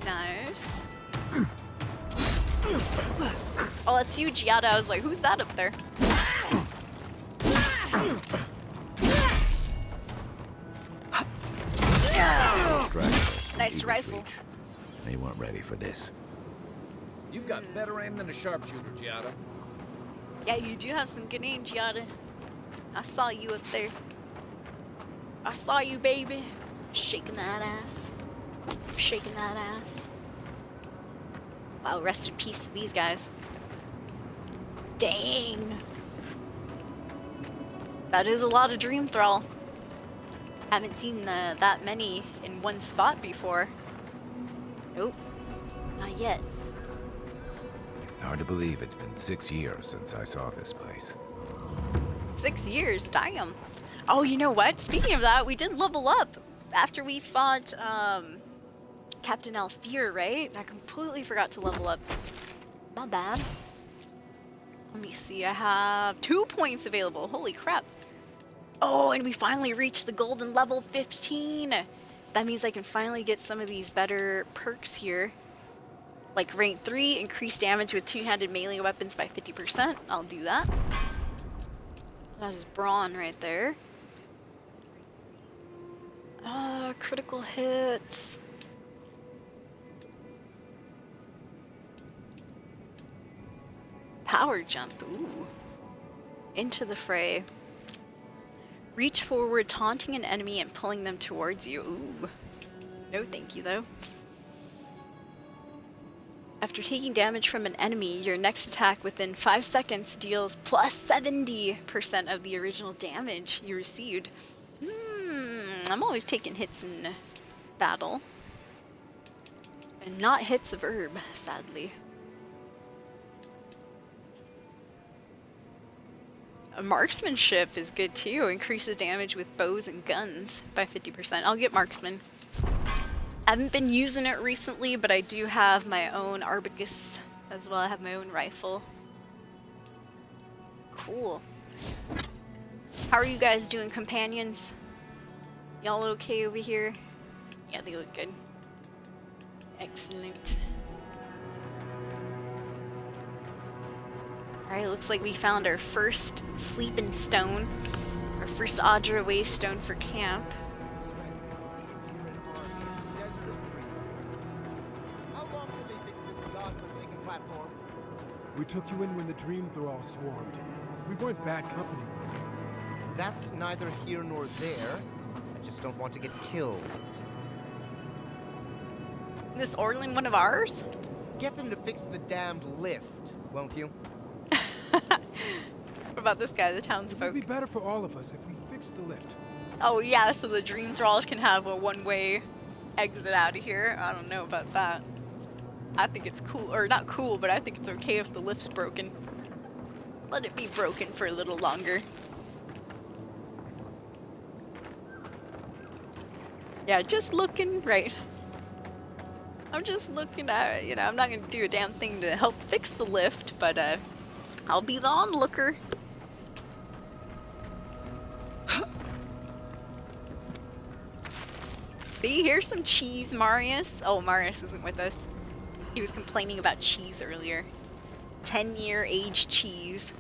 Nice. Oh, it's you, Giada. I was like, who's that up there? Nice rifle. They weren't ready for this. You've got better aim than a sharpshooter, Giada. Yeah, you do have some good aim, Giada. I saw you up there. I saw you, baby. Shaking that ass. Shaking that ass. Wow, rest in peace to these guys. Dang. That is a lot of Dream Thrall. Haven't seen that many in one spot before. Nope. Not yet. Hard to believe it's been 6 years since I saw this place. 6 years, damn. Oh, you know what? Speaking of that, we did level up after we fought Captain Alfear, right? I completely forgot to level up. My bad. Let me see, I have 2 points available. Holy crap. Oh, and we finally reached the golden level 15. That means I can finally get some of these better perks here. Like rank 3, increase damage with two-handed melee weapons by 50%. I'll do that. That is brawn right there. Critical hits. Power jump, ooh. Into the fray. Reach forward, taunting an enemy and pulling them towards you. Ooh. No thank you, though. After taking damage from an enemy, your next attack within 5 seconds deals plus 70% of the original damage you received. I'm always taking hits in battle. And not hits of herb, sadly. Marksmanship is good too. Increases damage with bows and guns by 50%. I'll get marksman. I haven't been using it recently, but I do have my own Arbicus as well. I have my own rifle. Cool. How are you guys doing, companions? Y'all okay over here? Yeah, they look good. Excellent. Alright, looks like we found our first sleeping stone. Our first Audra Waystone for camp. We took you in when the dream thrall swarmed. We weren't bad company. That's neither here nor there. I just don't want to get killed. This Orlin one of ours? Get them to fix the damned lift, won't you? What about this guy, the townsfolk? It would be better for all of us if we fixed the lift. Oh yeah, so the dream thralls can have a one-way exit out of here. I don't know about that. I think it's cool, or not cool, but I think it's okay if the lift's broken. Let it be broken for a little longer. Yeah, just looking, right. I'm just looking at, you know, I'm not gonna do a damn thing to help fix the lift, but I'll be the onlooker. See, here's some cheese, Marius. Oh, Marius isn't with us. He was complaining about cheese earlier. 10-year aged cheese.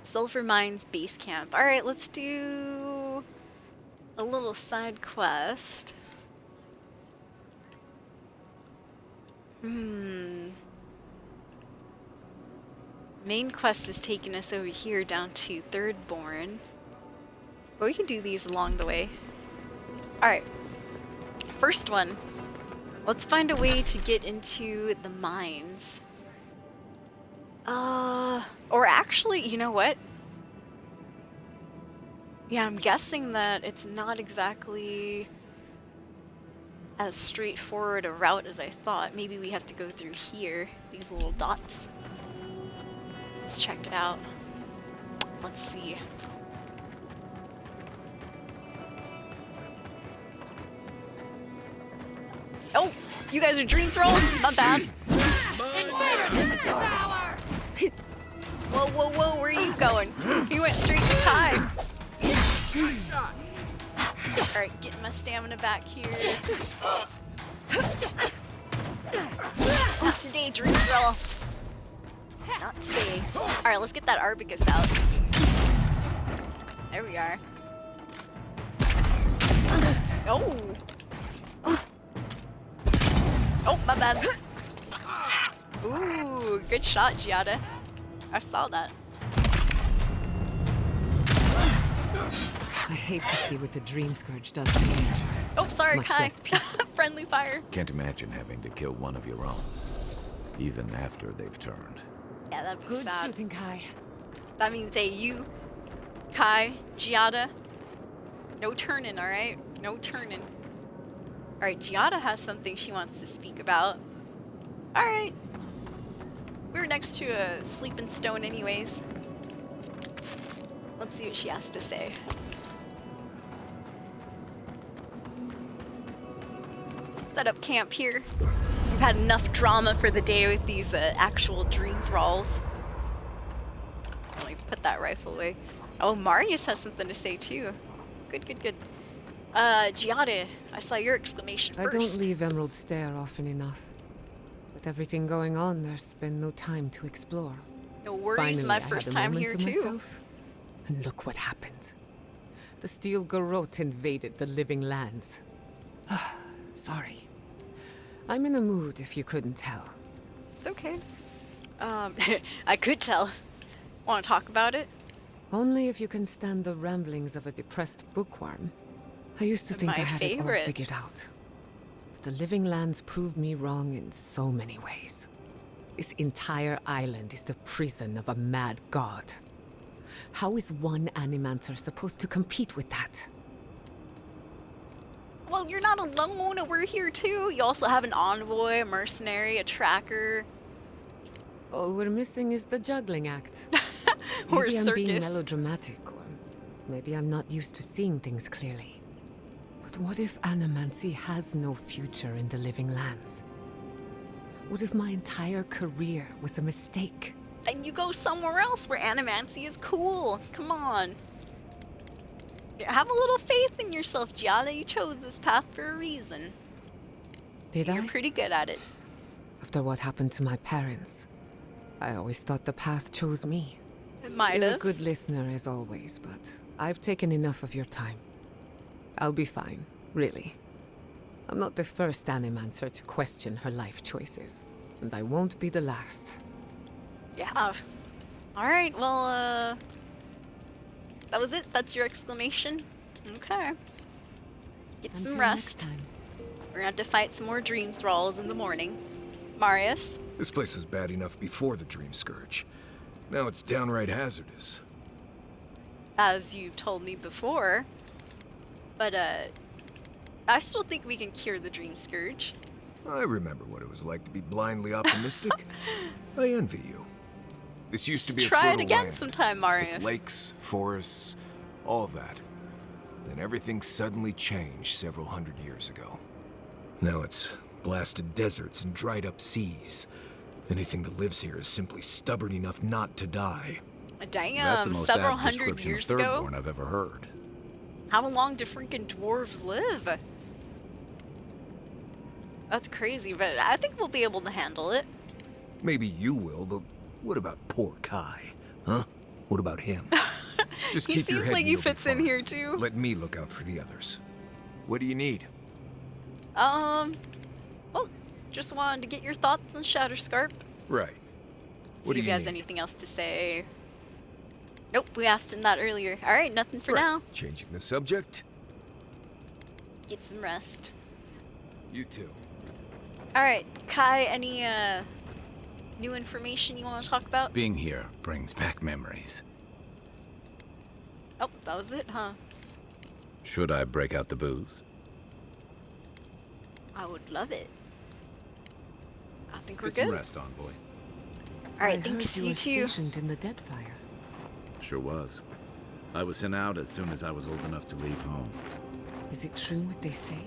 Sulphur Mines Base Camp. Alright, let's do a little side quest. Main quest is taking us over here down to 3rdBorn. But we can do these along the way. Alright. First one. Let's find a way to get into the mines. Or actually, you know what? Yeah, I'm guessing that it's not exactly as straightforward a route as I thought. Maybe we have to go through here, these little dots. Let's check it out. Let's see. Oh, you guys are dream thralls? Not bad. Whoa, whoa, whoa, where are you going? He went straight to Kai. Alright, getting my stamina back here. Not today, dream thrall. Not today. Alright, let's get that Arbicus out. There we are. Oh! Oh, my bad. Ooh, good shot, Giada. I saw that. I hate to see what the Dream Scourge does to nature. Oh, sorry, Much Kai. less people. Friendly fire. Can't imagine having to kill one of your own, even after they've turned. Yeah, that'd be Good sad. shooting, Kai. That means you, Kai, Giada. No turning, alright? No turning. Alright, Giada has something she wants to speak about. Alright. We were next to a sleeping stone anyways. Let's see what she has to say. set up camp here. We've had enough drama for the day with these actual dream thralls. Let me put that rifle away. Oh, Marius has something to say too. Good, good, good. Giada, I saw your exclamation first. I don't leave Emerald Stair often enough. With everything going on, there's been no time to explore. No worries, my first time here too. And look what happened. The Steel Garrote invaded the Living Lands. Sorry. I'm in a mood, if you couldn't tell. It's okay. I could tell. Want to talk about it? Only if you can stand the ramblings of a depressed bookworm. I used to think I had it all figured out. But the Living Lands proved me wrong in so many ways. This entire island is the prison of a mad god. How is one Animancer supposed to compete with that? Well, you're not alone. We're here too. You also have an envoy, a mercenary, a tracker. All we're missing is the juggling act. Or maybe a I'm circus. being melodramatic, or maybe I'm not used to seeing things clearly. But what if Animancy has no future in the Living Lands? What if my entire career was a mistake? Then you go somewhere else where Animancy is cool. Come on. Have a little faith in yourself, Giada. You chose this path for a reason. Did I? You're pretty good at it. After what happened to my parents, I always thought the path chose me. It might You're a have. good listener as always, but I've taken enough of your time. I'll be fine, really. I'm not the first Animancer to question her life choices, and I won't be the last. Yeah. Alright, well, that was it? That's your exclamation? Okay. Get some rest. We're gonna have to fight some more dream thralls in the morning. Marius? This place was bad enough before the Dream Scourge. Now it's downright hazardous. As you've told me before. But, I still think we can cure the Dream Scourge. I remember what it was like to be blindly optimistic. I envy you. This used to be a Try it fertile again land, sometime, Marius. with lakes, forests, all of that. Then everything suddenly changed several hundred years ago. Now it's blasted deserts and dried up seas. Anything that lives here is simply stubborn enough not to die. That's the Damn, most several apt hundred description years of ago? 3rd-Born I've ever heard. How long do freaking dwarves live? That's crazy, but I think we'll be able to handle it. Maybe you will, but what about poor Kai? Huh? What about him? Just He keep your seems head like and he you'll be fits in fine. here too. Let me look out for the others. What do you need? Well, just wanted to get your thoughts on Shatterscarp. Right. What See do if he you has need? anything else to say. Nope, we asked him that earlier. Alright, nothing for Right. now. Changing the subject. Get some rest. You too. Alright, Kai, any new information you want to talk about? Being here brings back memories. Oh, that was it, huh? Should I break out the booze? I would love it. I think we're Get some good. rest, envoy. Alright, I thanks, heard you were too. stationed in the Deadfire. Sure was. I was sent out as soon as I was old enough to leave home. Is it true what they say?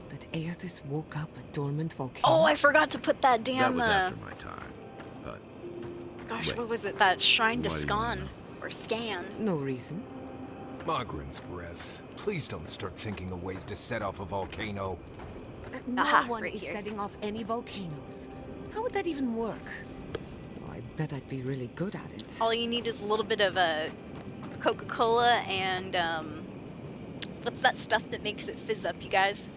That Aethys woke up a dormant volcano? Oh, I forgot to put that That damn, was after my time. But gosh, wait. what was it? That shrine to Why do you Scan. Or Scan. No reason. Magrin's breath. Please don't start thinking of ways to set off a volcano. No Aha, one right is here. setting off any volcanoes. How would that even work? Oh, I bet I'd be really good at it. All you need is a little bit of Coca-Cola and, what's that stuff that makes it fizz up, you guys?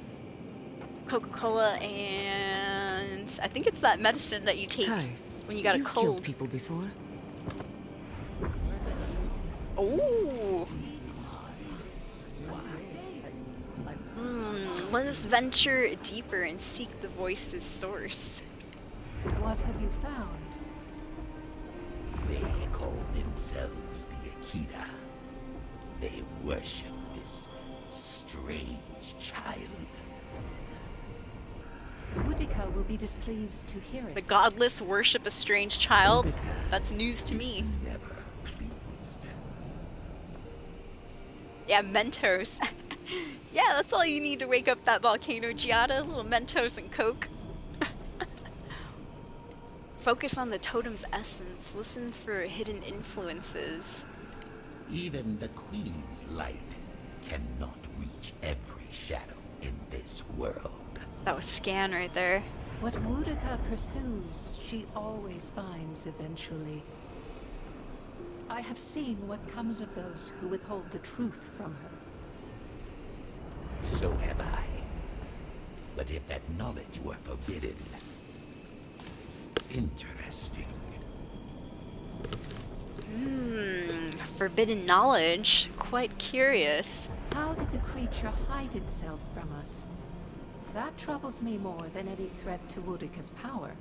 Coca-Cola and I think it's that medicine that you take Kai, when you got a you've cold. killed people before. Ooh. Let us venture deeper and seek the voice's source. What have you found? They call themselves the Akita. They worship this strange child. Woodika will be displeased to hear it. The godless worship a strange child? That's news to me. Never pleased. Yeah, Mentos. Yeah, that's all you need to wake up that volcano, Giada. A little Mentos and Coke. Focus on the totem's essence. Listen for hidden influences. Even the Queen's light cannot reach every shadow in this world. That was Scan right there. What Boudica pursues, she always finds eventually. I have seen what comes of those who withhold the truth from her. So have I. But if that knowledge were forbidden... Interesting. Forbidden knowledge. Quite curious. How did the creature hide itself from us? That troubles me more than any threat to Boudica's power.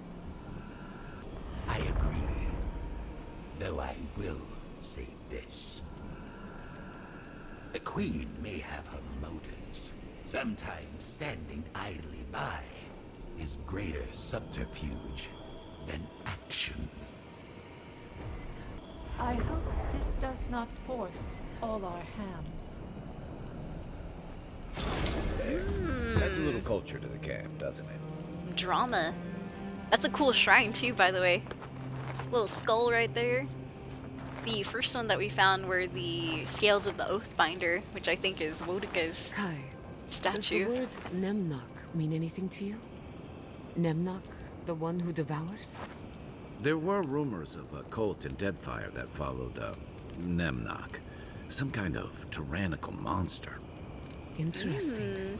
I agree. Though I will say this. The Queen may have her motives. Sometimes standing idly by is greater subterfuge than action. I hope this does not force all our hands. Adds a little culture to the camp, doesn't it? Drama. That's a cool shrine too, by the way. Little skull right there. The first one that we found were the scales of the Oathbinder, which I think is Boudica's statue. Does the word Nemnok mean anything to you? Nemnok, the one who devours? There were rumors of a cult in Deadfire that followed Nemnok. Some kind of tyrannical monster. Interesting.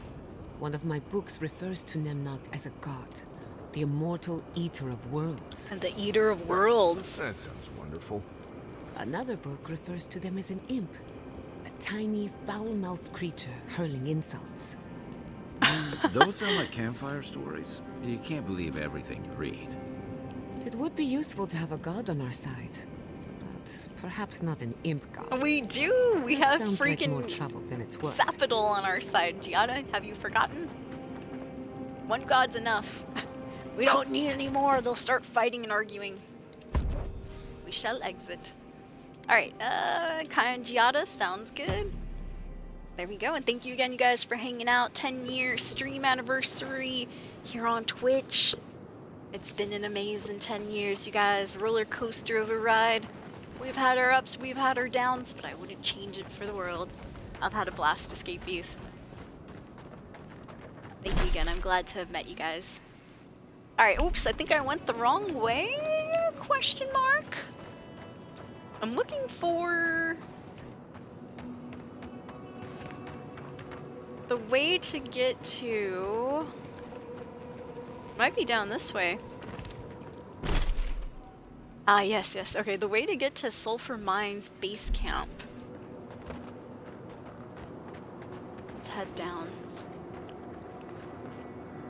One of my books refers to Nemnok as a god. The immortal eater of worlds. And the eater of worlds. That sounds wonderful. Another book refers to them as an imp. A tiny, foul-mouthed creature hurling insults. Those sound like campfire stories. You can't believe everything you read. It would be useful to have a god on our side. But perhaps not an imp god. We do! We have Sounds freaking like more trouble than it's worth. Sapidol on our side. Giada, have you forgotten? One god's enough. We don't need any more. They'll start fighting and arguing. We shall exit. Alright, Kai and Giada, sounds good. There we go, and thank you again, you guys, for hanging out. 10-year stream anniversary here on Twitch. It's been an amazing 10 years, you guys. Roller coaster of a ride. We've had our ups, we've had our downs, but I wouldn't change it for the world. I've had a blast, escapees. Thank you again, I'm glad to have met you guys. Alright, oops, I think I went the wrong way? Question mark? I'm looking for... the way to get to... might be down this way. Ah, yes, yes. Okay, the way to get to Sulphur Mines base camp. Let's head down.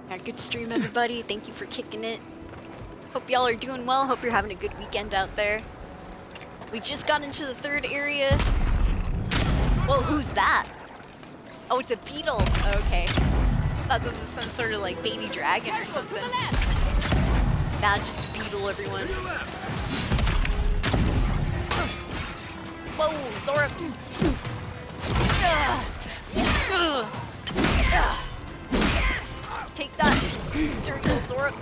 Yeah, good stream, everybody. Thank you for kicking it. Hope y'all are doing well. Hope you're having a good weekend out there. We just got into the third area. Whoa, who's that? Oh, it's a beetle. Okay. I thought this was some sort of like baby dragon or something. Nah, just a beetle, everyone. Whoa, Zorops. Take that, dirty little Zorop.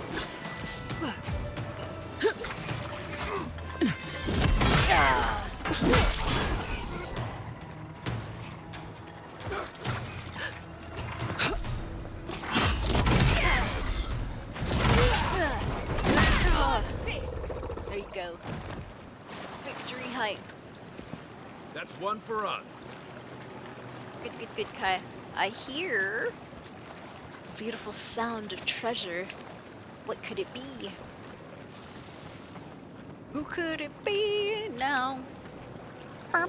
There you go. Victory hype. That's one for us. Good, good, good, Kai. I hear a beautiful sound of treasure. What could it be? Who could it be now? Let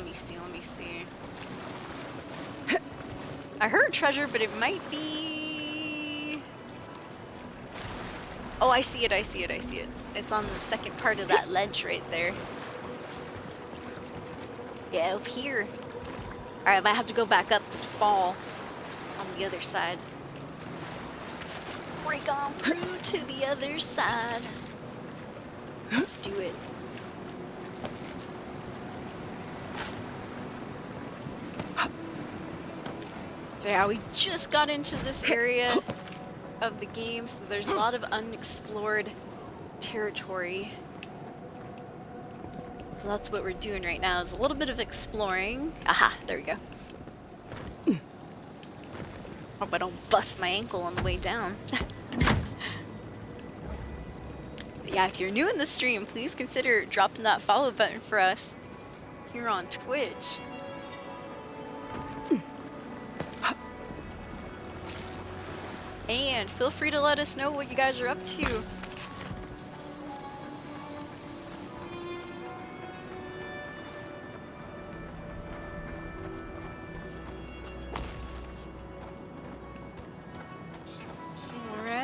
me see, let me see. I heard treasure, but it might be... Oh, I see it, I see it, I see it. It's on the second part of that ledge right there. Yeah, up here. Alright, I might have to go back up and fall on the other side. Break on through to the other side. Let's do it. So yeah, we just got into this area of the game, so there's a lot of unexplored territory. So that's what we're doing right now, is a little bit of exploring. Aha, there we go. Hope I don't bust my ankle on the way down. Yeah, if you're new in the stream, please consider dropping that follow button for us here on Twitch. And feel free to let us know what you guys are up to.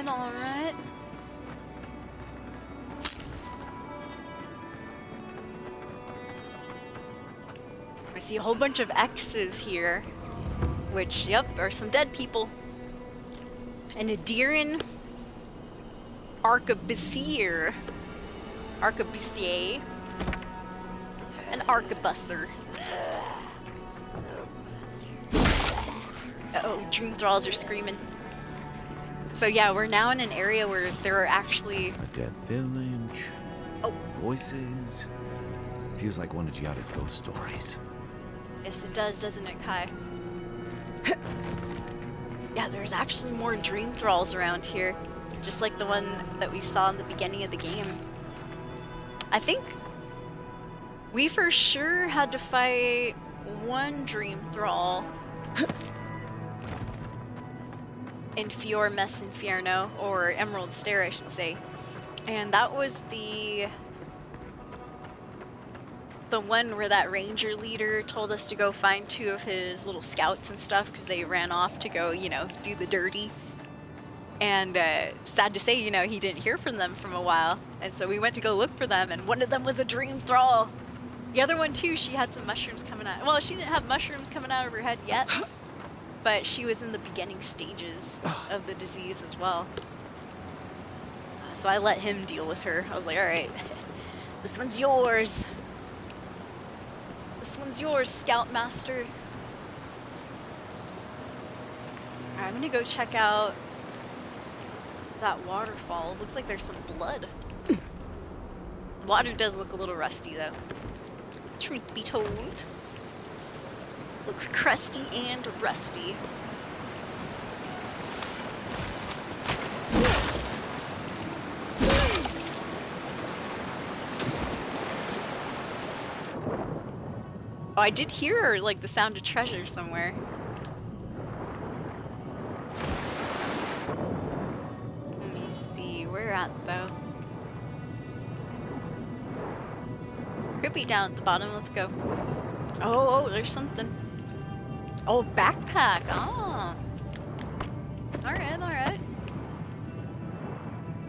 All right. I see a whole bunch of X's here, which, yep, are some dead people. An Adiran Arquebusier, an Arquebuster. Uh-oh, Dream Thralls are screaming. So yeah, we're now in an area where there are actually... A dead village. Oh. Voices. Feels like one of Giada's ghost stories. Yes, it does, doesn't it, Kai? Yeah, there's actually more Dream Thralls around here. Just like the one that we saw in the beginning of the game. I think we for sure had to fight one Dream Thrall in Fior Mess Inferno, or Emerald Stair, I should say. And that was the one where that ranger leader told us to go find 2 of his little scouts and stuff because they ran off to go, you know, do the dirty. And sad to say, you know, he didn't hear from them for a while. And so we went to go look for them, and one of them was a Dream Thrall. The other one, too, she had some mushrooms coming out. Well, she didn't have mushrooms coming out of her head yet. But she was in the beginning stages of the disease as well. So I let him deal with her. I was like, all right, this one's yours. This one's yours, Scoutmaster. All right, I'm gonna go check out that waterfall. Looks like there's some blood. The water does look a little rusty though. Truth be told. Looks crusty and rusty. Oh, I did hear like the sound of treasure somewhere. Let me see, where at though? Could be down at the bottom, let's go. Oh, there's something. Oh, backpack. Oh. Alright, alright.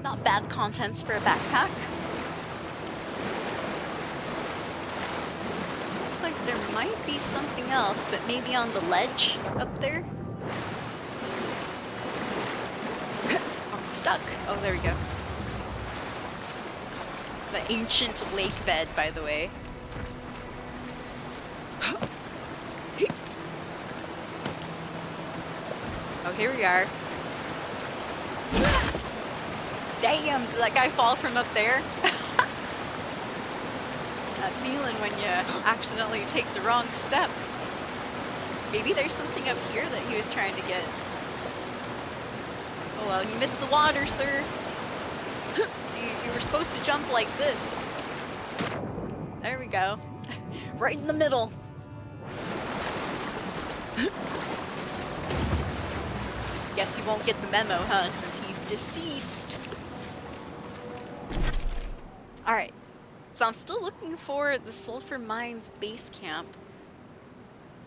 Not bad contents for a backpack. Looks like there might be something else, but maybe on the ledge up there. I'm stuck. Oh, there we go. The ancient lake bed, by the way. Oh, here we are. Damn, did that guy fall from up there? That feeling when you accidentally take the wrong step. Maybe there's something up here that he was trying to get. Oh well, you missed the water, sir. You were supposed to jump like this. There we go. Right in the middle. Guess he won't get the memo, huh, since he's deceased. Alright, so I'm still looking for the Sulphur Mines base camp.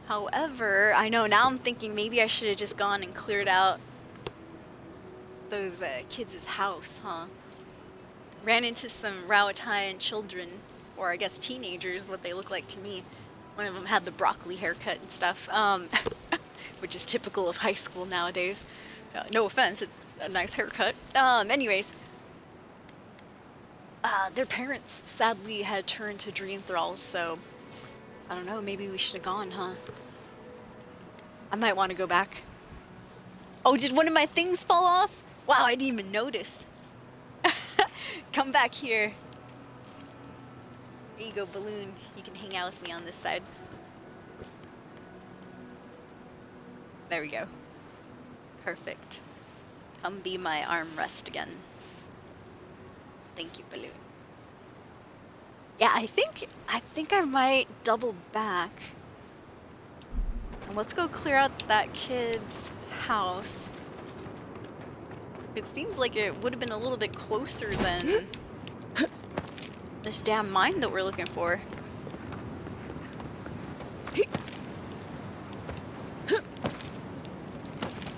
However, I know now I'm thinking maybe I should have just gone and cleared out those kids' house, huh? Ran into some Rowatayan children, or I guess teenagers, what they look like to me. One of them had the broccoli haircut and stuff. Which is typical of high school nowadays. No offense, it's a nice haircut. Anyways, their parents sadly had turned to Dream Thralls, so I don't know, maybe we should have gone, huh? I might want to go back Oh, did one of my things fall off? Wow, I didn't even notice. Come back here. There you go, Balloon. You can hang out with me on this side. There we go. Perfect. Come be my armrest again. Thank you, Balloon. Yeah, I think I might double back. And let's go clear out that kid's house. It seems like it would have been a little bit closer than this damn mine that we're looking for.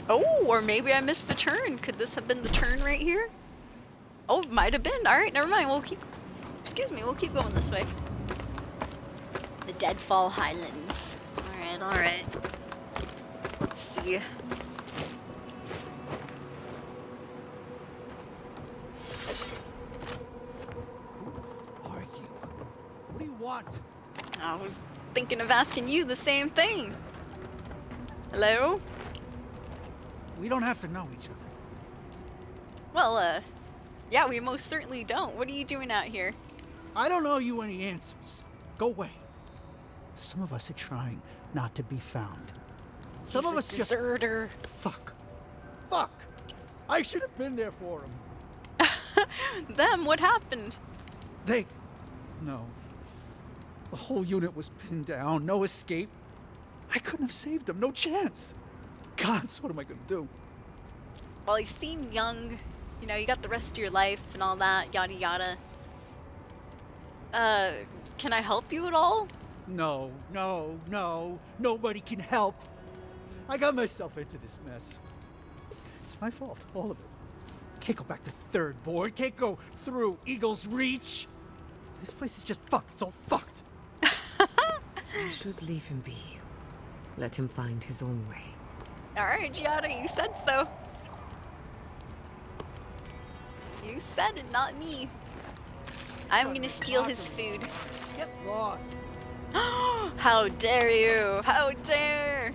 Oh, or maybe I missed the turn. Could this have been the turn right here? Oh, it might have been. All right, never mind. We'll keep going this way. The Deadfall Highlands. All right. Let's see. What do you want? I was thinking of asking you the same thing. Hello? We don't have to know each other. Well, yeah, we most certainly don't. What are you doing out here? I don't owe you any answers. Go away. Some of us are trying not to be found. Some of us just... deserter. Fuck. I should have been there for him. Them? What happened? No. The whole unit was pinned down. No escape. I couldn't have saved them. No chance. Gods, what am I gonna do? Well, you seem young. You know, you got the rest of your life and all that, yada yada. Can I help you at all? No. Nobody can help. I got myself into this mess. It's my fault, all of it. Can't go back to 3rd.Born. Can't go through Eagle's Reach. This place is just fucked. It's all fucked. You should leave him be. Let him find his own way. Alright, Giada, you said so. You said it, not me. I'm gonna steal his food. Get lost. How dare you! How dare!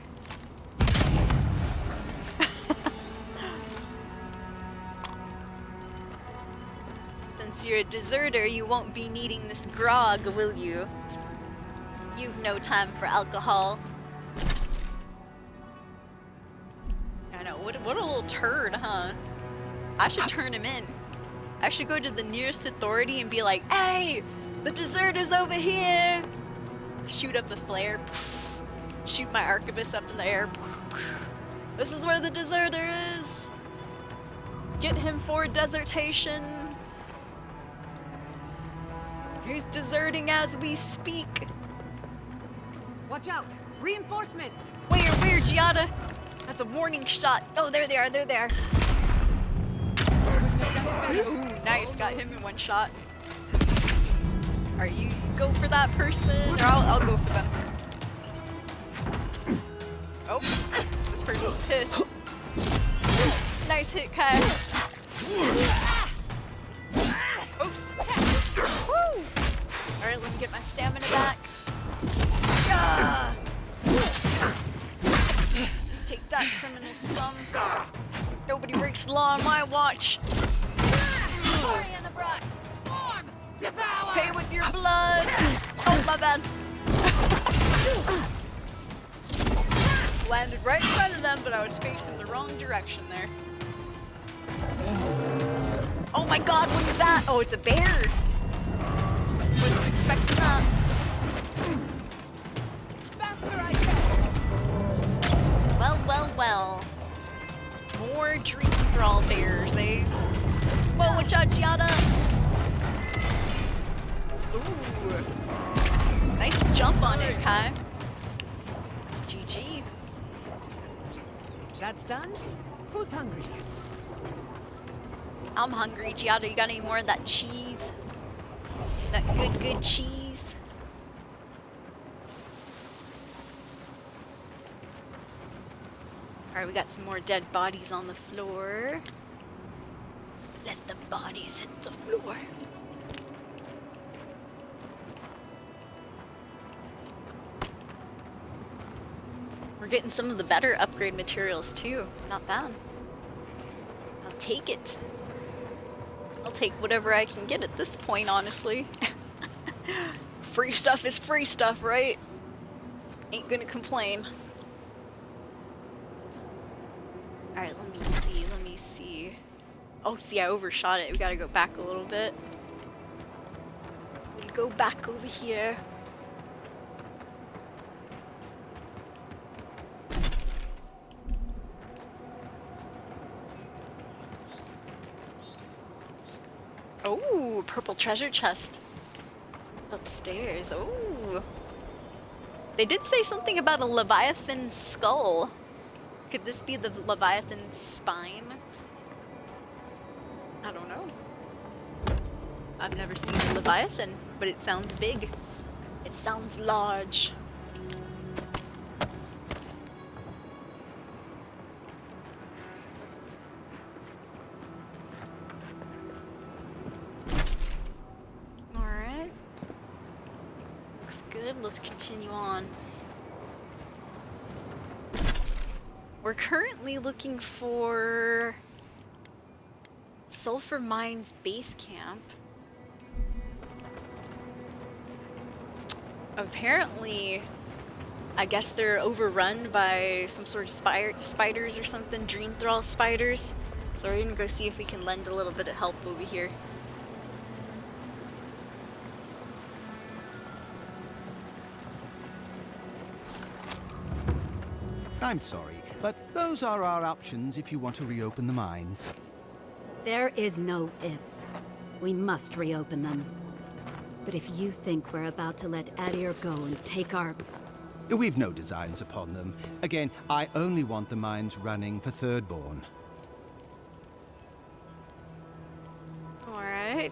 Since you're a deserter, you won't be needing this grog, will you? You've no time for alcohol. I know, what a little turd, huh? I should turn him in. I should go to the nearest authority and be like, hey, the deserter's over here! Shoot up a flare. Shoot my arquebus up in the air. This is where the deserter is! Get him for desertation! He's deserting as we speak! Watch out! Reinforcements! Where, Giada? That's a warning shot. Oh, there they are. Ooh, nice. Got him in one shot. Alright, you go for that person, or I'll go for them. Oh, this person's pissed. Nice hit, Kai. Oops. Woo! Alright, let me get my stamina back. Yeah! Take that, criminal scum. Nobody breaks the law on my watch. Party in the brush! Swarm! Devour! Pay with your blood! Oh, my bad. Landed right in front of them, but I was facing the wrong direction there. Oh my god, what is that? Oh, it's a bear! Wasn't expecting that. Well. More dream thrall bears, eh? Whoa, watch out, Giada! Ooh. Nice jump on it, Kai. GG. That's done? Who's hungry? I'm hungry, Giada. You got any more of that cheese? That good cheese? Alright, we got some more dead bodies on the floor. Let the bodies hit the floor. We're getting some of the better upgrade materials too. Not bad. I'll take it. I'll take whatever I can get at this point, honestly. Free stuff is free stuff, right? Ain't gonna complain. Alright, let me see. Oh, see, I overshot it. We gotta go back a little bit. We'll go back over here. Oh, purple treasure chest. Upstairs. Oh. They did say something about a Leviathan skull. Could this be the Leviathan spine? I don't know. I've never seen a Leviathan, but it sounds big. It sounds large. Alright. Looks good. Let's continue on. We're currently looking for Sulphur Mines Base Camp. Apparently, I guess they're overrun by some sort of spiders or something, dream thrall spiders. So we're gonna go see if we can lend a little bit of help over here. I'm sorry, but those are our options if you want to reopen the mines. There is no if. We must reopen them. But if you think we're about to let Adir go and take our... We've no designs upon them. Again, I only want the mines running for 3rd-Born. Alright.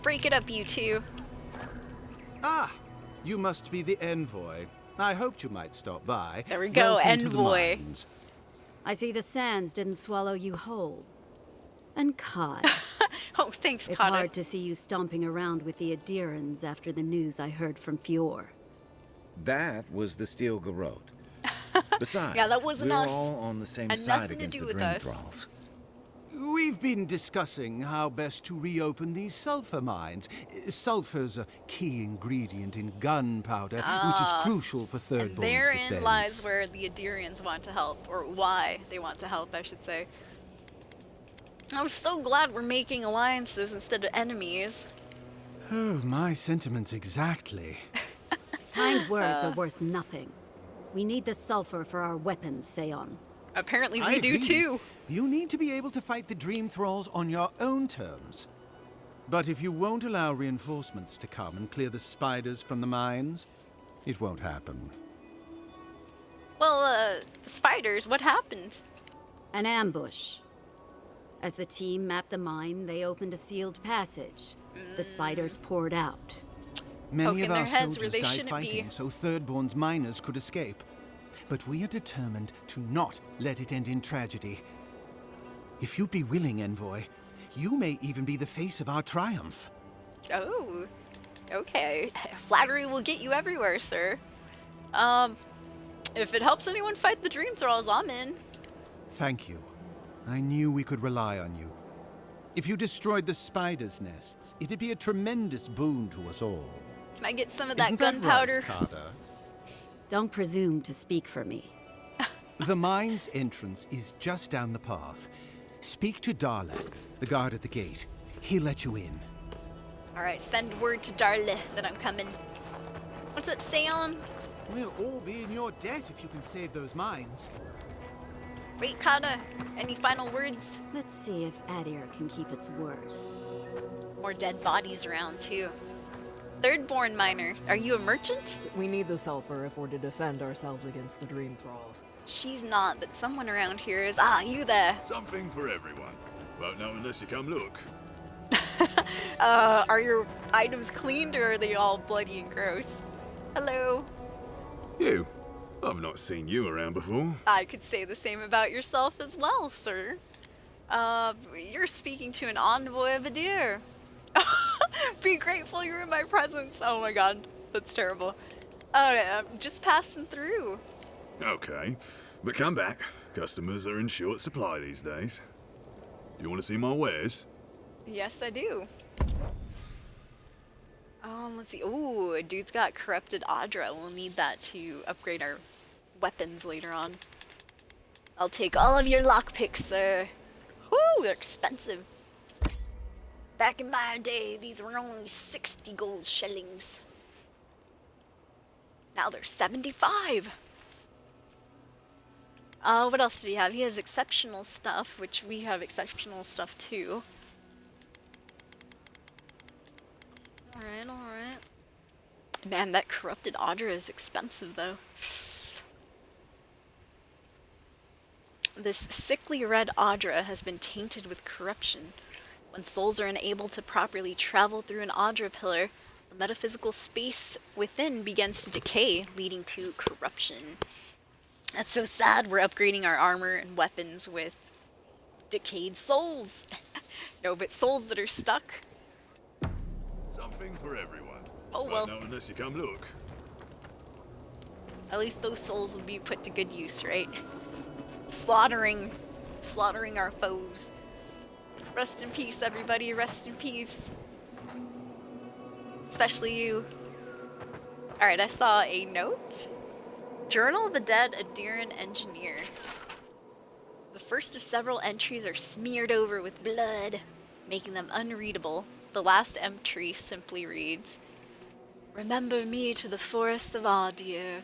Break it up, you two. Ah! You must be the envoy. I hoped you might stop by. There we go, Welcome to the envoy. mines. I see the sands didn't swallow you whole. And Cod. Oh, thanks, It's Cod. hard to see you stomping around with the Adirans after the news I heard from Fior. That was the Steel Garrote. Besides, Yeah, that wasn't we're us. all on the same Had side nothing to against do the with Dream us. Thralls. We've been discussing how best to reopen these sulfur mines. Sulfur's a key ingredient in gunpowder, which is crucial for 3rd-Born's Therein defense. lies where the Adirians want to help, or why they want to help, I should say. I'm so glad we're making alliances instead of enemies. Oh, my sentiments exactly. Kind words are worth nothing. We need the sulfur for our weapons, Seon. Apparently I we do agree. too. You need to be able to fight the Dream Thralls on your own terms. But if you won't allow reinforcements to come and clear the spiders from the mines, it won't happen. Well, the spiders, what happened? An ambush. As the team mapped the mine, they opened a sealed passage. The spiders poured out. Many Poking of their our heads where soldiers they died shouldn't fighting, be. so 3rd-Born's miners could escape. But we are determined to not let it end in tragedy. If you'd be willing, Envoy, you may even be the face of our triumph. Oh, okay. Flattery will get you everywhere, sir. If it helps anyone fight the Dream Thralls, I'm in. Thank you. I knew we could rely on you. If you destroyed the spiders' nests, it'd be a tremendous boon to us all. Can I get some of that Isn't that gunpowder? right, Carter? Don't presume to speak for me. The mine's entrance is just down the path. Speak to Darla, the guard at the gate. He'll let you in. Alright, send word to Darla that I'm coming. What's up, Seon? We'll all be in your debt if you can save those mines. Wait, Kata, any final words? Let's see if Adir can keep its word. More dead bodies around, too. 3rd-Born miner, are you a merchant? We need the sulfur if we're to defend ourselves against the Dream Thralls. She's not, but someone around here is. Ah, you there. Something for everyone. Won't know unless you come look. Are your items cleaned or are they all bloody and gross? Hello. You. I've not seen you around before. I could say the same about yourself as well, sir. You're speaking to an envoy of Adir. Be grateful you're in my presence. Oh my god, that's terrible. Oh, yeah, I'm just passing through. Okay, but come back. Customers are in short supply these days. Do you want to see my wares? Yes, I do. Let's see. Ooh, a dude's got corrupted Audra. We'll need that to upgrade our weapons later on. I'll take all of your lockpicks, sir. Whoo, they're expensive. Back in my day, these were only 60 gold shillings. Now they're 75. What else did he have? He has exceptional stuff, which we have exceptional stuff too. Alright, alright. Man, that corrupted Audra is expensive though. This sickly red Audra has been tainted with corruption. When souls are unable to properly travel through an Audra pillar, the metaphysical space within begins to decay, leading to corruption. That's so sad. We're upgrading our armor and weapons with decayed souls. No, but souls that are stuck. Something for everyone. Oh well. Not unless you come look. At least those souls will be put to good use, right? Slaughtering our foes. Rest in peace, everybody. Rest in peace. Especially you. Alright, I saw a note. Journal of a Dead Adiran Engineer. The first of several entries are smeared over with blood, making them unreadable. The last entry simply reads, "Remember me to the forest of Ardir."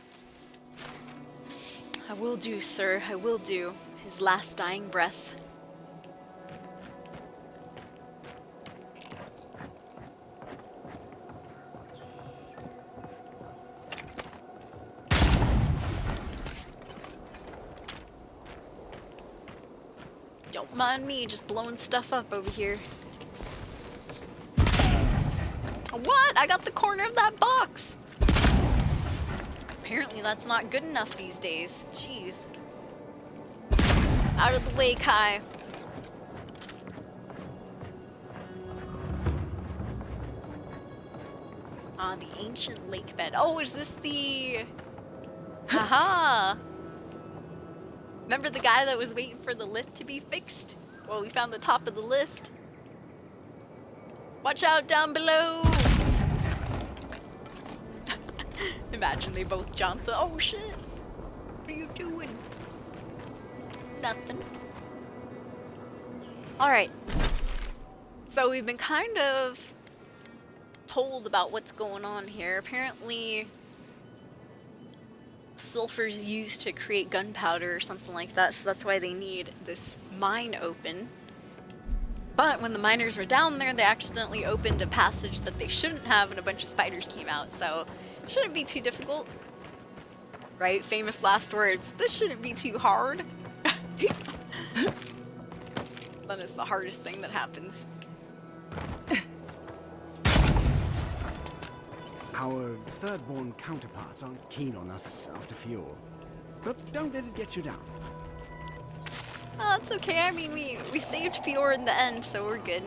I will do, sir, I will do. His last dying breath. Don't mind me just blowing stuff up over here. What? I got the corner of that box! Apparently that's not good enough these days. Jeez. Out of the way, Kai. The ancient lake bed. Oh, is this the... Haha! Remember the guy that was waiting for the lift to be fixed? Well, we found the top of the lift. Watch out down below! Imagine they both jumped. Oh shit! What are you doing? Nothing. Alright. So we've been kind of told about what's going on here. Apparently sulfur's used to create gunpowder or something like that, so that's why they need this mine open. But when the miners were down there, they accidentally opened a passage that they shouldn't have, and a bunch of spiders came out, so it shouldn't be too difficult. Right? Famous last words. This shouldn't be too hard. That is the hardest thing that happens. Our third-born counterparts aren't keen on us after Fjord. But don't let it get you down. Oh, that's okay. I mean, we saved Fior in the end, so we're good.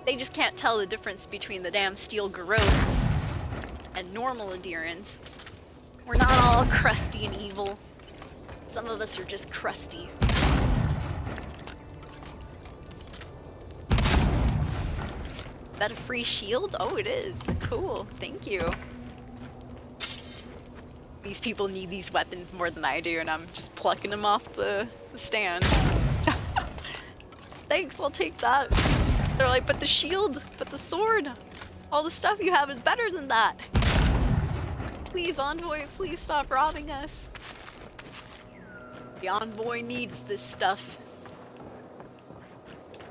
They just can't tell the difference between the damn steel garrote and normal Adirans. We're not all crusty and evil. Some of us are just crusty. Is that a free shield? Oh, it is. Cool. Thank you. These people need these weapons more than I do, and I'm just plucking them off the stand. Thanks, I'll take that. They're like, but the shield, but the sword, all the stuff you have is better than that. Please, Envoy, please stop robbing us. The Envoy needs this stuff.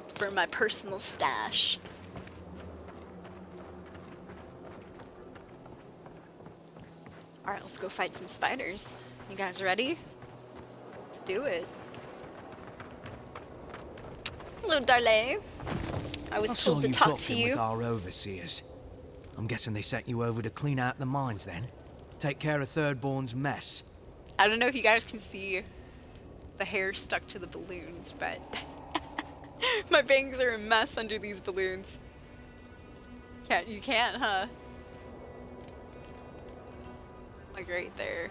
It's for my personal stash. Alright, let's go fight some spiders. You guys ready? Let's do it. Hello, Darley. I was told to talk to you. With our overseers. I'm guessing they sent you over to clean out the mines then? Take care of 3rdborn's mess. I don't know if you guys can see the hair stuck to the balloons, but my bangs are a mess under these balloons. You can't, huh? Like right there.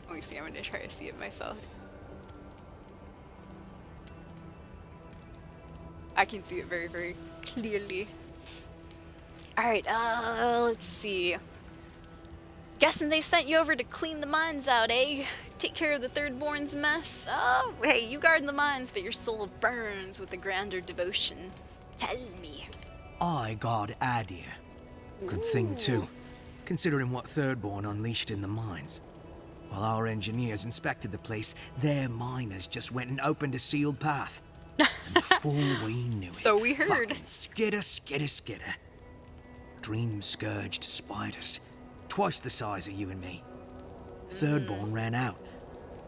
Let me see, I'm gonna try to see it myself. I can see it very, very clearly. Alright, let's see. Guessing they sent you over to clean the mines out, eh? Take care of the 3rd-Born's mess? Oh, hey, you guard the mines, but your soul burns with a grander devotion. Tell me. I guard Adir. Good thing, too, considering what 3rd-Born unleashed in the mines. While our engineers inspected the place, their miners just went and opened a sealed path. And before we knew it, so we heard. Fucking skitter, skitter, skitter. Dream-scourged spiders. Twice the size of you and me. 3rd-Born ran out.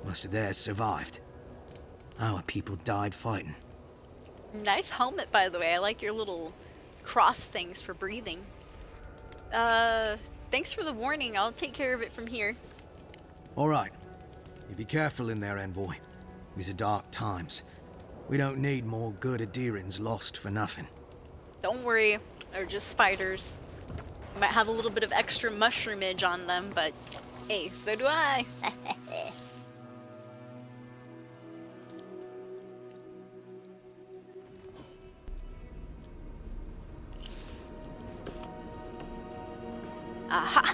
Most of theirs survived. Our people died fighting. Nice helmet, by the way. I like your little cross things for breathing. Thanks for the warning. I'll take care of it from here. Alright. You be careful in there, Envoy. These are dark times. We don't need more good Adirans lost for nothing. Don't worry. They're just spiders. Might have a little bit of extra mushroomage on them, but hey, so do I. Aha!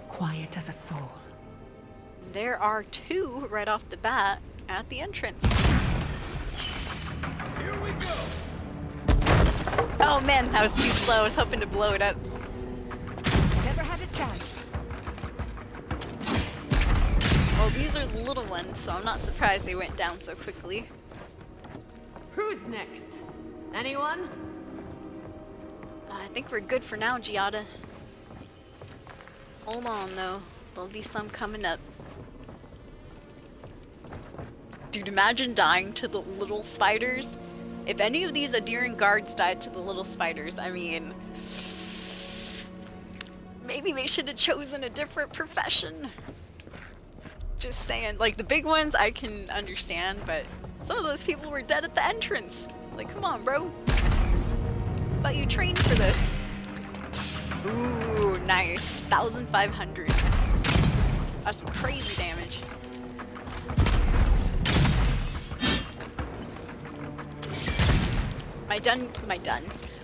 Quiet as a soul. There are 2 right off the bat at the entrance. Here we go. Oh man, that was too slow. I was hoping to blow it up. Never had a chance. Well, these are the little ones, so I'm not surprised they went down so quickly. Who's next? Anyone? I think we're good for now, Giada. Hold on, though. There'll be some coming up. Dude, imagine dying to the little spiders. If any of these Adiran guards died to the little spiders, I mean... maybe they should have chosen a different profession. Just saying. Like, the big ones I can understand, but some of those people were dead at the entrance. Like, come on, bro. Thought you trained for this. Ooh, nice. 1,500. That's some crazy damage.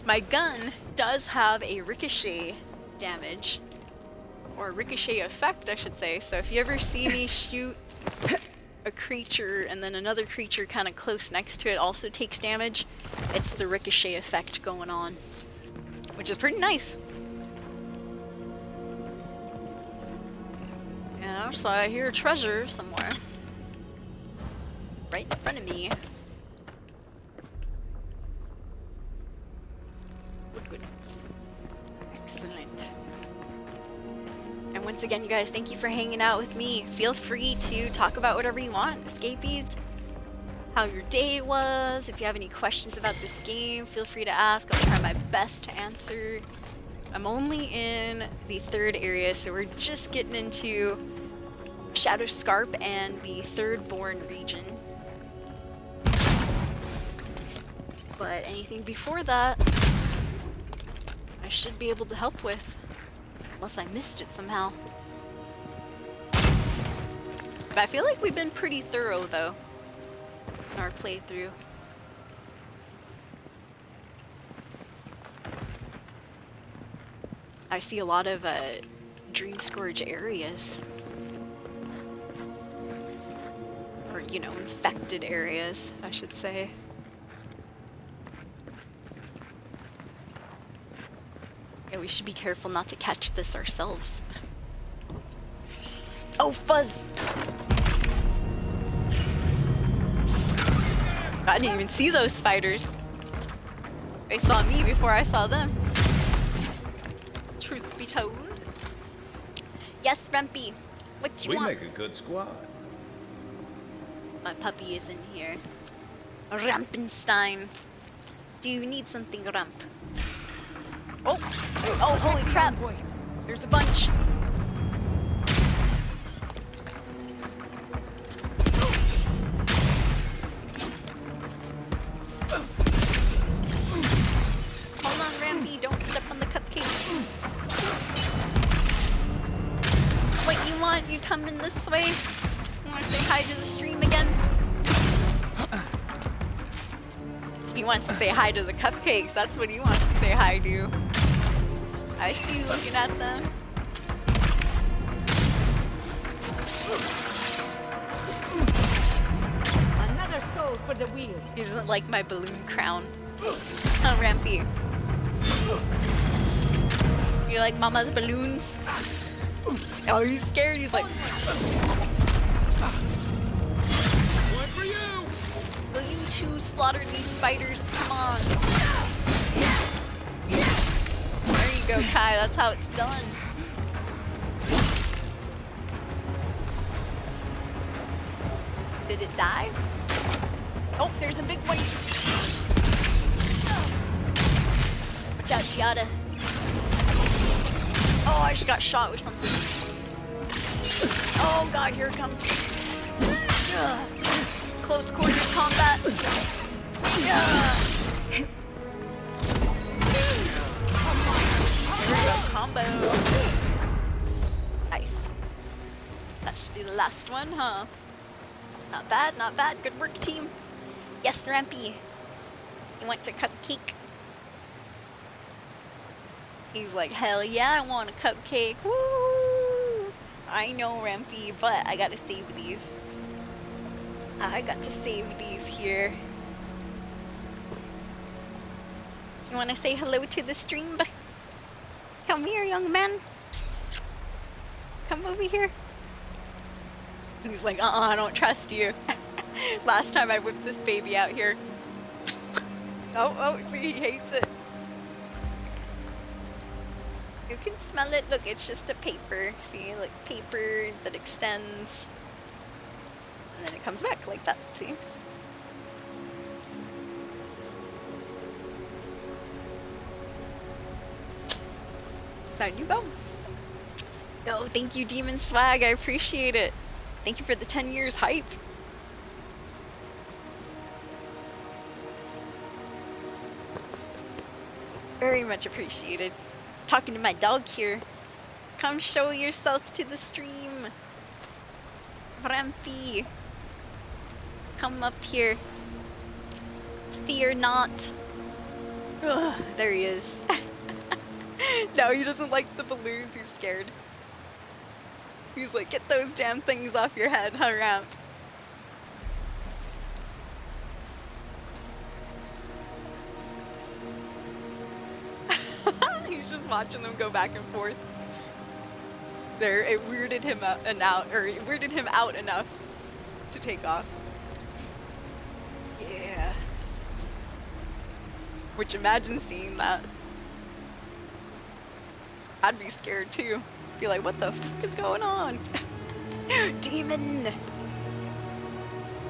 My gun does have a ricochet damage. Or ricochet effect, I should say. So if you ever see me shoot a creature and then another creature kind of close next to it also takes damage, it's the ricochet effect going on. Which is pretty nice. Yeah, so I hear a treasure somewhere. Right in front of me. Good. Excellent. And once again, you guys, thank you for hanging out with me. Feel free to talk about whatever you want. Escapees, how your day was. If you have any questions about this game, feel free to ask. I'll try my best to answer. I'm only in the 3rd area, so we're just getting into Shatterscarp and the 3rd-Born region. But anything before that, I should be able to help with. Unless I missed it somehow. But I feel like we've been pretty thorough, though, in our playthrough. I see a lot of Dream Scourge areas. Or, you know, infected areas, I should say. Yeah, we should be careful not to catch this ourselves. Oh, fuzz! I didn't even see those spiders. They saw me before I saw them. Truth be told. Yes, Rempy. What you want? We make a good squad. My puppy is in here. Rampenstein. Do you need something, Ramp? Oh! Oh, holy crap! There's a bunch. Hold on, Rampy. Don't step on the cupcake. What you want? this way? You wanna say hi to the stream again? He wants to say hi to the cupcakes. That's what he wants to say hi to. I see you looking at them. Another soul for the wheel. He doesn't like my balloon crown. Oh, Rampy. You like Mama's balloons? Oh, he's scared. He's like... One for you! Will you two slaughter these spiders? Come on. There you go, Kai. That's how it's done. Did it die? Oh, there's a big one. Watch out, Giada. Oh, I just got shot with something. Oh god, here it comes. Close quarters combat. There we go, combo. Nice. That should be the last one, huh? Not bad, not bad. Good work, team. Yes, Rampy. You went to Cupcake. He's like, hell yeah, I want a cupcake. Woo! I know, Rampy, but I gotta save these. I got to save these here. You wanna say hello to the stream? Come here, young man. Come over here. He's like, I don't trust you. Last time I whipped this baby out here. Oh, see, he hates it. You can smell it. Look, it's just a paper. See, like paper that extends. And then it comes back like that, see? Down you go. Oh, thank you, Demon Swag. I appreciate it. Thank you for the 10 years hype. Very much appreciated. Talking to my dog here. Come show yourself to the stream. Rampy. Come up here. Fear not. Ugh, there he is. No, he doesn't like the balloons. He's scared. He's like, get those damn things off your head, huh, Ramp? He's just watching them go back and forth. There, it weirded him out enough to take off. Yeah. Which, imagine seeing that. I'd be scared too. Be like, what the fuck is going on? Demon!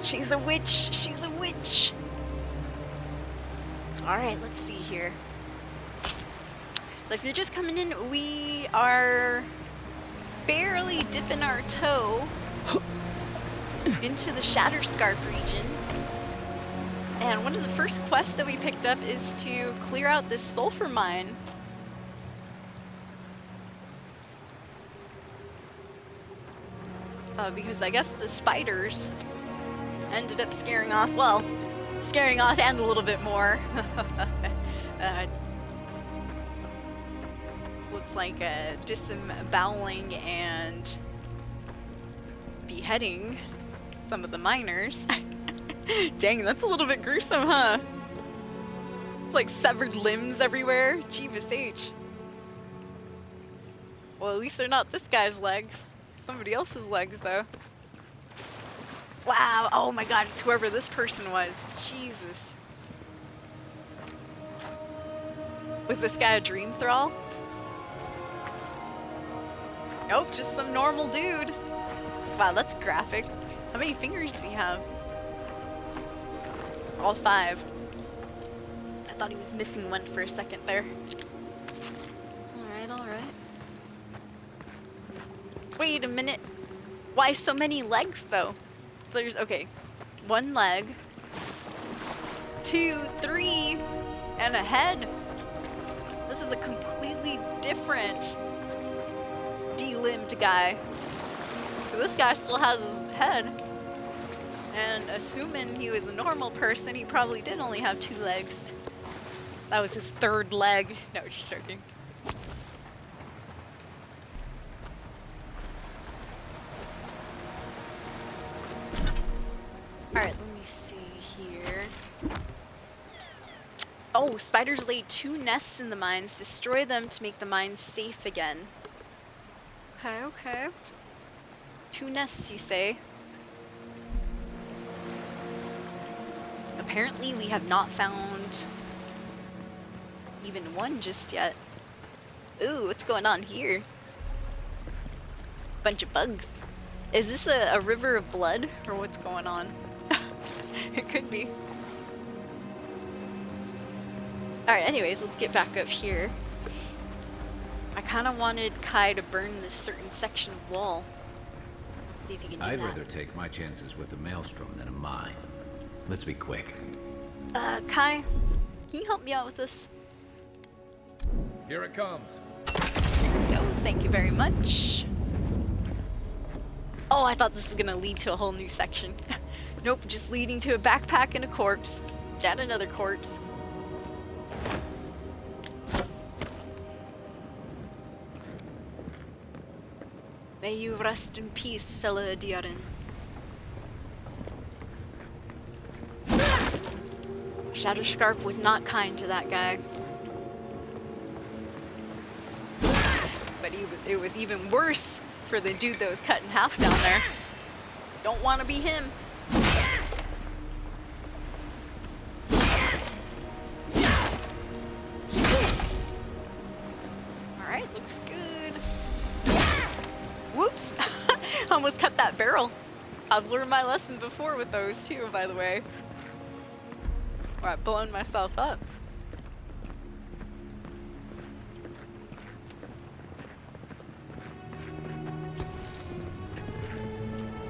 She's a witch! She's a witch! Alright, let's see here. So if you're just coming in, we are barely dipping our toe into the Shatterscarp region. And one of the first quests that we picked up is to clear out this sulfur mine. Because I guess the spiders ended up scaring off and a little bit more. Looks like disemboweling and beheading some of the miners. Dang, that's a little bit gruesome, huh? It's like severed limbs everywhere. Jeebus H. Well, at least they're not this guy's legs. Somebody else's legs, though. Wow, oh my god, it's whoever this person was. Jesus. Was this guy a dream thrall? Nope, just some normal dude. Wow, that's graphic. How many fingers did he have? All 5. I thought he was missing one for a second there. Alright, alright. Wait a minute. Why so many legs, though? So there's, okay, 1 leg, 2, 3, and a head. This is a completely different de-limbed guy. This guy still has his head. And assuming he was a normal person, he probably did only have 2 legs. That was his 3rd leg. No, just joking. Alright, let me see here. Oh, spiders laid 2 nests in the mines. Destroy them to make the mines safe again. Okay, okay. 2 nests, you say? Apparently we have not found even 1 just yet. Ooh, what's going on here? Bunch of bugs. Is this a river of blood, or what's going on? It could be. Alright, anyways, let's get back up here. I kind of wanted Kai to burn this certain section of wall. See if he can do I'd that. rather take my chances with a maelstrom than a mine. Let's be quick. Kai, can you help me out with this? Here it comes. Yo, thank you very much. Oh, I thought this was gonna lead to a whole new section. Nope, just leading to a backpack and a corpse. Yet another corpse. May you rest in peace, fellow Adiaran. Shatterscarp was not kind to that guy. But it was even worse for the dude that was cut in half down there. Don't want to be him. Alright, looks good. Whoops! Almost cut that barrel. I've learned my lesson before with those too, by the way. Or I've blown myself up.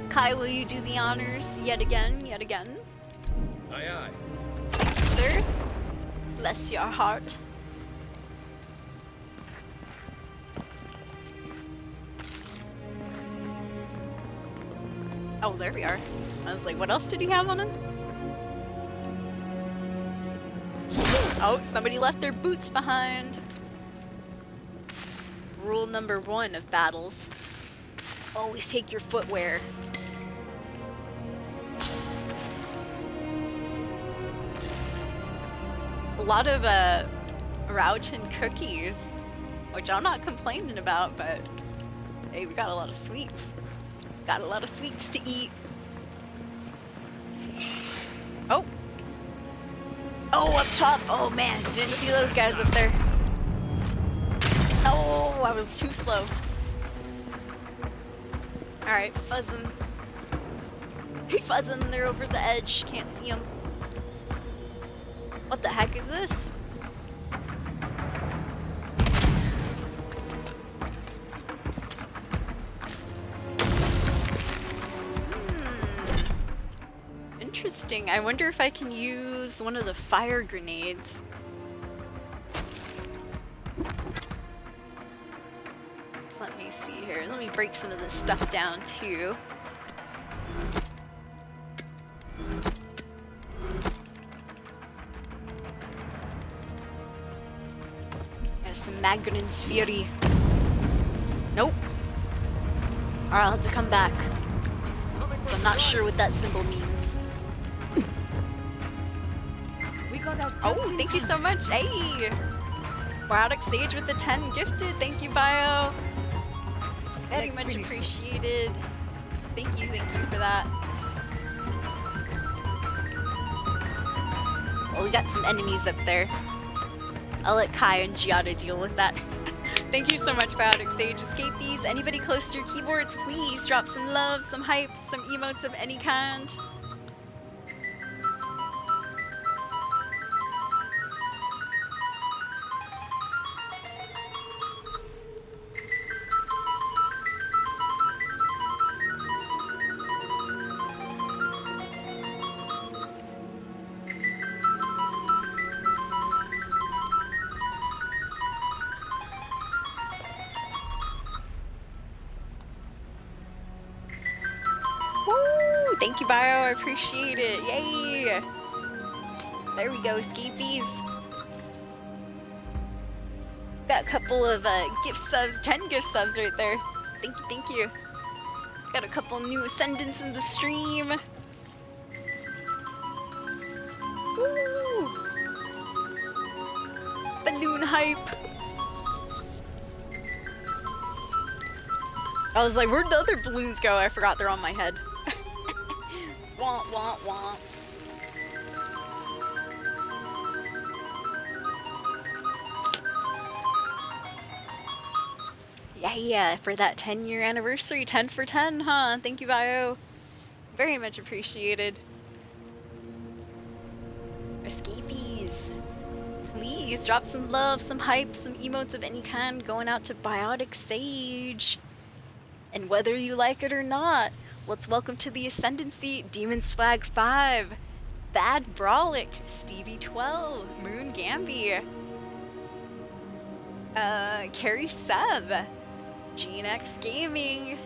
Kai, will you do the honors yet again, yet again? Aye, aye. Thank you, sir. Bless your heart. Oh, there we are. I was like, what else did he have on him? Oh, somebody left their boots behind. Rule number 1 of battles. Always take your footwear. A lot of Rautan cookies, which I'm not complaining about, but hey, we got a lot of sweets. Got a lot of sweets to eat. Oh. Oh, up top. Oh man, didn't see those guys up there. Oh, I was too slow. Alright, fuzzing. Fuzzing, they're over the edge. Can't see them. What the heck is this? Interesting. I wonder if I can use one of the fire grenades. Let me see here. Let me break some of this stuff down too. Yeah, some Magrin's Fury. Nope. Alright, I'll have to come back. So I'm not sure what that symbol means. Oh, thank you so much. Hey! Wow, Sage with the 10 gifted. Thank you, Bio. Very much appreciated. Thank you for that. Well, we got some enemies up there. I'll let Kai and Giada deal with that. Thank you so much, Biotic Sage. Escapees, anybody close to your keyboards, please drop some love, some hype, some emotes of any kind. Thank you, Bio. I appreciate it. Yay! There we go, Skeefies. Got a couple of gift subs, 10 gift subs right there. Thank you, thank you. Got a couple new ascendants in the stream. Woo! Balloon hype. I was like, where'd the other balloons go? I forgot they're on my head. Womp, womp, womp. Yeah, for that 10-year anniversary, 10 for 10, huh? Thank you, Bio. Very much appreciated. Escapees. Please drop some love, some hype, some emotes of any kind going out to Biotic Sage. And whether you like it or not, let's welcome to the Ascendancy Demon Swag 5, Thad Brolic, Stevie 12, Moon Gamby, Carrie Seb, Gene X Gaming,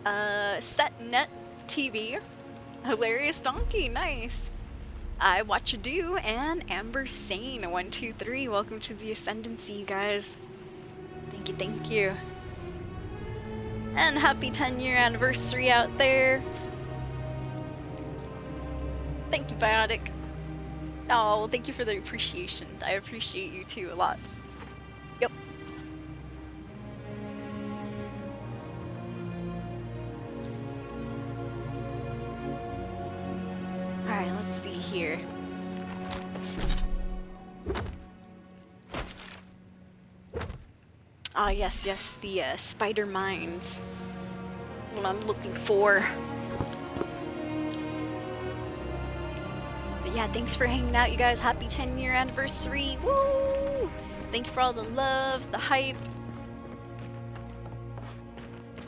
Setnet TV, Hilarious Donkey, nice. I Watch You Do, and Amber Sane 123. Welcome to the Ascendancy, you guys. Thank you, thank you. And happy 10-year anniversary out there. Thank you, Biotic. Oh, thank you for the appreciation. I appreciate you too a lot. Yep. Alright, let's see here. Ah, yes, yes, the spider mines. What I'm looking for. But yeah, thanks for hanging out, you guys. Happy 10-year anniversary. Woo! Thank you for all the love, the hype,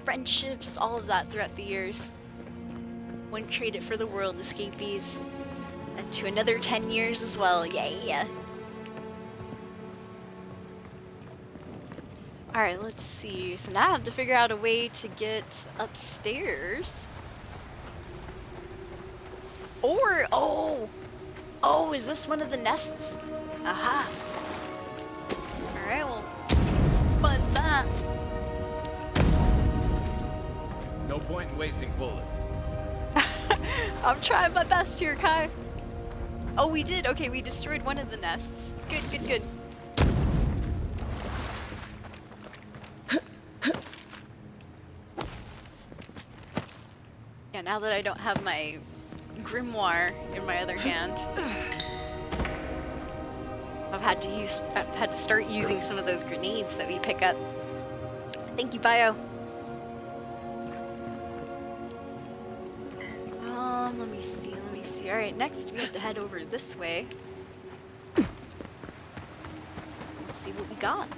friendships, all of that throughout the years. Wouldn't trade it for the world, Escapees. And to another 10 years as well. Yay! Alright, let's see. So now I have to figure out a way to get upstairs. Or, oh, is this one of the nests? Aha. Alright, well, what's that? No point in wasting bullets. I'm trying my best here, Kai. Oh, we did. Okay, we destroyed one of the nests. Good, good, good. Yeah, now that I don't have my grimoire in my other hand, I've had to start using some of those grenades that we pick up. Thank you, Bio. Let me see, let me see. Alright, next we have to head over this way. Let's see what we got.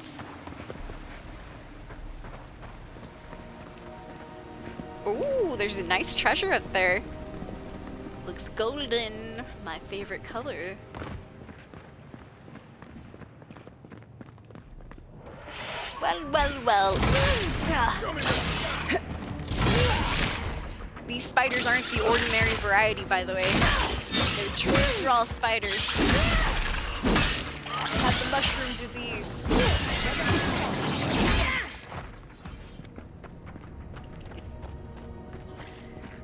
Ooh, there's a nice treasure up there. Looks golden. My favorite color. Well. These spiders aren't the ordinary variety, by the way. They're true raw spiders. They have the mushroom disease.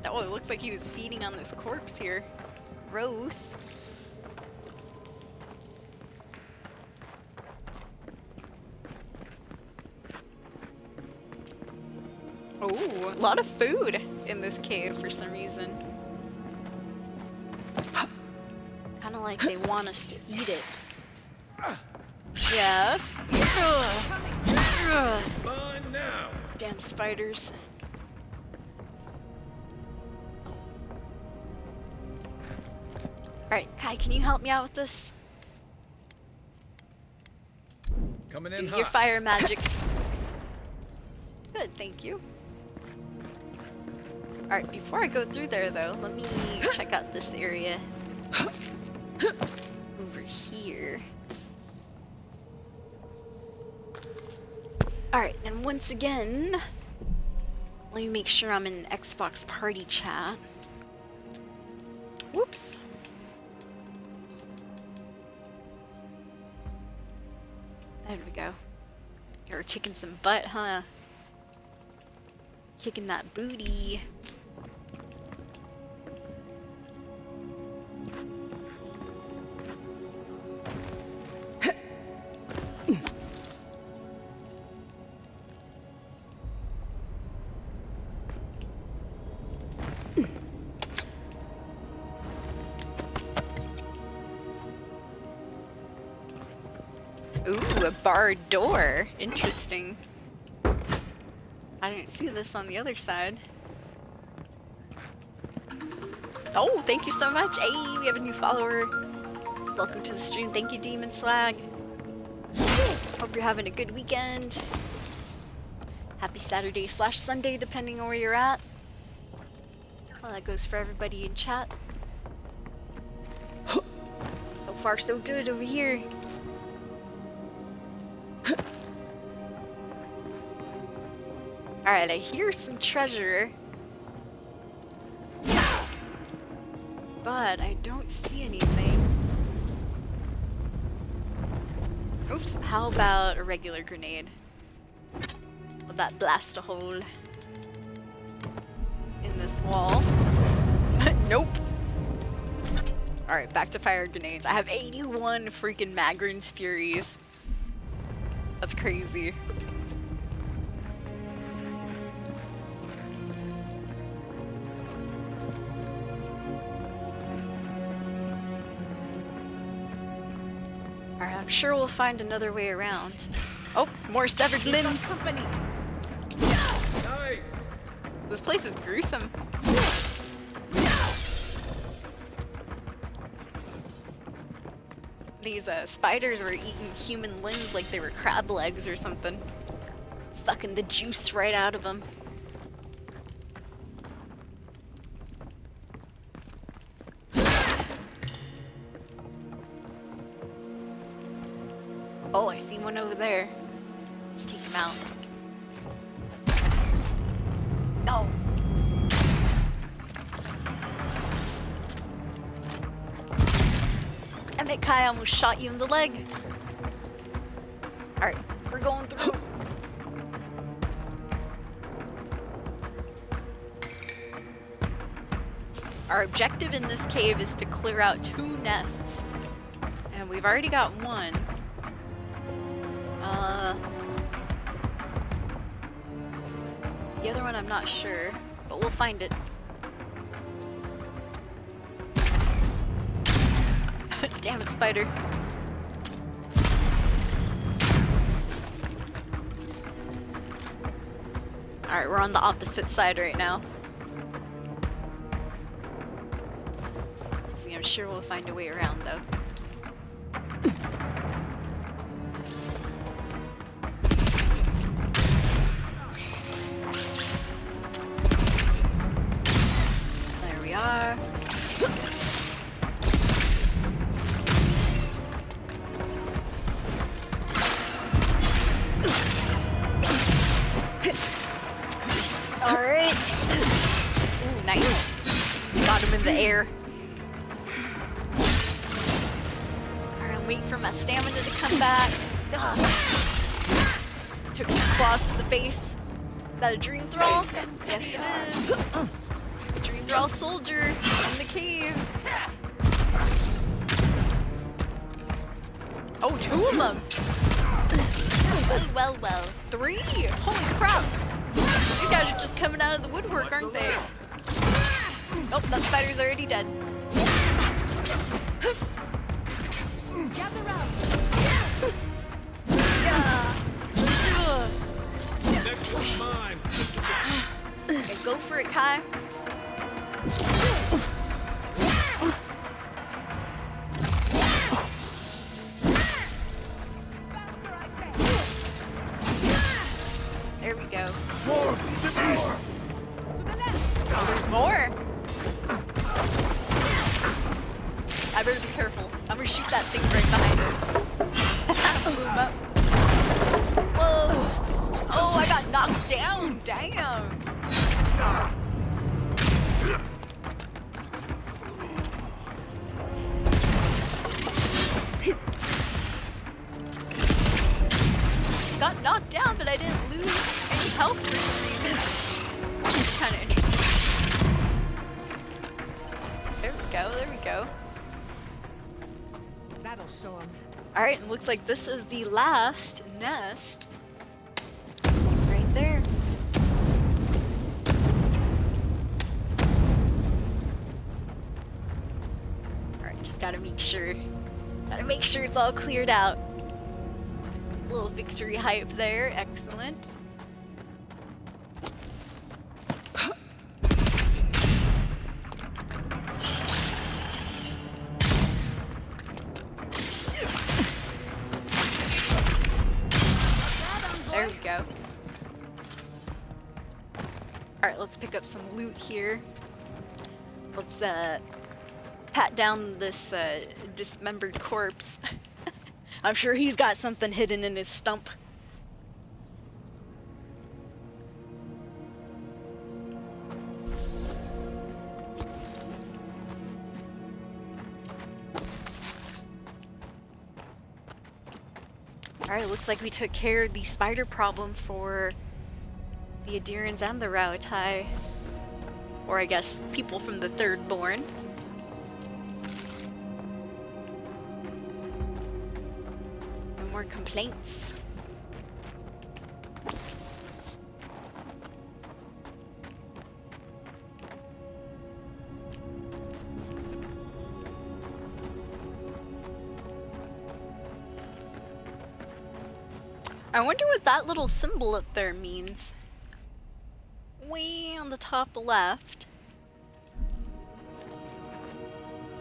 Oh, it looks like he was feeding on this corpse here. Gross. Oh, a lot of food in this cave for some reason. Kind of like they want us to eat it. Yes. Damn spiders. Alright, Kai, can you help me out with this? Coming in Do your fire magic. Good, thank you. Alright, before I go through there though, let me check out this area. Over here. Alright, and once again, Let me make sure I'm in Xbox party chat. Whoops. There we go. You're kicking some butt, huh? Kicking that booty. Ooh, a barred door. Interesting. I didn't see this on the other side. Oh, thank you so much. Hey, we have a new follower. Welcome to the stream. Thank you, Demon Slag. Hope you're having a good weekend. Happy Saturday/Sunday, depending on where you're at. Well, that goes for everybody in chat. So far, so good over here. Alright, I hear some treasure. But I don't see anything. Oops, how about a regular grenade? Will that blast a hole in this wall? Nope. Alright, back to fire grenades. I have 81 freaking Magrin's Furies. That's crazy. Alright, I'm sure we'll find another way around. Oh, more severed limbs! Nice. This place is gruesome. These spiders were eating human limbs like they were crab legs or something. Sucking the juice right out of them. Oh, I see one over there. Let's take him out. No! Damn it, Kai, I almost shot you in the leg. Alright, we're going through. Our objective in this cave is to clear out 2 nests. And we've already got 1. The other one I'm not sure, but we'll find it. Damn it, spider. Alright, we're on the opposite side right now. See, I'm sure we'll find a way around though. There we are. Alright. Ooh, nice. Got him in the air. Alright, I'm waiting for my stamina to come back. Ugh. Took 2 claws to the face. Is that a dream thrall? Yes, it is. Dream thrall soldier in the cave. Oh, 2 of them. Well, well. 3? Holy crap. These guys are just coming out of the woodwork, aren't they? Oh, that spider's already dead. Next one's mine. Okay, go for it, Kai. There we go. Oh, there's more. I better be careful. I'm gonna shoot that thing right behind him. Blew him up. Whoa. Oh, I got knocked down. Damn. got knocked down, but I didn't lose any health for some reason. Which is kind of interesting. There we go, there we go. That'll show him. Alright, looks like this is the last nest. Right there. Alright, just gotta make sure. Gotta make sure it's all cleared out. Little victory hype there, excellent. There we go. Alright, let's pick up some loot here. Let's pat down this dismembered corpse. I'm sure he's got something hidden in his stump. Alright, looks like we took care of the spider problem for the Adirans and the Rauatai. Or I guess people from the 3rd.Born. No more complaints. I wonder what that little symbol up there means. Way on the top left.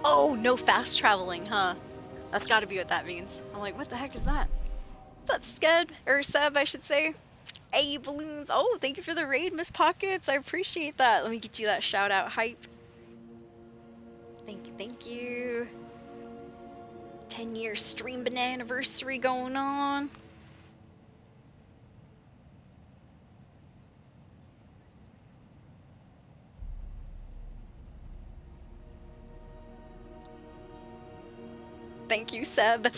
Oh, no fast traveling, huh? That's gotta be what that means. I'm like, what the heck is that? What's up, Sked? Or Seb, I should say. Hey, balloons. Oh, thank you for the raid, Miss Pockets. I appreciate that. Let me get you that shout out hype. Thank you, thank you. 10-year stream anniversary going on. Thank you, Seb.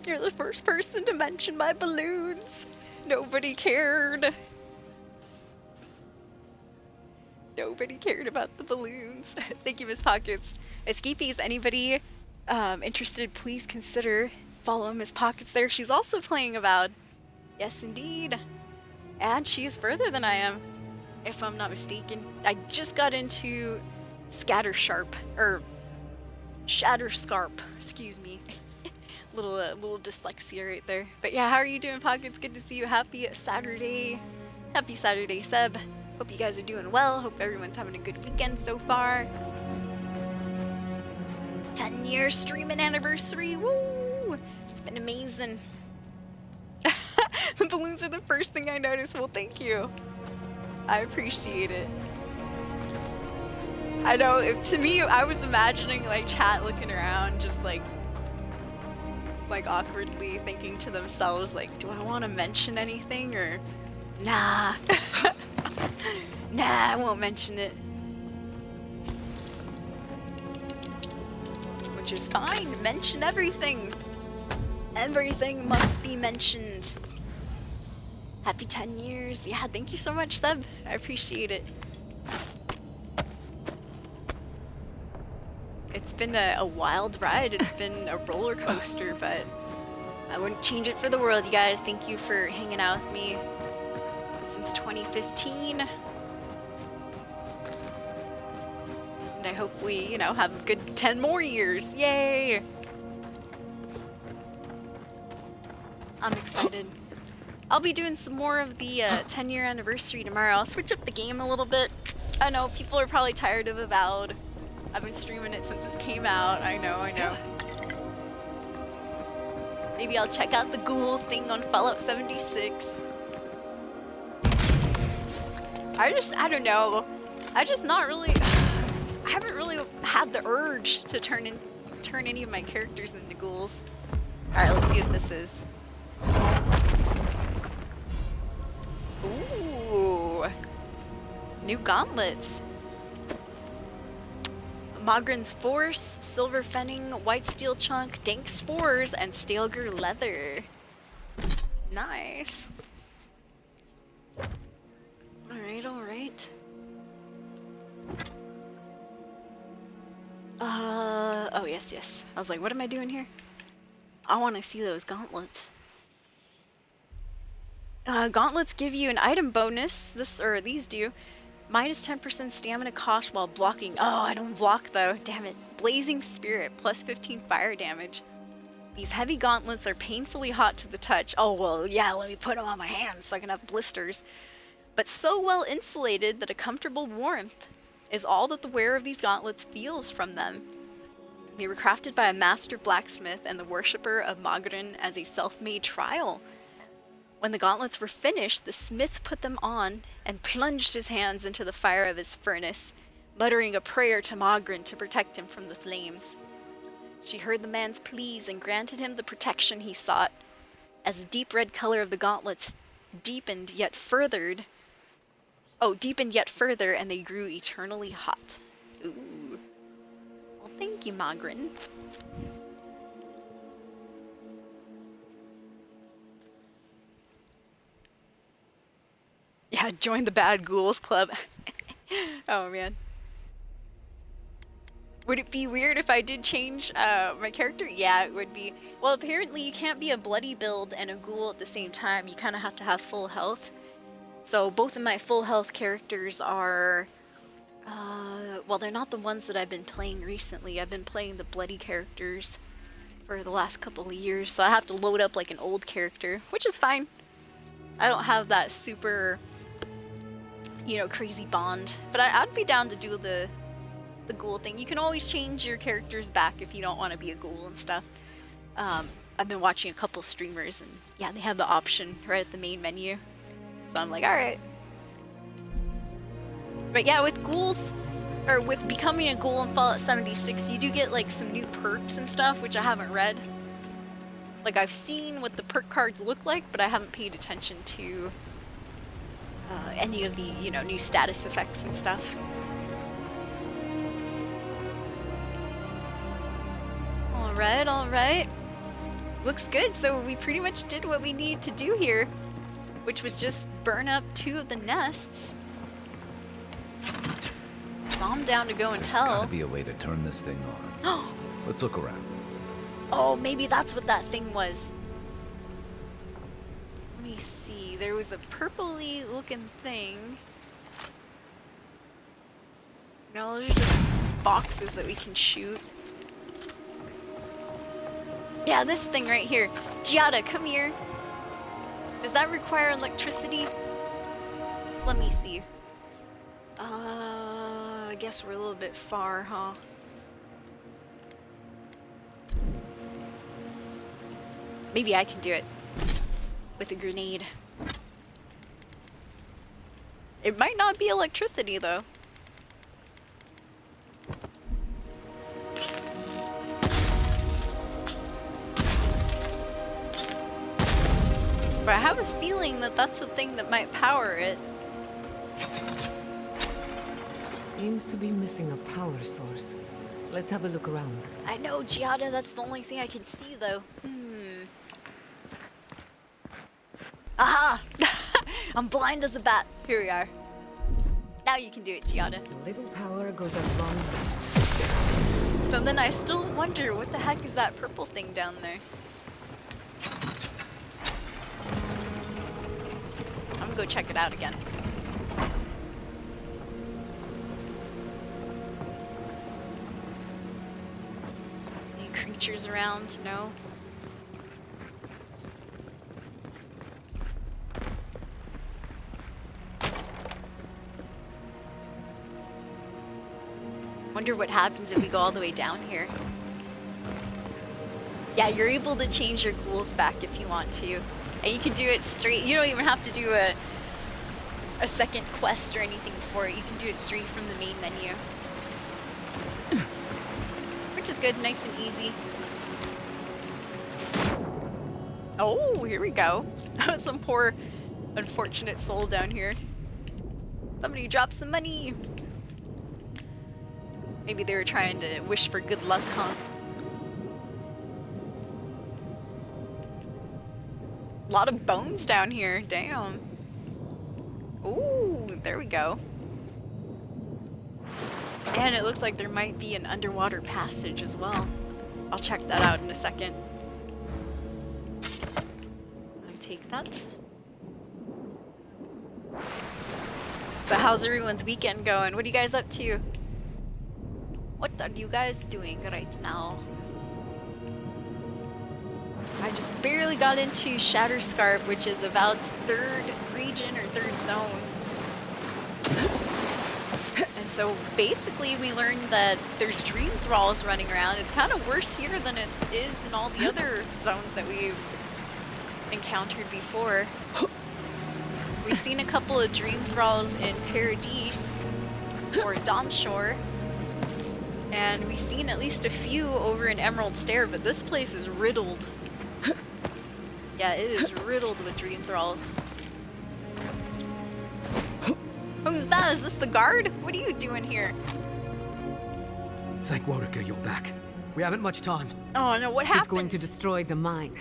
You're the first person to mention my balloons. Nobody cared. Nobody cared about the balloons. Thank you, Miss Pockets. Escapees, anybody interested, please consider following Miss Pockets there. She's also playing Avowed. Yes, indeed. And she is further than I am, if I'm not mistaken. I just got into Shatterscarp, or Shatterscarp, excuse me. little dyslexia right there. But yeah, how are you doing, Pockets? Good to see you. Happy Saturday. Happy Saturday, Seb. Hope you guys are doing well. Hope everyone's having a good weekend so far. 10-year streaming anniversary. Woo! It's been amazing. The balloons are the first thing I noticed. Well, thank you. I appreciate it. I know, to me, I was imagining, like, chat looking around, just, like awkwardly thinking to themselves, like, do I want to mention anything, or nah. Nah, I won't mention it. Which is fine. Mention everything. Everything must be mentioned. Happy 10 years. Yeah, thank you so much, Seb. I appreciate it. It's been a wild ride. It's been a roller coaster, but I wouldn't change it for the world, you guys. Thank you for hanging out with me since 2015. And I hope we, have a good 10 more years. Yay! I'm excited. I'll be doing some more of the 10-year anniversary tomorrow. I'll switch up the game a little bit. I know, people are probably tired of Avowed. I've been streaming it since it came out. I know. Maybe I'll check out the ghoul thing on Fallout 76. I don't know. I haven't really had the urge to turn any of my characters into ghouls. Alright, let's see what this is. Ooh. New gauntlets. Mogren's Force, Silver Fenning, White Steel Chunk, Dank Spores, and Stalger Leather. Nice. Alright, alright. Oh yes, yes. I was like, what am I doing here? I want to see those gauntlets. Gauntlets give you an item bonus. These do. Minus 10% stamina cost while blocking. Oh, I don't block though. Damn it. Blazing Spirit, plus 15 fire damage. These heavy gauntlets are painfully hot to the touch. Oh, well, yeah, let me put them on my hands so I can have blisters. But so well insulated that a comfortable warmth is all that the wearer of these gauntlets feels from them. They were crafted by a master blacksmith and the worshipper of Magrin as a self-made trial. When the gauntlets were finished, the smith put them on and plunged his hands into the fire of his furnace, muttering a prayer to Magrin to protect him from the flames. She heard the man's pleas and granted him the protection he sought, as the deep red color of the gauntlets deepened yet further, and they grew eternally hot. Ooh. Well, thank you, Magrin. Yeah, join the Bad Ghouls Club. Oh, man. Would it be weird if I did change my character? Yeah, it would be. Well, apparently you can't be a bloody build and a ghoul at the same time. You kind of have to have full health. So both of my full health characters are... well, they're not the ones that I've been playing recently. I've been playing the bloody characters for the last couple of years. So I have to load up like an old character, which is fine. I don't have that super, you know, crazy bond. But I'd be down to do the ghoul thing. You can always change your characters back if you don't want to be a ghoul and stuff. I've been watching a couple streamers and yeah, they have the option right at the main menu. So I'm like, alright. But yeah, with ghouls, or with becoming a ghoul in Fallout 76, you do get like some new perks and stuff, which I haven't read. Like I've seen what the perk cards look like, but I haven't paid attention to any of the, you know, new status effects and stuff. Alright, alright. Looks good, so we pretty much did what we needed to do here, which was just burn up 2 of the nests. So I'm down to go and tell. There's gotta be a way to turn this thing on. Let's look around. Oh, maybe that's what that thing was. Let me see. There was a purpley looking thing. No, those are just boxes that we can shoot. Yeah, this thing right here. Giada, come here. Does that require electricity? Let me see. I guess we're a little bit far, huh? Maybe I can do it with a grenade. It might not be electricity, though. But I have a feeling that that's the thing that might power it. Seems to be missing a power source. Let's have a look around. I know, Giada, that's the only thing I can see, though. Aha! I'm blind as a bat. Here we are. Now you can do it, Giada. A little power goes a long way. So then I still wonder, what the heck is that purple thing down there? I'm gonna go check it out again. Any creatures around? No? Wonder what happens if we go all the way down here. Yeah, you're able to change your ghouls back if you want to. And you can do it straight. You don't even have to do a second quest or anything for it. You can do it straight from the main menu. Which is good, nice and easy. Oh, here we go. Some poor unfortunate soul down here. Somebody drop some money. Maybe they were trying to wish for good luck, huh? A lot of bones down here. Damn. Ooh, there we go. And it looks like there might be an underwater passage as well. I'll check that out in a second. I take that. So how's everyone's weekend going? What are you guys up to? What are you guys doing right now? I just barely got into Shatterscarp, which is Avowed's 3rd region or 3rd zone. And so basically we learned that there's dream thralls running around. It's kind of worse here than it is in all the other zones that we've encountered before. We've seen a couple of dream thralls in Paradise or Dawnshore. And we've seen at least a few over in Emerald Stair, but this place is riddled. Yeah, it is riddled with dream thralls. Who's that? Is this the guard? What are you doing here? Thank Wodeker you're back. We haven't much time. Oh no, what happened? He's going to destroy the mine.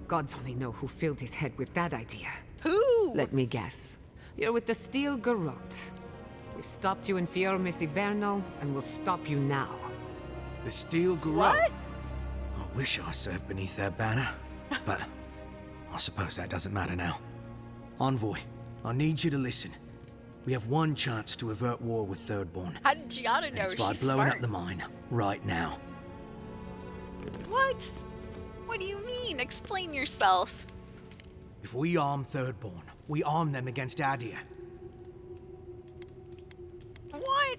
Gods only know who filled his head with that idea. Who? Let me guess. You're with the Steel Garrote. We stopped you in Fiormis Ivernal, and we'll stop you now. The Steel Garrote? What? I wish I served beneath their banner, but I suppose that doesn't matter now. Envoy, I need you to listen. We have one chance to avert war with 3rdBorn. How did Gianna know? It's by She's blowing smart. up the mine right now. What? What do you mean? Explain yourself. If we arm 3rdBorn, we arm them against Adir. What?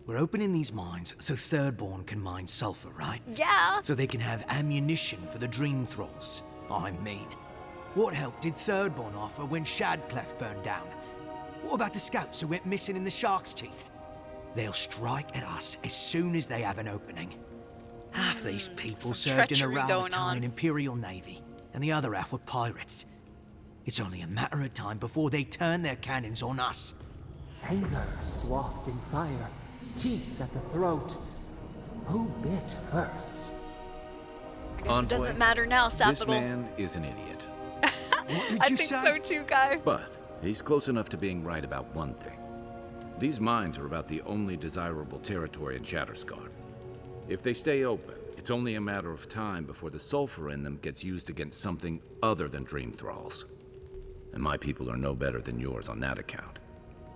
We're opening these mines so 3rdBorn can mine sulfur, right? Yeah. So they can have ammunition for the Dream Thralls. I mean, what help did 3rdBorn offer when Shadclef burned down? What about the scouts who went missing in the Shark's Teeth? They'll strike at us as soon as they have an opening. Half these people served in the Ralattine Imperial Navy, and the other half were pirates. It's only a matter of time before they turn their cannons on us. Anger swathed in fire, teeth at the throat. Who bit first? I guess it doesn't matter now, Sapital. This man is an idiot. I think so too, Guy. But he's close enough to being right about one thing. These mines are about the only desirable territory in Shatterscarp. If they stay open, it's only a matter of time before the sulfur in them gets used against something other than Dream Thralls. And my people are no better than yours on that account.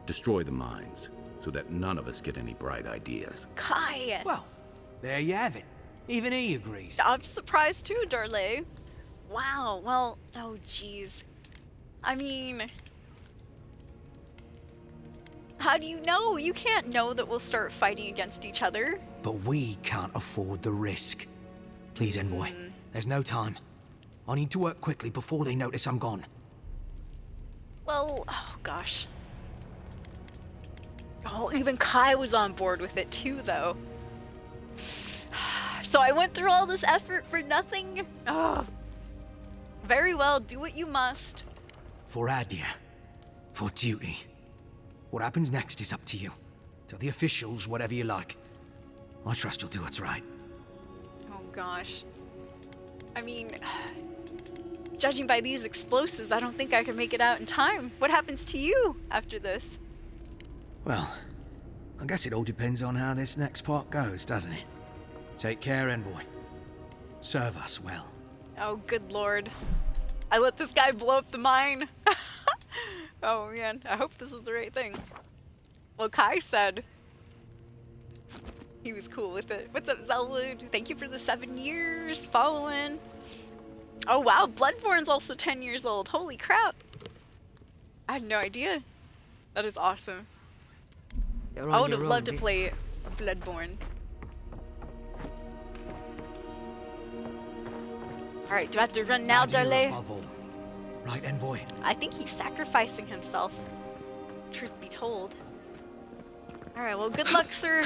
Destroy the mines, so that none of us get any bright ideas. Kai! Well, there you have it. Even he agrees. I'm surprised too, Darley. Wow, well, oh jeez. I mean... How do you know? You can't know that we'll start fighting against each other. But we can't afford the risk. Please, Envoy. There's no time. I need to work quickly before they notice I'm gone. Well, oh gosh. Oh, even Kai was on board with it too, though. So I went through all this effort for nothing? Oh. Very well, do what you must. For Adir. For duty. What happens next is up to you. Tell the officials whatever you like. I trust you'll do what's right. Oh gosh. I mean, judging by these explosives, I don't think I can make it out in time. What happens to you after this? Well, I guess it all depends on how this next part goes, doesn't it? Take care, Envoy. Serve us well. Oh, good lord. I let this guy blow up the mine. Oh man, I hope this is the right thing. Well, Kai said he was cool with it. What's up, Zelwood? Thank you for the 7 years following. Oh wow, Bloodborne's also 10 years old. Holy crap. I had no idea. That is awesome. I would have loved to play Bloodborne. Alright, do I have to run now, Darley? Right, Envoy? I think he's sacrificing himself. Truth be told. Alright, well, good luck, sir.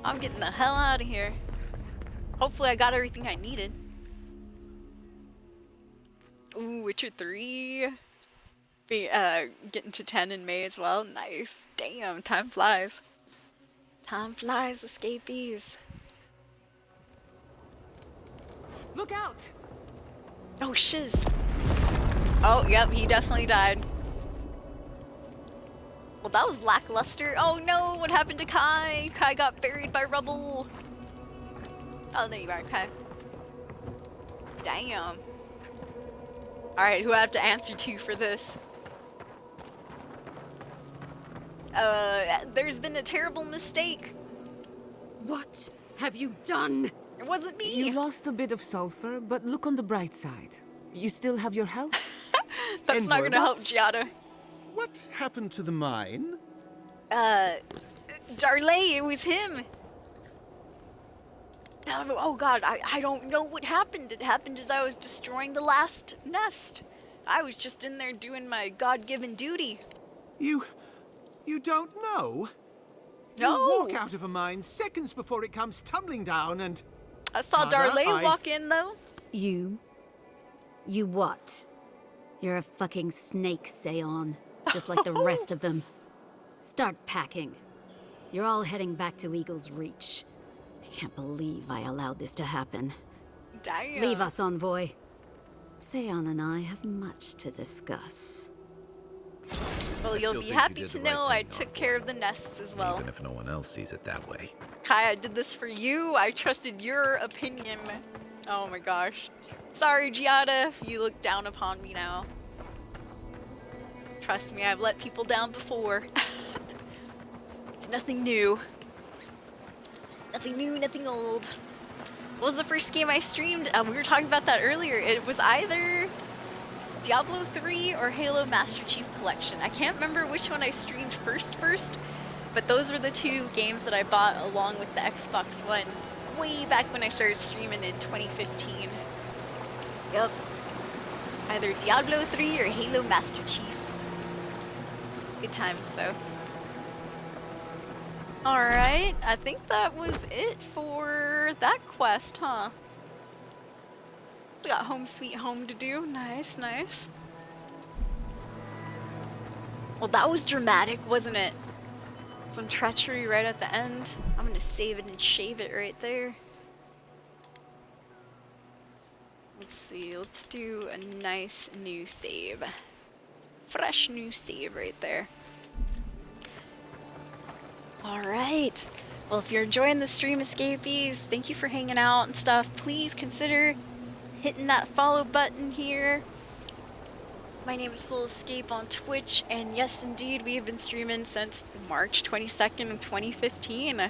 I'm getting the hell out of here. Hopefully I got everything I needed. Ooh, Witcher 3. Getting to 10 in May as well. Nice. Damn, time flies. Time flies, escapees. Look out! Oh, shiz. Oh, yep, he definitely died. Well, that was lackluster. Oh no, what happened to Kai? Kai got buried by rubble. Oh, there you are, Kai. Damn. Alright, who I have to answer to for this? There's been a terrible mistake. What have you done? It wasn't me. You lost a bit of sulfur, but look on the bright side. You still have your health. That's not gonna help Giada. What happened to the mine? Darley, it was him. Oh god, I don't know what happened. It happened as I was destroying the last nest. I was just in there doing my God-given duty. You don't know? No. You walk out of a mine seconds before it comes tumbling down and... I saw Darley walk in, though. You what? You're a fucking snake, Seon. Just like the rest of them. Start packing. You're all heading back to Eagle's Reach. I can't believe I allowed this to happen. Damn. Leave us, Envoy. Seon and I have much to discuss. Well, you'll be happy to know I took care of the nests as well. Even if no one else sees it that way. Kai, I did this for you. I trusted your opinion. Oh my gosh. Sorry, Giada, if you look down upon me now. Trust me, I've let people down before. It's nothing new. Nothing new, nothing old. What was the first game I streamed? We were talking about that earlier. It was either Diablo 3 or Halo Master Chief Collection. I can't remember which one I streamed first, but those were the two games that I bought along with the Xbox One way back when I started streaming in 2015. Yep. Either Diablo 3 or Halo Master Chief. Good times, though. Alright, I think that was it for that quest, huh? We got Home Sweet Home to do. Nice, nice. Well, that was dramatic, wasn't it? Some treachery right at the end. I'm gonna save it and shave it right there. Let's see, let's do a nice new save. Fresh new save right there. Alright. Well, if you're enjoying the stream, Escapees, thank you for hanging out and stuff. Please consider hitting that follow button here. My name is Soul Escape on Twitch, and yes, indeed, we have been streaming since March 22nd of 2015.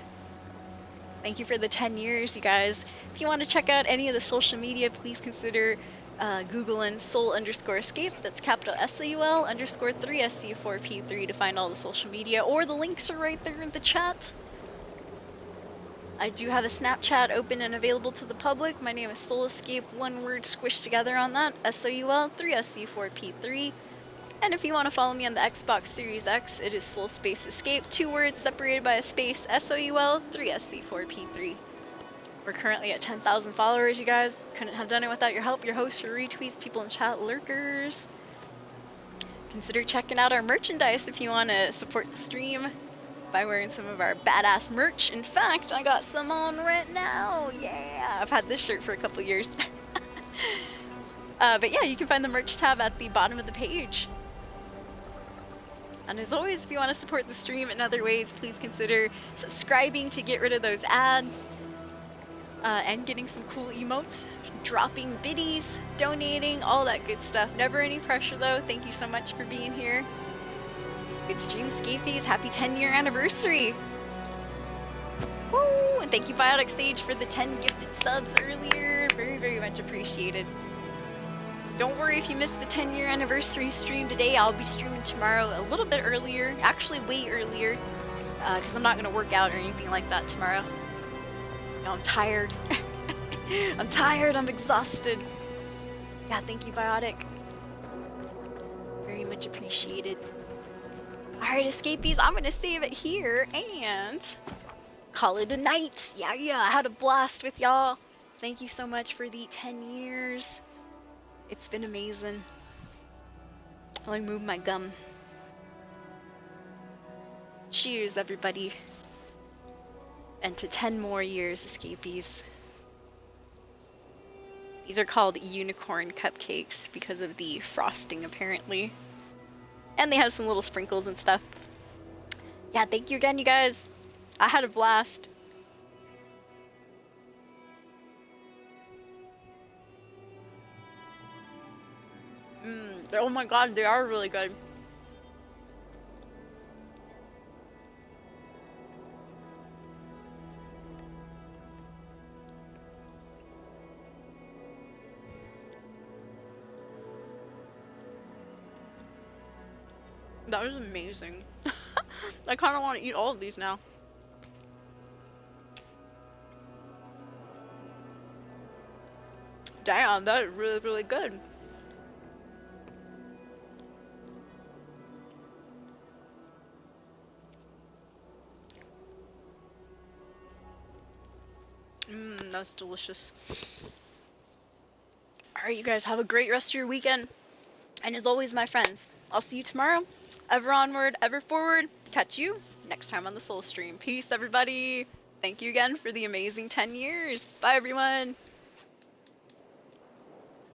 Thank you for the 10 years, you guys. If you want to check out any of the social media, please consider Googling Soul_Escape. That's capital SAUL_3SC4P3 to find all the social media, or the links are right there in the chat. I do have a Snapchat open and available to the public. My name is Soul Escape, one word squished together on that, SOUL3SC4P3. And if you want to follow me on the Xbox Series X, it is Soul Space Escape, 2 words separated by a space, SOUL3SC4P3. We're currently at 10,000 followers, you guys. Couldn't have done it without your help, your hosts, your retweets, people in chat, lurkers. Consider checking out our merchandise if you want to support the stream by wearing some of our badass merch. In fact, I got some on right now. Yeah, I've had this shirt for a couple years. But yeah, you can find the merch tab at the bottom of the page. And as always, if you want to support the stream in other ways, please consider subscribing to get rid of those ads. And getting some cool emotes, dropping biddies, donating, all that good stuff. Never any pressure though. Thank you so much for being here. Good stream, Escapees. Happy 10-year anniversary. Woo! And thank you, Biotic Sage, for the 10 gifted subs earlier. Very, very much appreciated. Don't worry if you missed the 10-year anniversary stream today. I'll be streaming tomorrow a little bit earlier. Actually, way earlier. Because I'm not going to work out or anything like that tomorrow. I'm tired. I'm tired. I'm exhausted. Yeah, thank you, Biotic. Very much appreciated. Alright, Escapees, I'm gonna save it here and call it a night. Yeah, I had a blast with y'all. Thank you so much for the 10 years. It's been amazing. Let me move my gum. Cheers, everybody. And to 10 more years, Escapees. These are called unicorn cupcakes because of the frosting, apparently. And they have some little sprinkles and stuff. Yeah, thank you again, you guys. I had a blast. Oh my god, they are really good. That was amazing. I kind of want to eat all of these now. Damn, that is really, really good. That's delicious. Alright, you guys have a great rest of your weekend. And as always, my friends, I'll see you tomorrow. Ever onward, ever forward. Catch you next time on the Soul Stream. Peace, everybody. Thank you again for the amazing 10 years. Bye, everyone.